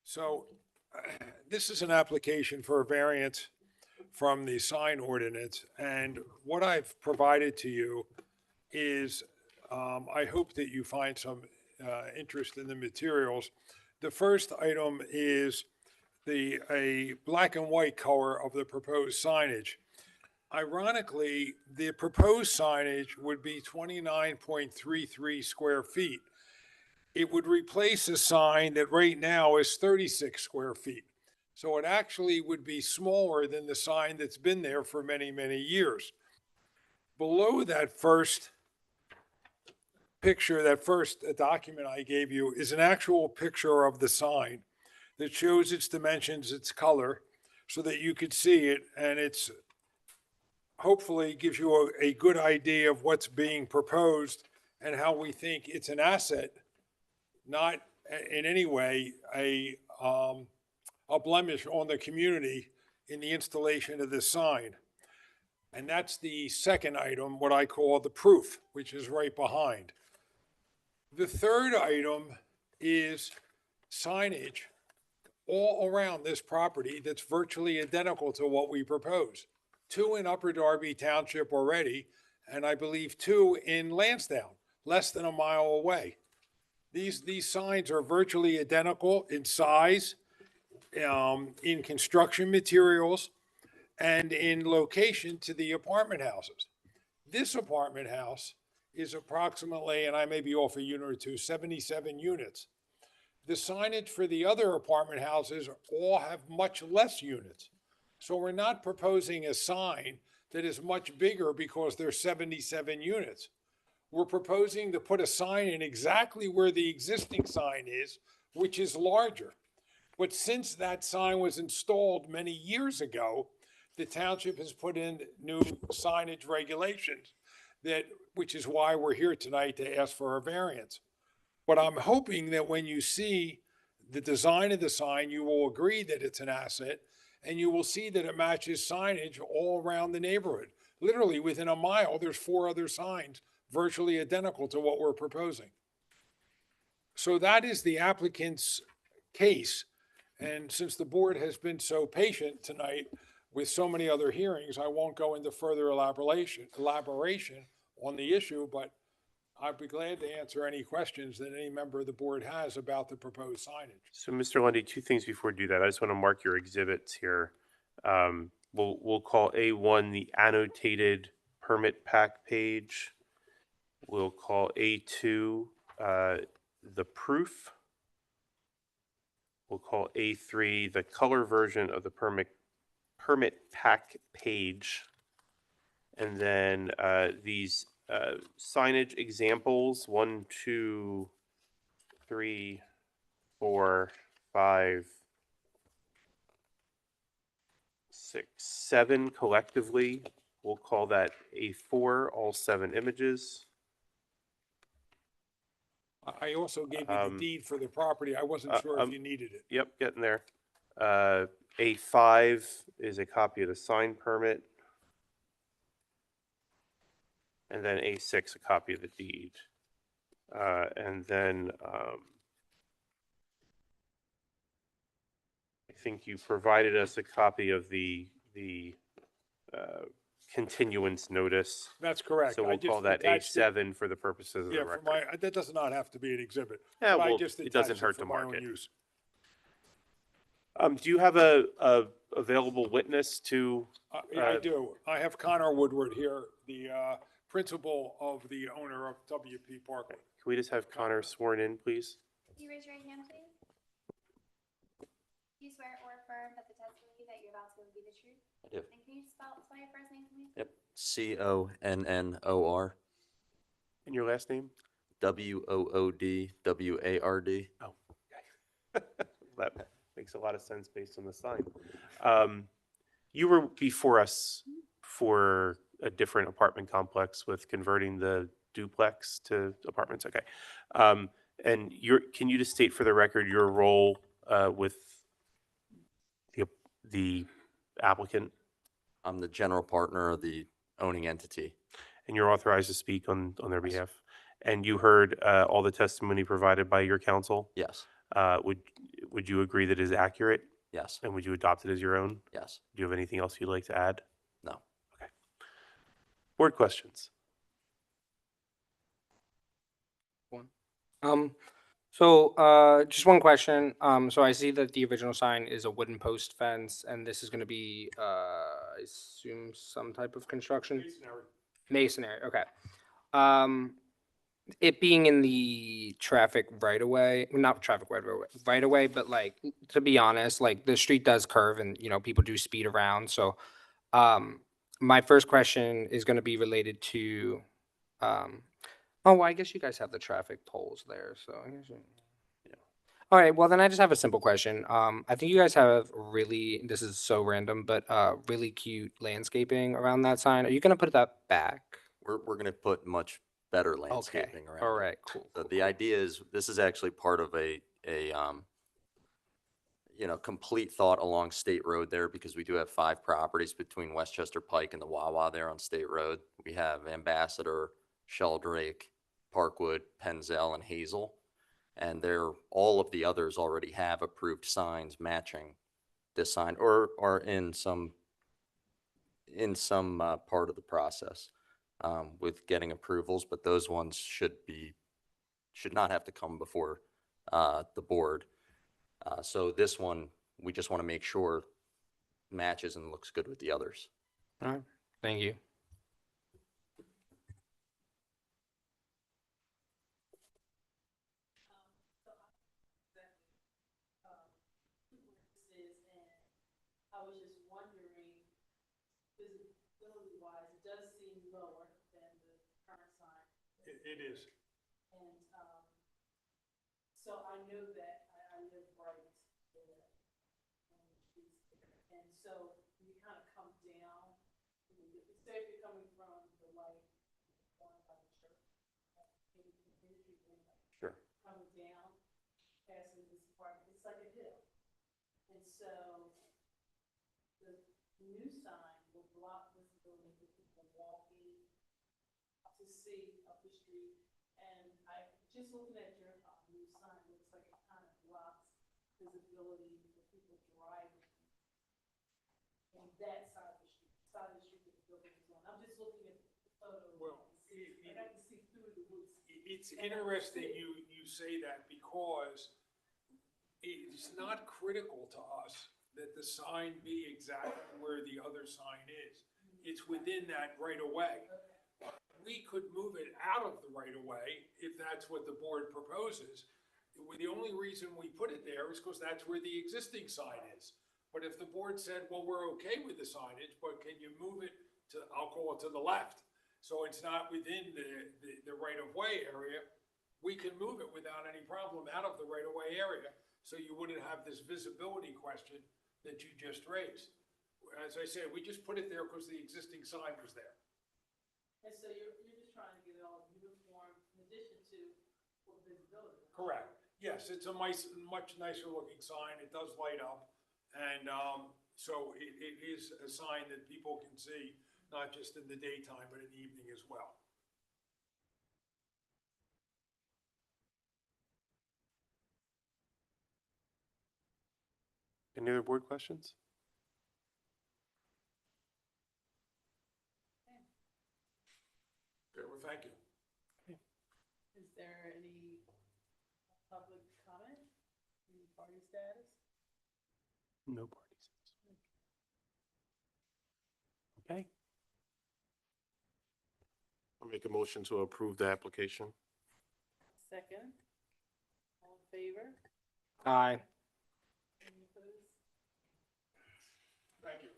Speaker 15: So this is an application for a variance from the sign ordinance. And what I've provided to you is, I hope that you find some interest in the materials. The first item is a black and white color of the proposed signage. Ironically, the proposed signage would be 29.33 square feet. It would replace a sign that right now is 36 square feet. So it actually would be smaller than the sign that's been there for many, many years. Below that first picture, that first document I gave you, is an actual picture of the sign that shows its dimensions, its color, so that you could see it, and it's hopefully gives you a good idea of what's being proposed and how we think it's an asset, not in any way a blemish on the community in the installation of this sign. And that's the second item, what I call the proof, which is right behind. The third item is signage all around this property that's virtually identical to what we propose. 2 in Upper Darby Township already, and I believe 2 in Lansdowne, less than a mile away. These signs are virtually identical in size, in construction materials, and in location to the apartment houses. This apartment house is approximately, and I may be off a unit or two, 77 units. The signage for the other apartment houses all have much less units. So we're not proposing a sign that is much bigger because there's 77 units. We're proposing to put a sign in exactly where the existing sign is, which is larger. But since that sign was installed many years ago, the township has put in new signage regulations which is why we're here tonight to ask for a variance. But I'm hoping that when you see the design of the sign, you will agree that it's an asset and you will see that it matches signage all around the neighborhood. Literally within a mile, there's 4 other signs virtually identical to what we're proposing. So that is the applicant's case. And since the board has been so patient tonight with so many other hearings, I won't go into further elaboration on the issue, but I'd be glad to answer any questions that any member of the board has about the proposed signage.
Speaker 1: So, Mr. Lundy, 2 things before we do that. I just want to mark your exhibits here. We'll call A1 the annotated permit pack page. We'll call A2 the proof. We'll call A3 the color version of the permit pack page. And then these signage examples, 1, 2, 3, 4, 5, 6, 7 collectively. We'll call that A4, all 7 images.
Speaker 15: I also gave you the deed for the property. I wasn't sure if you needed it.
Speaker 1: Yep, getting there. A5 is a copy of the sign permit. And then A6, a copy of the deed. And then I think you provided us a copy of the continuance notice.
Speaker 15: That's correct.
Speaker 1: So
Speaker 15: I
Speaker 1: we'll
Speaker 15: just
Speaker 1: call that
Speaker 15: attached it.
Speaker 1: A7 for the purposes of
Speaker 15: Yeah,
Speaker 1: the
Speaker 15: for
Speaker 1: record.
Speaker 15: that does not have to be an exhibit.
Speaker 1: Yeah,
Speaker 15: but I
Speaker 1: well,
Speaker 15: just
Speaker 1: it doesn't
Speaker 15: attached
Speaker 1: hurt
Speaker 15: for
Speaker 1: to
Speaker 15: my
Speaker 1: mark
Speaker 15: own
Speaker 1: it.
Speaker 15: use.
Speaker 1: Do you have a available witness to?
Speaker 15: Yeah, I do. I have Connor Woodward here, the principal of the owner of WP Parkway.
Speaker 1: Can we just have Connor sworn in, please?
Speaker 11: Can you raise your right hand, please? Do you swear or affirm that the testimony that you're about to give will be the truth?
Speaker 16: I do.
Speaker 11: And can you spell your first name for me?
Speaker 16: Yep. Connor.
Speaker 1: And your last name?
Speaker 16: Woodward.
Speaker 1: Oh, okay. That makes a lot of sense based on the sign. You were before us for a different apartment complex with converting the duplex to apartments. Okay. And can you just state for the record your role with the applicant?
Speaker 16: I'm the general partner of the owning entity.
Speaker 1: And you're authorized to speak on their behalf? And you heard all the testimony provided by your counsel?
Speaker 16: Yes.
Speaker 1: Would you agree that it is accurate?
Speaker 16: Yes.
Speaker 1: And would you adopt it as your own?
Speaker 16: Yes.
Speaker 1: Do you have anything else you'd like to add?
Speaker 16: No.
Speaker 1: Okay. Board questions?
Speaker 7: Just one question. So I see that the original sign is a wooden post fence, and this is gonna be, I assume some type of construction? Masonry, okay. It being in the traffic right away, not traffic right away, but like, to be honest, like the street does curve and, people do speed around. So, my first question is gonna be related to, oh, well, I guess you guys have the traffic poles there, so I guess. All right, well, then I just have a simple question. I think you guys have really, this is so random, but really cute landscaping around that sign. Are you gonna put that back?
Speaker 16: We're gonna put much better landscaping around.
Speaker 7: All
Speaker 16: it.
Speaker 7: right, cool.
Speaker 16: The idea is, this is actually part of a complete thought along State Road there, because we do have 5 properties between Westchester Pike and the Wawa there on State Road. We have Ambassador, Sheldrake, Parkwood, Penzel, and Hazel. And all of the others already have approved signs matching this sign, or are in some part of the process with getting approvals, but those ones should not have to come before the board. So this one, we just want to make sure matches and looks good with the others.
Speaker 7: All right, thank you.
Speaker 5: I was just wondering, visibility wise, it does seem lower than the current sign.
Speaker 15: It is.
Speaker 5: And, so I know that I live right there. And so you kind of come down say if you're coming from the light, going by the church,
Speaker 1: Sure.
Speaker 5: coming down, passing this apartment, it's like a hill. And so the new sign will block visibility for people walking to see up the street. And I, just looking at your new sign, looks like it kind of blocks visibility for people driving on that side of the street, that the building is on. I'm just looking at the photo.
Speaker 15: Well,
Speaker 5: I got to see through the woods.
Speaker 15: It's interesting you say that because it's not critical to us that the sign be exactly where the other sign is. It's within that right of way. We could move it out of the right of way if that's what the board proposes. The only reason we put it there is because that's where the existing sign is. But if the board said, well, we're okay with the signage, but can you move it to, I'll call it to the left, so it's not within the right-of-way area, we can move it without any problem out of the right-of-way area, so you wouldn't have this visibility question that you just raised. As I said, we just put it there because the existing sign was there.
Speaker 5: And so you're just trying to get it all uniform in addition to for visibility.
Speaker 15: Correct. Yes, it's a much nicer looking sign. It does light up. And so it is a sign that people can see, not just in the daytime, but in the evening as well.
Speaker 1: Any other board questions?
Speaker 15: Okay, well, thank you.
Speaker 5: Is there any public comment? Any party status?
Speaker 1: No parties. Okay.
Speaker 3: I'll make a motion to approve the application.
Speaker 5: Second. All in favor?
Speaker 7: Aye.
Speaker 5: Any opposed?
Speaker 15: Thank you.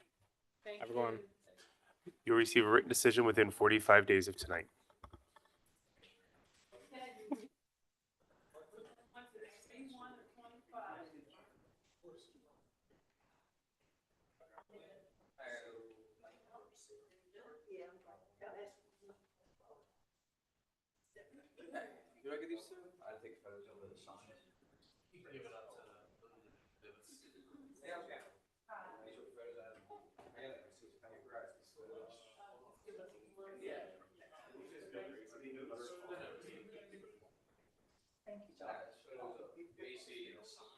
Speaker 5: Thank
Speaker 7: Have a good one.
Speaker 5: you.
Speaker 1: You'll receive a written decision within 45 days of tonight.
Speaker 17: Do I get these two? I take photos of the signs. You can give it up to the. Yeah, okay. These are photos I have. I got it. See, I agree. Yeah.
Speaker 5: Thank you,
Speaker 17: John. Photos of Macy and the sign.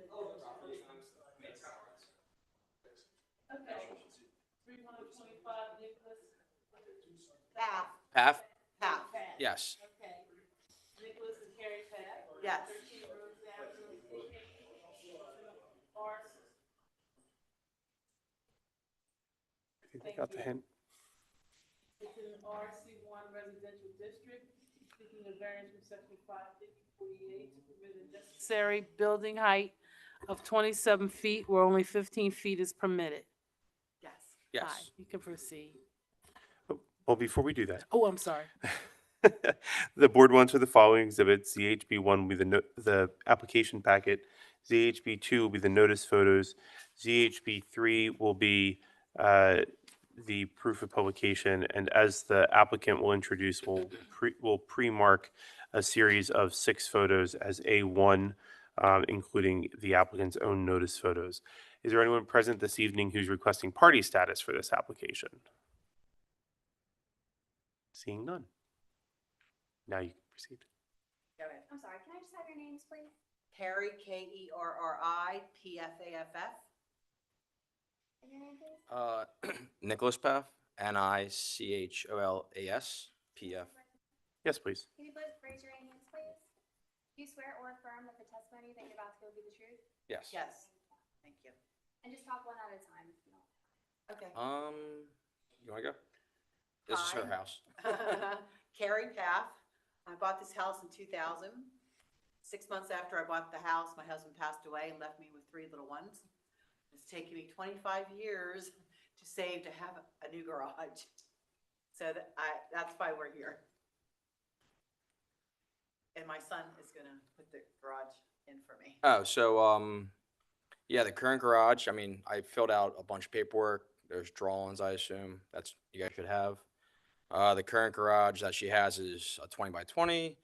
Speaker 17: Oh, the property signs.
Speaker 5: Okay. 3125 Nicholas.
Speaker 7: Path?
Speaker 5: Path.
Speaker 7: Yes.
Speaker 5: Okay. Nicholas and Carrie Path.
Speaker 2: Yes.
Speaker 5: 13 Rose Avenue. Morris.
Speaker 1: I think I got the hint.
Speaker 5: It's in RC1 residential district, seeking a variance from section 55048 to permit a necessary building height of 27 feet where only 15 feet is permitted.
Speaker 2: Yes.
Speaker 7: Yes.
Speaker 5: Aye, you can proceed.
Speaker 1: Well, before we do that,
Speaker 5: Oh, I'm sorry.
Speaker 1: the board will enter the following exhibits. ZHB1 will be the application packet. ZHB2 will be the notice photos. ZHB3 will be the proof of publication. And as the applicant will introduce, we'll pre-mark a series of 6 photos as A1, including the applicant's own notice photos. Is there anyone present this evening who's requesting party status for this application? Seeing none. Now you can proceed.
Speaker 2: Go ahead.
Speaker 11: I'm sorry, can I just have your names, please?
Speaker 2: Kerry, Kerri, Pfaff.
Speaker 11: And your name, please?
Speaker 17: Nicholas Paff, Nicholas, PF.
Speaker 1: Yes, please.
Speaker 11: Can you both raise your hands, please? Do you swear or affirm that the testimony that you're about to give will be the truth?
Speaker 17: Yes.
Speaker 2: Yes. Thank you.
Speaker 11: And just talk one at a time if you don't.
Speaker 2: Okay.
Speaker 17: You wanna go? This is her
Speaker 2: Hi.
Speaker 17: house.
Speaker 2: Kerry Paff. I bought this house in 2000. 6 months after I bought the house, my husband passed away and left me with 3 little ones. It's taken me 25 years to save to have a new garage. So that's why we're here. And my son is gonna put the garage in for me.
Speaker 17: Oh, so, yeah, the current garage, I mean, I filled out a bunch of paperwork.
Speaker 18: There's drawings, I assume, that's, you guys should have. The current garage that she has is a 20 by 20.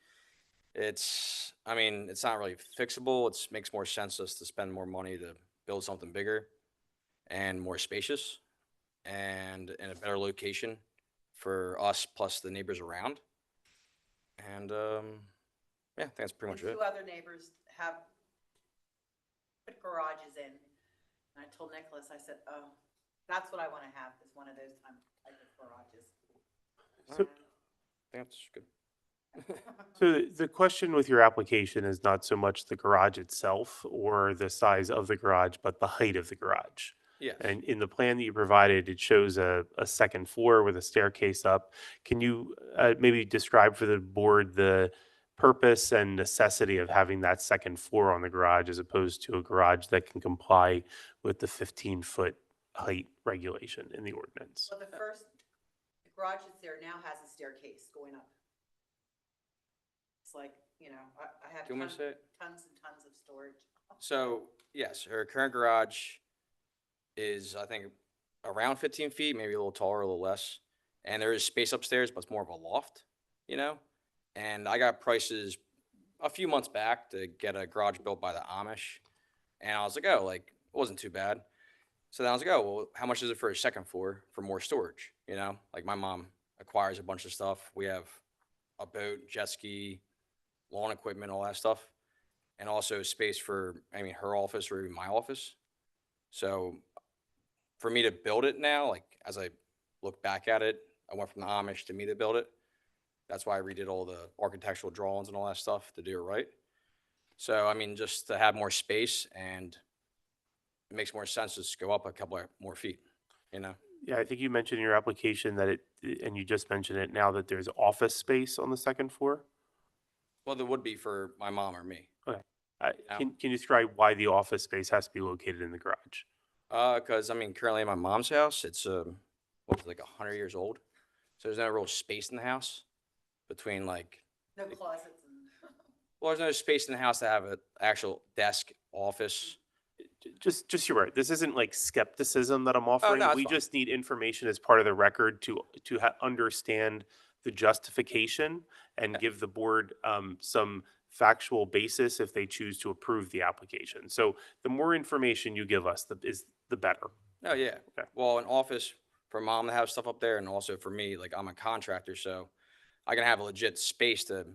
Speaker 18: It's, I mean, it's not really fixable. It's makes more sense just to spend more money to build something bigger and more spacious and in a better location for us plus the neighbors around. And, yeah, I think that's pretty much it.
Speaker 2: Two other neighbors have put garages in. And I told Nicholas, I said, oh, that's what I want to have, is one of those type of garages.
Speaker 1: So-
Speaker 18: I think that's good.
Speaker 1: So the question with your application is not so much the garage itself or the size of the garage, but the height of the garage.
Speaker 18: Yes.
Speaker 1: And in the plan that you provided, it shows a second floor with a staircase up. Can you maybe describe for the board the purpose and necessity of having that second floor on the garage as opposed to a garage that can comply with the 15-foot height regulation in the ordinance?
Speaker 2: Well, the garage that's there now has a staircase going up. It's like, you know, I have
Speaker 18: Do you want me to say it?
Speaker 2: tons and tons of storage.
Speaker 18: So, yes, her current garage is, I think, around 15 feet, maybe a little taller, a little less. And there is space upstairs, but it's more of a loft, you know? And I got prices a few months back to get a garage built by the Amish. And I was like, oh, like, it wasn't too bad. So then I was like, oh, well, how much is it for a second floor for more storage, you know? Like, my mom acquires a bunch of stuff. We have a boat, jet ski, lawn equipment, all that stuff. And also space for, I mean, her office or even my office. So for me to build it now, like as I look back at it, I went from the Amish to me to build it. That's why I redid all the architectural drawings and all that stuff to do it right. So, I mean, just to have more space, and it makes more sense to just go up a couple of more feet, you know?
Speaker 1: Yeah, I think you mentioned in your application that and you just mentioned it now, that there's office space on the second floor.
Speaker 18: Well, there would be for my mom or me.
Speaker 1: Okay.
Speaker 18: Yeah.
Speaker 1: Can you describe why the office space has to be located in the garage?
Speaker 18: Cause I mean, currently in my mom's house, it's, what was it, like 100 years old. So there's no real space in the house between like,
Speaker 2: No closets and.
Speaker 18: well, there's no space in the house to have an actual desk, office.
Speaker 1: Just you're right. This isn't like skepticism that I'm offering.
Speaker 18: no, it's
Speaker 1: We
Speaker 18: fine.
Speaker 1: just need information as part of the record to understand the justification and give the board some factual basis if they choose to approve the application. So the more information you give us, the better.
Speaker 18: Oh, yeah.
Speaker 1: Okay.
Speaker 18: Well, an office for mom to have stuff up there, and also for me, like I'm a contractor, so I can have a legit space to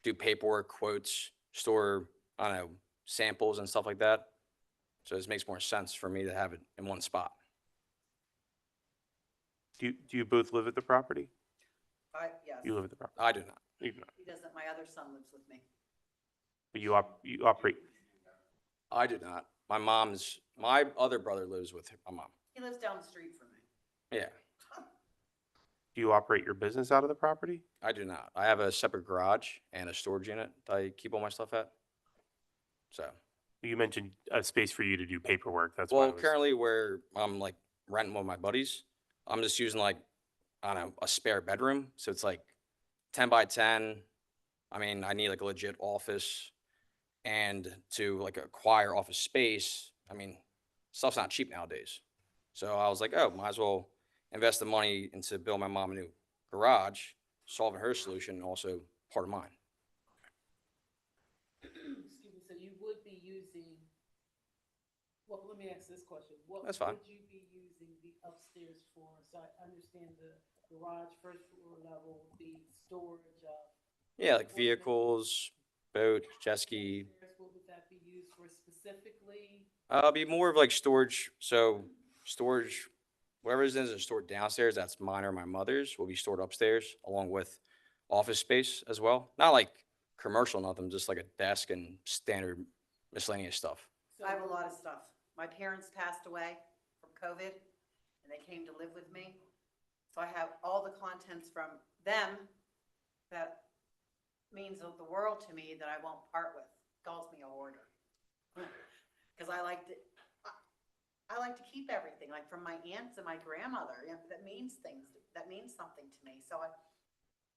Speaker 18: do paperwork, quotes, store, I don't know, samples and stuff like that. So this makes more sense for me to have it in one spot.
Speaker 1: Do you both live at the property?
Speaker 2: Yes.
Speaker 1: You live at the property.
Speaker 18: I do not.
Speaker 1: You do not.
Speaker 2: He doesn't, my other son lives with me.
Speaker 1: But you operate.
Speaker 18: I do not. My other brother lives with my mom.
Speaker 2: He lives down the street from me.
Speaker 18: Yeah,
Speaker 1: Do you operate your business out of the property?
Speaker 18: I do not. I have a separate garage and a storage unit that I keep all my stuff at. So,
Speaker 1: You mentioned a space for you to do paperwork. That's why I
Speaker 18: well,
Speaker 1: was-
Speaker 18: currently where I'm like renting with my buddies, I'm just using like, I don't know, a spare bedroom. So it's like 10 by 10. I mean, I need like a legit office, and to like acquire office space, I mean, stuff's not cheap nowadays. So I was like, oh, might as well invest the money into build my mom a new garage, solving her solution, and also part of mine.
Speaker 5: Excuse me, so you would be using, well, let me ask this question. What
Speaker 18: That's fine.
Speaker 5: would you be using the upstairs for? So I understand the garage, first floor level, the storage of.
Speaker 18: Yeah, like vehicles, boat, jet ski.
Speaker 5: Upstairs, what would that be used for specifically?
Speaker 18: It'll be more of like storage. So storage, whatever is stored downstairs, that's mine or my mother's, will be stored upstairs along with office space as well. Not like commercial, nothing, just like a desk and standard miscellaneous stuff.
Speaker 2: I have a lot of stuff. My parents passed away from COVID, and they came to live with me. So I have all the contents from them that means the world to me that I won't part with. Calls me a hoarder. Because I like to keep everything, like from my aunts and my grandmother, you know, that means something to me. So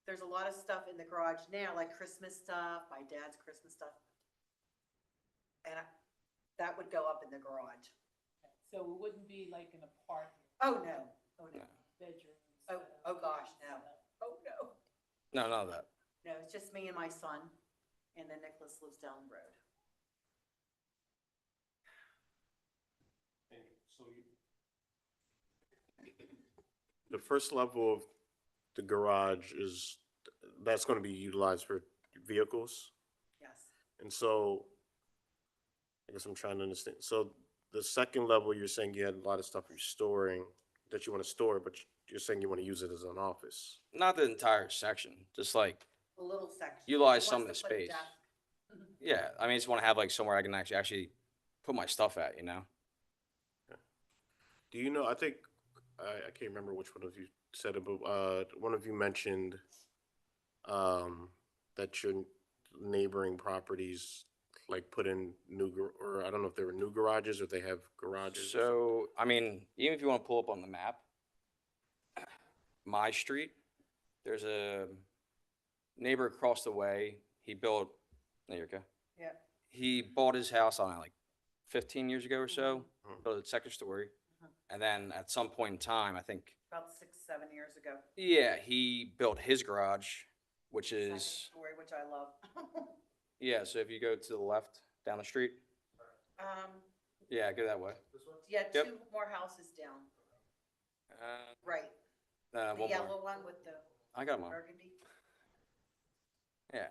Speaker 2: there's a lot of stuff in the garage now, like Christmas stuff, my dad's Christmas stuff. And that would go up in the garage.
Speaker 5: So it wouldn't be like an apartment
Speaker 2: Oh, no. Oh, no.
Speaker 5: Bedrooms.
Speaker 2: Oh, gosh, no. Oh, no.
Speaker 18: No, none of that.
Speaker 2: No, it's just me and my son, and then Nicholas lives down the road.
Speaker 3: The first level of the garage is, that's gonna be utilized for vehicles?
Speaker 2: Yes.
Speaker 3: And so, I guess I'm trying to understand. So the second level, you're saying you had a lot of stuff you're storing, that you want to store, but you're saying you want to use it as an office.
Speaker 18: Not the entire section, just like
Speaker 2: A little section.
Speaker 18: utilize
Speaker 2: He
Speaker 18: some of the
Speaker 2: wants to put a
Speaker 18: space.
Speaker 2: desk.
Speaker 18: Yeah, I mean, I just want to have like somewhere I can actually put my stuff at, you know?
Speaker 3: Do you know, I think, I can't remember which one of you said it, but one of you mentioned that your neighboring properties like put in or I don't know if they were new garages or they have garages.
Speaker 18: So, I mean, even if you want to pull up on the map, my street, there's a neighbor across the way. He built, there you go.
Speaker 2: Yeah.
Speaker 18: He bought his house on like 15 years ago or so, built a second story. And then at some point in time, I think,
Speaker 2: About 6, 7 years ago.
Speaker 18: yeah, he built his garage, which
Speaker 2: Second
Speaker 18: is,
Speaker 2: story, which I love.
Speaker 18: yeah, so if you go to the left down the street, yeah, go that way.
Speaker 2: Yeah,
Speaker 18: Yep.
Speaker 2: 2 more houses down.
Speaker 18: Uh,
Speaker 2: Right.
Speaker 18: The
Speaker 2: The yellow one with the
Speaker 18: I got mine.
Speaker 2: burgundy.
Speaker 18: Yeah.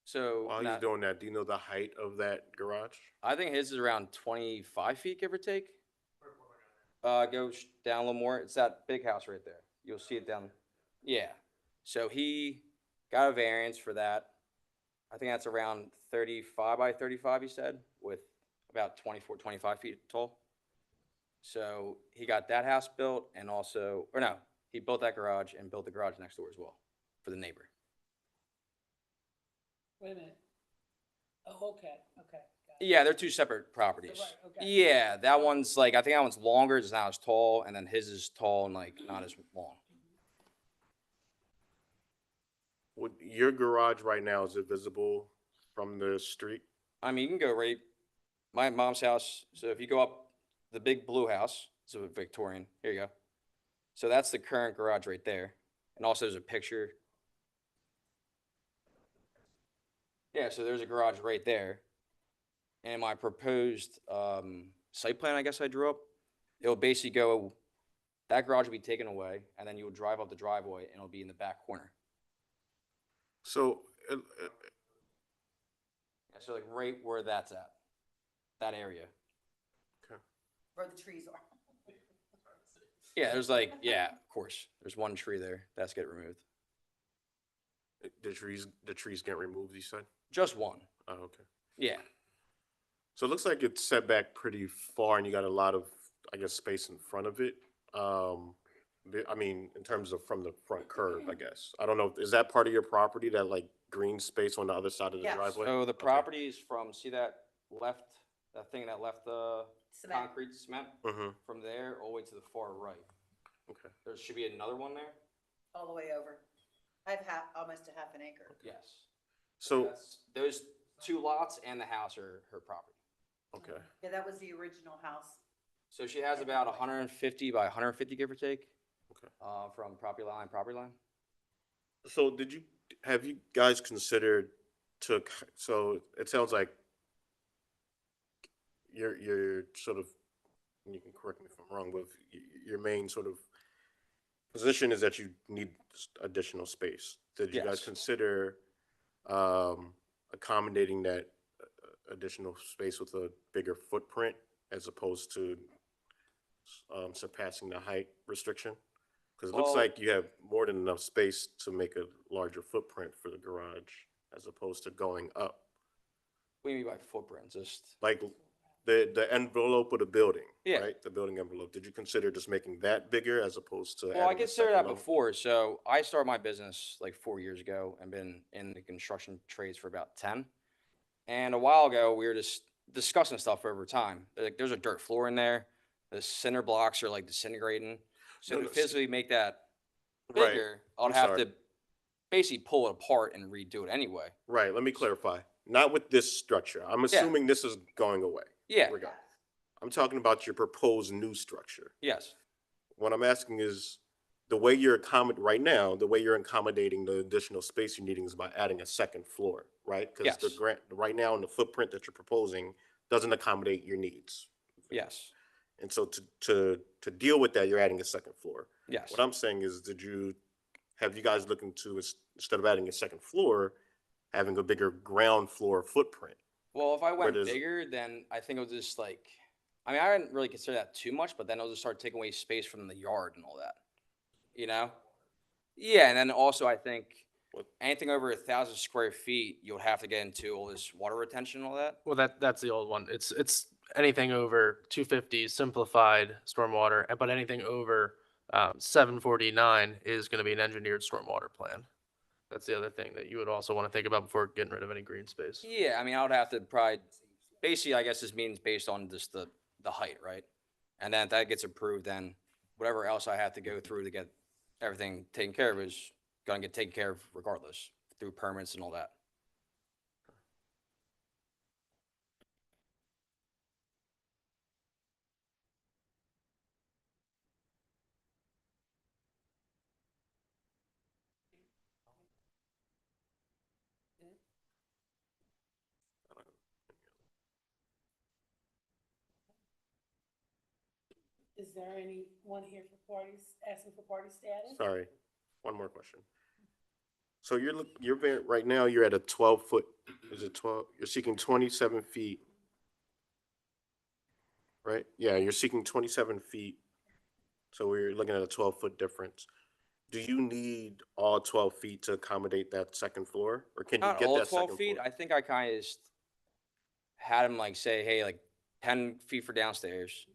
Speaker 18: So
Speaker 3: While
Speaker 18: now-
Speaker 3: he's doing that, do you know the height of that garage?
Speaker 18: I think his is around 25 feet, give or take. Go down a little more. It's that big house right there. You'll see it down. Yeah. So he got a variance for that. I think that's around 35 by 35, he said, with about 24, 25 feet tall. So he got that house built and also, or no, he built that garage and built the garage next door as well for the neighbor.
Speaker 5: Wait a minute. Oh, okay, okay. got it.
Speaker 18: Yeah, they're two separate properties.
Speaker 5: Right, okay.
Speaker 18: Yeah, that one's like, I think that one's longer, it's not as tall, and then his is tall and like not as long.
Speaker 3: Would your garage right now, is it visible from the street?
Speaker 18: I mean, you can go right, my mom's house, so if you go up the big blue house, it's a Victorian, here you go. So that's the current garage right there. And also there's a picture. Yeah, so there's a garage right there. And my proposed site plan, I guess I drew up, it'll basically go, that garage will be taken away, and then you will drive up the driveway and it'll be in the back corner.
Speaker 3: So,
Speaker 18: Yeah, so like right where that's at, that area.
Speaker 2: Where the trees are.
Speaker 18: Yeah, there's like, yeah, of course, there's one tree there, that's get removed.
Speaker 3: the trees get removed, you said?
Speaker 18: Just one,
Speaker 3: Oh, okay.
Speaker 18: yeah.
Speaker 3: So it looks like it's set back pretty far and you got a lot of, I guess, space in front of it. I mean, in terms of from the front curb, I guess. I don't know, is that part of your property, that like green space on the other side of the
Speaker 2: Yes.
Speaker 3: driveway?
Speaker 18: So the
Speaker 3: Okay.
Speaker 18: property is from, see that that thing that left the
Speaker 2: Cement.
Speaker 18: concrete cement?
Speaker 3: Mhm.
Speaker 18: From there all the way to the far right.
Speaker 3: Okay.
Speaker 18: There should be another one there?
Speaker 2: All the way over. I have almost a half an acre.
Speaker 18: Yes.
Speaker 3: So,
Speaker 18: That's- Those 2 lots and the house are her property.
Speaker 3: okay.
Speaker 2: Yeah, that was the original house.
Speaker 18: So she has about 150 by 150, give or take.
Speaker 3: Okay.
Speaker 18: From property line, property line.
Speaker 3: So have you guys considered so it sounds like you're sort of, and you can correct me if I'm wrong, but your main sort of position is that you need additional space. Did you guys
Speaker 18: Yes.
Speaker 3: consider accommodating that additional space with a bigger footprint as opposed to surpassing the height restriction? Because it looks
Speaker 18: Well-
Speaker 3: like you have more than enough space to make a larger footprint for the garage as opposed to going up.
Speaker 18: What do you mean by footprint? Just,
Speaker 3: Like the envelope of the building,
Speaker 18: Yeah.
Speaker 3: right? The building envelope. Did you consider just making that bigger as opposed to
Speaker 18: well, I
Speaker 3: adding a
Speaker 18: considered
Speaker 3: second
Speaker 18: that
Speaker 3: level?
Speaker 18: before. So I started my business like 4 years ago and been in the construction trades for about 10. And a while ago, we were just discussing stuff over time. Like, there's a dirt floor in there. The cinder blocks are like disintegrating. So
Speaker 3: No,
Speaker 18: to
Speaker 3: no,
Speaker 18: physically make that
Speaker 3: Right.
Speaker 18: bigger,
Speaker 3: I'm
Speaker 18: I'd have
Speaker 3: sorry.
Speaker 18: to basically pull it apart and redo it anyway.
Speaker 3: Right, let me clarify. Not with this structure. I'm assuming this is going away.
Speaker 18: Yeah.
Speaker 3: Regardless. I'm talking about your proposed new structure.
Speaker 18: Yes,
Speaker 3: What I'm asking is, the way you're right now, the way you're accommodating the additional space you're needing is by adding a second floor, right? Because the
Speaker 18: Yes.
Speaker 3: grant, right now in the footprint that you're proposing doesn't accommodate your needs.
Speaker 18: yes,
Speaker 3: And so to deal with that, you're adding a second floor.
Speaker 18: yes.
Speaker 3: What I'm saying is, have you guys looking to, instead of adding a second floor, having a bigger ground floor footprint?
Speaker 18: Well, if I
Speaker 3: Where
Speaker 18: went
Speaker 3: does-
Speaker 18: bigger, then I think it would just like, I mean, I didn't really consider that too much, but then it'll just start taking away space from the yard and all that. You know? Yeah, and then also I think anything over 1,000 square feet, you'll have to get into all this water retention and all that.
Speaker 6: Well, that's the old one. It's anything over 250 simplified stormwater, but anything over 749 is going to be an engineered stormwater plan. That's the other thing that you would also want to think about before getting rid of any green space.
Speaker 18: Yeah, I mean, I would have to probably, basically, I guess this means based on just the height, right? And then if that gets approved, then whatever else I have to go through to get everything taken care of is gonna get taken care of regardless, through permits and all that.
Speaker 5: Is there anyone here for parties, asking for party status?
Speaker 3: Sorry, one more question. So right now, you're at a 12-foot, is it 12? You're seeking 27 feet, right? Yeah, you're seeking 27 feet. So we're looking at a 12-foot difference. Do you need all 12 feet to accommodate that second floor? Or can you
Speaker 18: Not
Speaker 3: get
Speaker 18: all
Speaker 3: that
Speaker 18: 12
Speaker 3: second
Speaker 18: feet,
Speaker 3: floor?
Speaker 18: I think I kinda just had him like say, hey, like 10 feet for downstairs.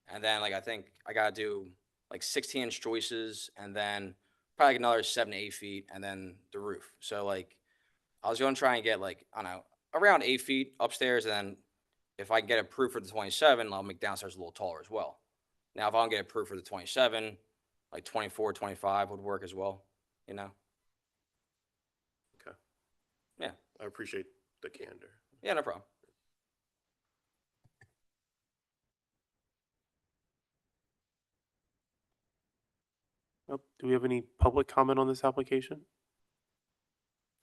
Speaker 18: And then like, I think I gotta do like 16-inch joists and then probably like another 7 to 8 feet and then the roof. So like, I was gonna try and get like, I don't know, around 8 feet upstairs, and then if I can get approved for the 27, I'll make downstairs a little taller as well. Now, if I don't get approved for the 27, like 24, 25 would work as well, you know?
Speaker 3: Okay.
Speaker 18: Yeah.
Speaker 3: I appreciate the candor.
Speaker 18: Yeah, no problem.
Speaker 1: Oh, do we have any public comment on this application?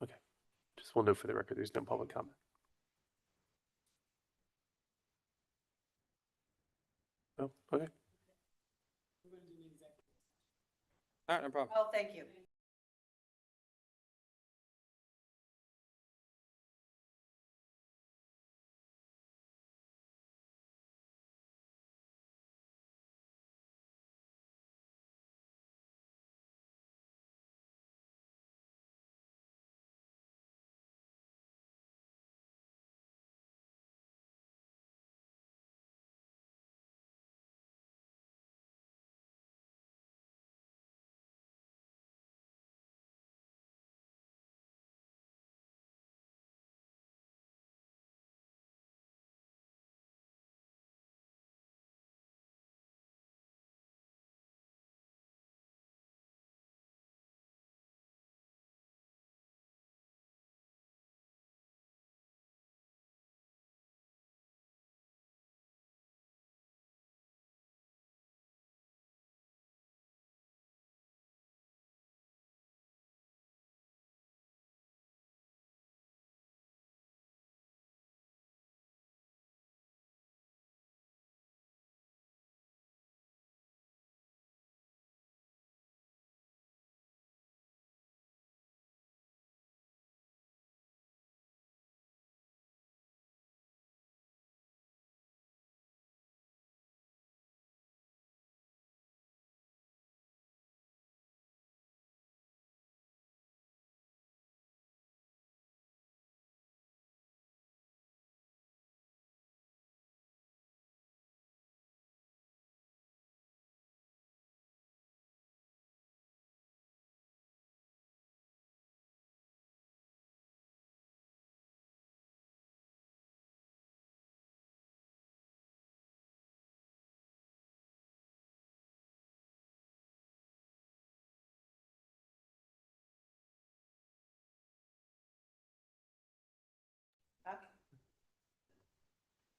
Speaker 1: Okay, just we'll note for the record, there's no public comment. Oh, okay.
Speaker 18: All right, no problem.
Speaker 2: Oh, thank you.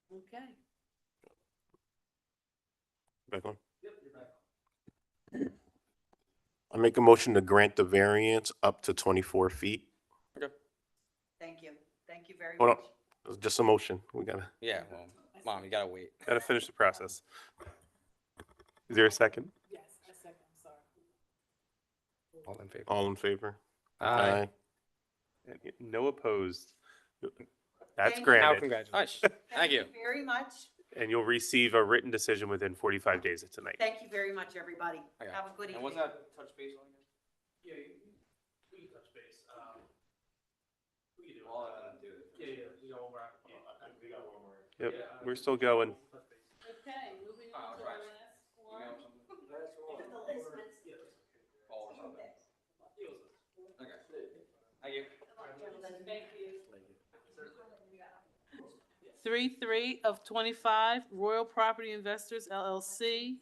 Speaker 5: Okay.
Speaker 3: Back on? I make a motion to grant the variance up to 24 feet.
Speaker 2: Thank you. Thank you very
Speaker 3: Hold
Speaker 2: much.
Speaker 3: on, it's just a motion. We gotta,
Speaker 18: Yeah, well, Mom, you gotta wait.
Speaker 1: Gotta finish the process. Is there a second?
Speaker 5: Yes, a second, sorry.
Speaker 7: All in favor?
Speaker 3: all in favor?
Speaker 7: Aye.
Speaker 1: And no opposed. That's
Speaker 2: Thank you.
Speaker 7: Now,
Speaker 1: granted.
Speaker 7: congratulations.
Speaker 18: Nice, thank you.
Speaker 2: Very much.
Speaker 1: And you'll receive a written decision within 45 days of tonight.
Speaker 2: Thank you very much, everybody.
Speaker 18: Okay.
Speaker 2: Have a good
Speaker 18: And
Speaker 2: evening.
Speaker 18: what's that touch base on again?
Speaker 10: Yeah, we can touch base. We can do it.
Speaker 18: All I gotta do is-
Speaker 10: Yeah, we got one more application. We got one more.
Speaker 1: Yep, we're still going.
Speaker 5: Okay, moving on to the last one.
Speaker 18: Email something? Call or something. Okay. Thank you.
Speaker 5: Thank you. 3-3 of 25, Royal Property Investors LLC,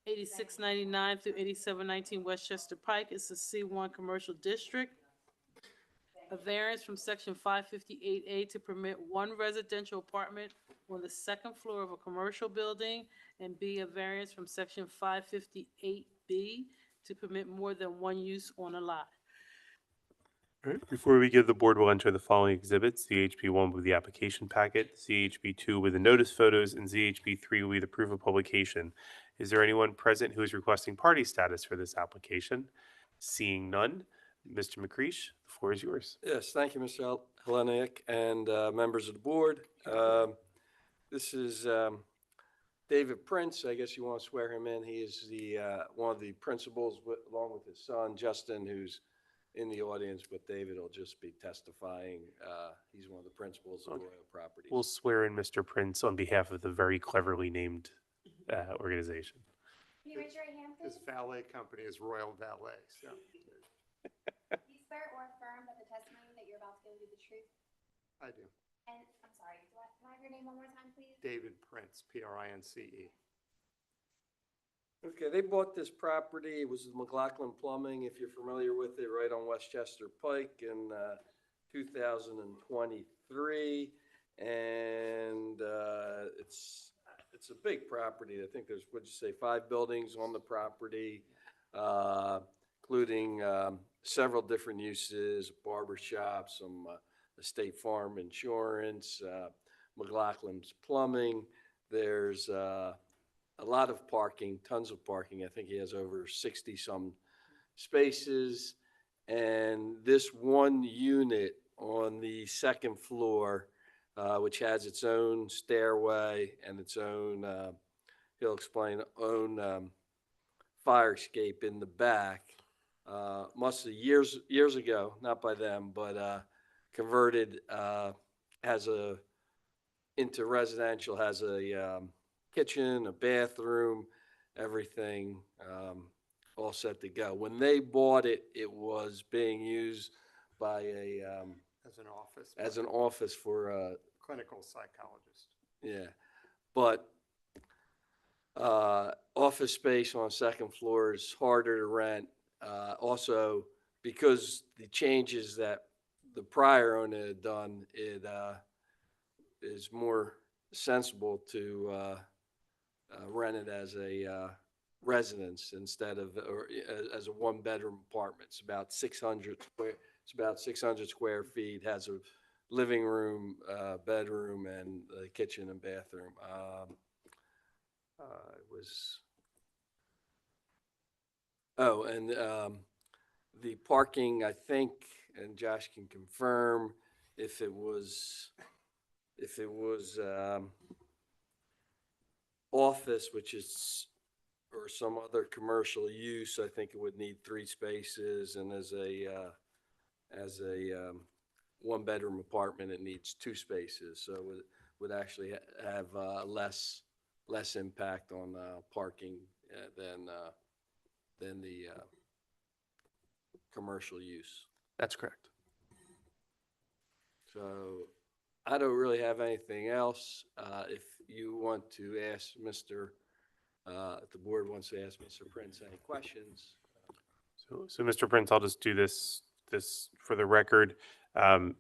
Speaker 5: 8699 through 8719 Westchester Pike. It's a C1 commercial district. A variance from section 558A to permit one residential apartment on the second floor of a commercial building, and B, a variance from section 558B to permit more than one use on a lot.
Speaker 1: All right, before we give the board, we'll enter the following exhibits. ZHB1 with the application packet, ZHB2 with the notice photos, and ZHB3 will be the proof of publication. Is there anyone present who is requesting party status for this application? Seeing none, Mr. McCreish, the floor is yours.
Speaker 19: Yes, thank you, Mr. Helleniak, and members of the board. This is David Prince. I guess you want to swear him in. He is the one of the principals, along with his son, Justin, who's in the audience, but David will just be testifying. He's one of the principals of Royal Properties.
Speaker 1: We'll swear in Mr. Prince on behalf of the very cleverly named organization.
Speaker 11: Can you raise your right hand,
Speaker 3: His
Speaker 11: please?
Speaker 3: valet company is Royal Valet, so.
Speaker 11: Do you swear or affirm that the testimony that you're about to give will be the truth?
Speaker 3: I do.
Speaker 11: And, I'm sorry, can I have your name one more time, please?
Speaker 3: David Prince, Prince.
Speaker 19: Okay, they bought this property. It was McLaughlin Plumbing, if you're familiar with it, right on Westchester Pike in 2023. And it's a big property. I think there's, what'd you say, 5 buildings on the property, including several different uses, a barber shop, some State Farm insurance, McLaughlin's Plumbing. There's a lot of parking, tons of parking. I think he has over 60-some spaces. And this one unit on the second floor, which has its own stairway and its own, he'll explain, own fire escape in the back, must have years ago, not by them, but converted, into residential, has a kitchen, a bathroom, everything all set to go. When they bought it, it was being used by as an office for
Speaker 3: Clinical psychologist.
Speaker 19: yeah, but office space on second floor is harder to rent. Also, because the changes that the prior owner had done, it is more sensible to rent it as a residence instead of, or as a one-bedroom apartment. It's about 600 square feet, has a living room, bedroom, and a kitchen and bathroom. The parking, I think, and Josh can confirm, if it was office, which is, or some other commercial use, I think it would need 3 spaces, and as a one-bedroom apartment, it needs 2 spaces, so it would actually have less impact on parking than the commercial use.
Speaker 6: That's correct.
Speaker 19: So I don't really have anything else. If you want to ask Mr., if the board wants to ask Mr. Prince any questions.
Speaker 1: So Mr. Prince, I'll just do this for the record. Can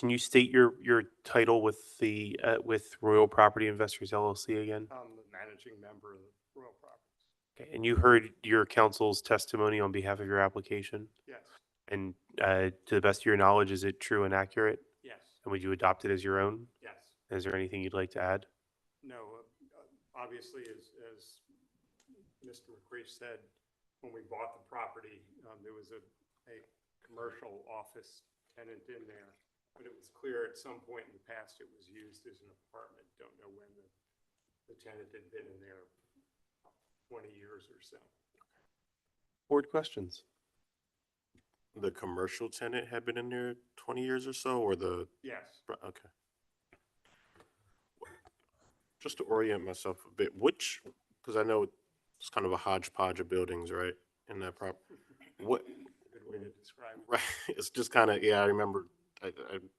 Speaker 1: you state your title with the with Royal Property Investors LLC again?
Speaker 3: I'm the
Speaker 15: managing member of the Royal Properties.
Speaker 1: Okay, and you heard your counsel's testimony on behalf of your application?
Speaker 15: Yes,
Speaker 1: And to the best of your knowledge, is it true and accurate?
Speaker 15: yes,
Speaker 1: And would you adopt it as your own?
Speaker 15: yes.
Speaker 1: Is there anything you'd like to add?
Speaker 15: No, obviously, as Mr. McCreef said, when we bought the property, there was a commercial office tenant in there. But it was clear at some point in the past it was used as an apartment. Don't know when the tenant had been in there, 20 years or so.
Speaker 1: Board questions?
Speaker 3: The commercial tenant had been in there 20 years or so, or the,
Speaker 15: Yes.
Speaker 3: okay. Just to orient myself a bit, because I know it's kind of a hodgepodge of buildings, right, in that what,
Speaker 15: Good way to describe it.
Speaker 3: right, it's just kind of, yeah, I remember,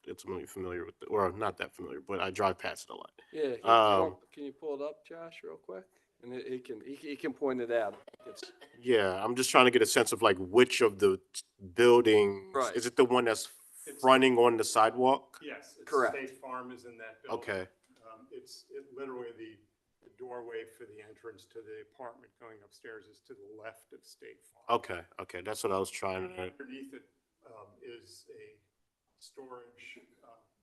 Speaker 3: it's really familiar with, or not that familiar, but I drive past it a lot.
Speaker 19: Yeah, can you pull it up, Josh, real quick? And he can point it out.
Speaker 3: Yeah, I'm just trying to get a sense of like which of the buildings,
Speaker 19: Right.
Speaker 3: is it the one that's fronting on the sidewalk?
Speaker 15: Yes.
Speaker 19: Correct.
Speaker 15: State Farm is in that building.
Speaker 3: Okay,
Speaker 15: It's literally the doorway for the entrance to the apartment going upstairs is to the left of State Farm.
Speaker 3: okay, that's what I was trying to,
Speaker 15: Underneath it is a storage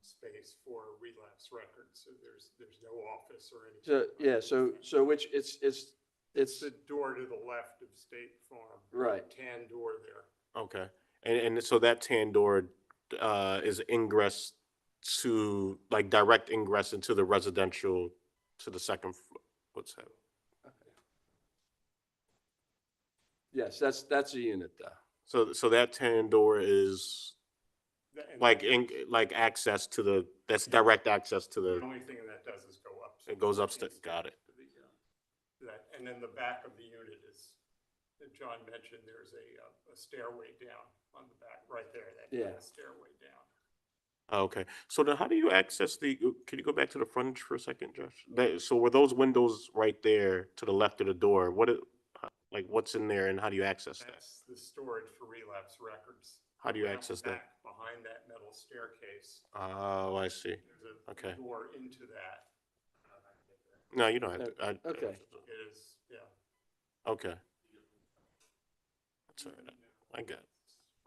Speaker 15: space for relapse records. So there's no office or anything.
Speaker 19: So, yeah, so which, it's
Speaker 15: It's the door to the left of State Farm.
Speaker 19: Right.
Speaker 15: Tan door there.
Speaker 3: okay. And so that tan door is ingress to, like direct ingress into the residential, to the second, what's that?
Speaker 19: yes, that's a unit though.
Speaker 3: So that tan door is
Speaker 15: And
Speaker 3: like access to that's direct access to
Speaker 15: the
Speaker 3: the,
Speaker 15: only thing that does is go up.
Speaker 3: it goes upstairs, got it.
Speaker 15: And then the back of the unit is, that John mentioned, there's a stairway down on the back, right there, that
Speaker 19: Yeah.
Speaker 15: stairway down.
Speaker 3: Okay, so then how do you access can you go back to the frontage for a second, Josh? So were those windows right there to the left of the door? What's in there and how do you access that?
Speaker 15: That's the storage for relapse records.
Speaker 3: How do you
Speaker 15: Around
Speaker 3: access
Speaker 15: the
Speaker 3: that?
Speaker 15: back, Behind that metal staircase,
Speaker 3: Oh, I see.
Speaker 15: there's a
Speaker 3: Okay.
Speaker 15: door into that.
Speaker 3: No, you don't have to.
Speaker 19: Okay.
Speaker 15: It is, yeah.
Speaker 3: Okay. That's all right. I got it.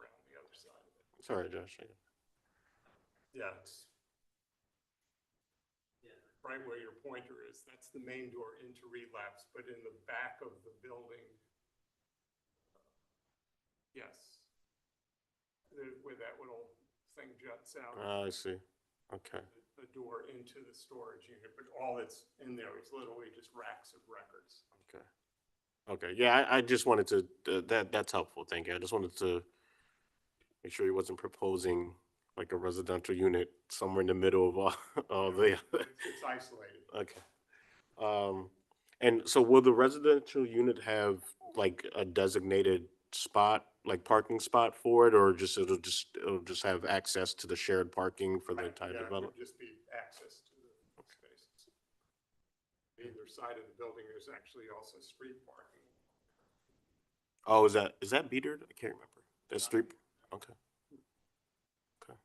Speaker 15: Around the other side of it.
Speaker 3: It's all right, Josh.
Speaker 15: Yeah, it's right where your pointer is. That's the main door into relapse, but in the back of the building, yes. Where that little thing juts out,
Speaker 3: I see. Okay.
Speaker 15: the door into the storage unit, but all that's in there is literally just racks of records.
Speaker 3: Okay. Okay. Yeah, I just wanted to, that's helpful. Thank you. I just wanted to make sure he wasn't proposing like a residential unit somewhere in the middle of all the.
Speaker 15: It's isolated.
Speaker 3: Okay. And so will the residential unit have like a designated spot, like parking spot for it, or it'll just have access to the shared parking for the entire
Speaker 15: Yeah, it
Speaker 3: development?
Speaker 15: would just be access to the spaces. Either side of the building, there's actually also street parking.
Speaker 3: Oh, is that metered? I can't remember. That's street, okay. Okay.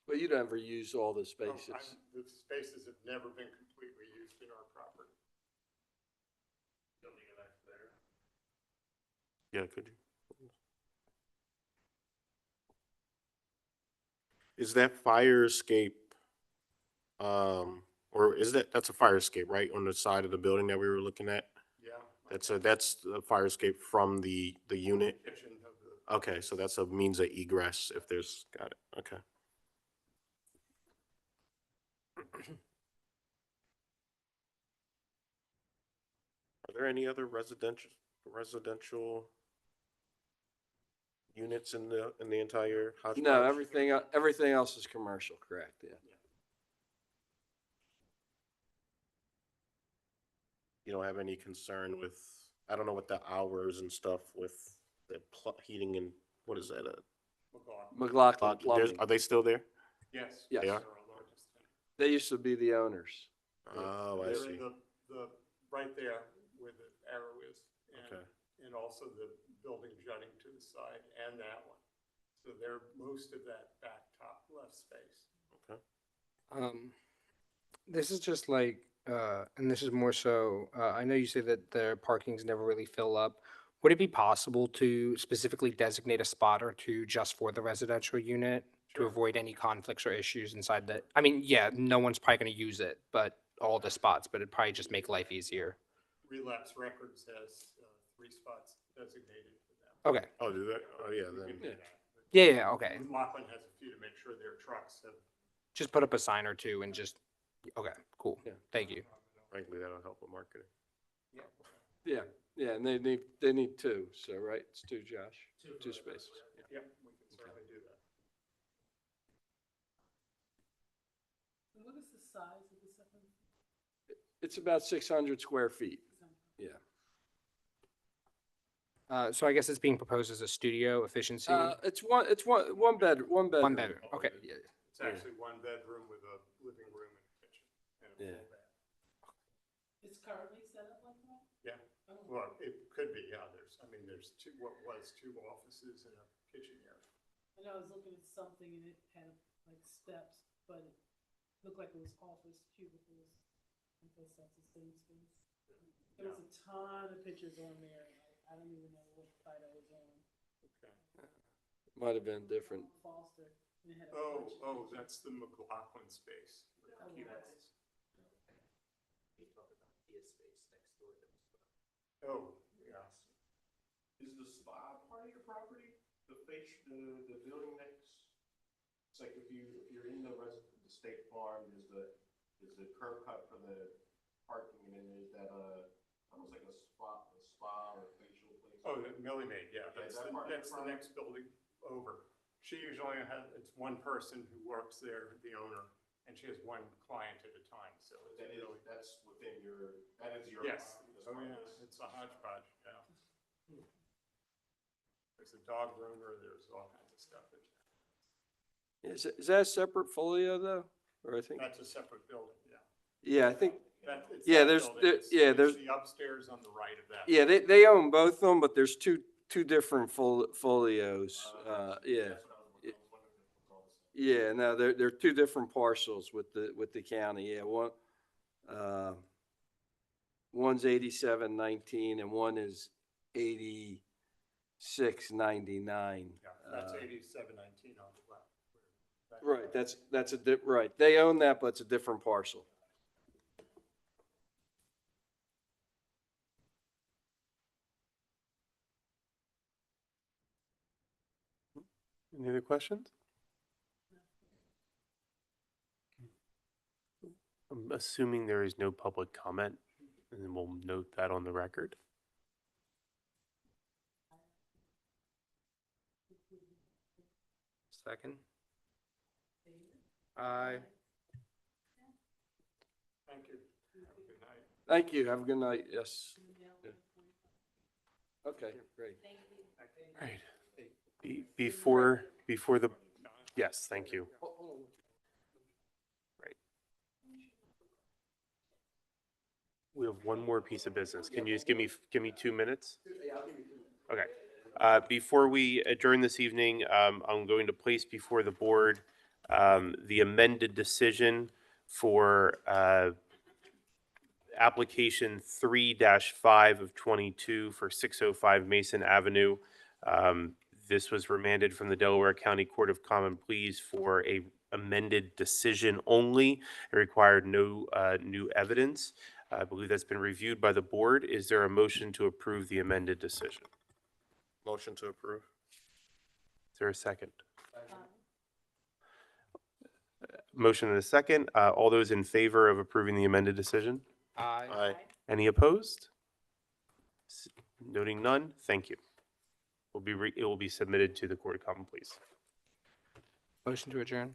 Speaker 19: But you never use all the
Speaker 15: No,
Speaker 19: spaces.
Speaker 15: The spaces have never been completely used in our property.
Speaker 3: Yeah, could you? Is that fire escape, or that's a fire escape, right, on the side of the building that we were looking at?
Speaker 15: Yeah.
Speaker 3: That's a fire escape from the unit?
Speaker 15: Kitchen of the.
Speaker 3: Okay, so that's a means of egress if there's, got it, okay. Are there any other residential units in the entire hodgepodge?
Speaker 19: No, everything else is commercial, correct, yeah.
Speaker 3: You don't have any concern with, I don't know what the hours and stuff with the heating and, what is that?
Speaker 19: McLaughlin Plumbing.
Speaker 3: Are they still there?
Speaker 15: Yes.
Speaker 19: Yes.
Speaker 3: They
Speaker 15: they're
Speaker 3: are?
Speaker 15: our largest tenant.
Speaker 19: They used to be the owners.
Speaker 3: Oh, I
Speaker 15: They're
Speaker 3: see.
Speaker 15: in the, right there where the arrow is.
Speaker 3: Okay.
Speaker 15: And also the building jutting to the side and that one. So they're most of that back top left space.
Speaker 3: Okay.
Speaker 7: This is just like and this is more so, I know you say that the parkings never really fill up. Would it be possible to specifically designate a spot or two just for the residential unit to avoid any conflicts or issues inside the, I mean, yeah, no one's probably gonna use it, but all the spots, but it'd probably just make life easier.
Speaker 15: Relapse Records has 3 spots designated for them.
Speaker 7: Okay.
Speaker 3: Oh, do that? Oh, yeah,
Speaker 15: You
Speaker 3: then.
Speaker 15: can do that.
Speaker 7: Yeah, okay.
Speaker 15: Laughlin has a few to make sure their trucks have.
Speaker 7: Just put up a sign or two and just, okay, cool.
Speaker 3: Yeah.
Speaker 7: Thank you.
Speaker 3: Frankly, that'll help with marketing.
Speaker 19: Yeah, yeah, and they need 2, so, right, it's 2, Josh? 2 spaces. Yeah.
Speaker 15: Yep, we can certainly do that.
Speaker 5: What is the size of the second?
Speaker 19: It's about 600 square feet, yeah.
Speaker 7: So I guess it's being proposed as a studio efficiency?
Speaker 19: It's one bedroom.
Speaker 7: One bedroom, okay.
Speaker 19: Yeah.
Speaker 15: It's actually 1 bedroom with a living room and kitchen and a
Speaker 19: Yeah.
Speaker 15: full bath.
Speaker 5: It's currently set up like that?
Speaker 15: Yeah, well, it could be, yeah, there's 2, what was 2 offices and a kitchen area.
Speaker 5: I know I was looking at something and it had like steps, but it looked like it was office cubicles. I guess that's the same space. There was a ton of pictures on there. I don't even know what site I was on.
Speaker 19: Might have been different.
Speaker 5: Foster. And it had a bunch of
Speaker 15: Oh,
Speaker 5: pictures.
Speaker 15: that's the McLaughlin space. with the
Speaker 5: Oh,
Speaker 15: cubicles.
Speaker 8: space next door.
Speaker 15: Oh, yeah. Is the spa part of your property? The building next?
Speaker 3: It's like if you're in the State Farm, there's the curb cut for the parking, and then there's that, almost like a spa or facial place.
Speaker 15: Oh, the Millie Maid, yeah,
Speaker 3: is
Speaker 15: that's
Speaker 3: that part of your
Speaker 15: the
Speaker 3: property?
Speaker 15: next building over. She usually it's one person who works there, the owner, and she has 1 client at a time, so it's really.
Speaker 3: That's within that is your
Speaker 15: Yes,
Speaker 3: property. that's
Speaker 15: oh
Speaker 3: part of
Speaker 15: yeah,
Speaker 3: this.
Speaker 15: it's a hodgepodge, yeah. There's a dog groomer, there's all kinds of stuff.
Speaker 19: Is that a separate folio though? Or I think,
Speaker 15: That's a separate building, yeah.
Speaker 19: yeah, I think,
Speaker 15: It's
Speaker 19: Yeah,
Speaker 15: that
Speaker 19: there's-
Speaker 15: building.
Speaker 19: there-
Speaker 15: It's-
Speaker 19: yeah,
Speaker 15: it's
Speaker 19: there's-
Speaker 15: the upstairs on the right of that.
Speaker 19: yeah, they own both of them, but there's two different folios. Yeah. Yeah, no, they're 2 different parcels with the county. Yeah, one's 8719 and one is 8699.
Speaker 15: Yeah, that's 8719 on the left.
Speaker 19: Right, that's right. They own that, but it's a different parcel.
Speaker 1: Any other questions? I'm assuming there is no public comment, and then we'll note that on the record.
Speaker 7: Second? Aye.
Speaker 15: Thank you. Good night.
Speaker 19: Thank you. Have a good night. Yes. Yeah. Okay, great.
Speaker 1: Right. Before the, yes, thank you. Right. We have one more piece of business. Can you just give me 2 minutes? Okay. Before we adjourn this evening, I'm going to place before the board the amended decision for application 3-5 of 22 for 605 Mason Avenue. This was remanded from the Delaware County Court of Common Pleas for a amended decision only. It required no new evidence. I believe that's been reviewed by the board. Is there a motion to approve the amended decision?
Speaker 3: Motion to approve.
Speaker 1: Is there a second? Motion and a second. All those in favor of approving the amended decision?
Speaker 7: Aye.
Speaker 3: Aye.
Speaker 1: Any opposed? Noting none, thank you. It will be submitted to the Court of Common Pleas.
Speaker 7: Motion to adjourn?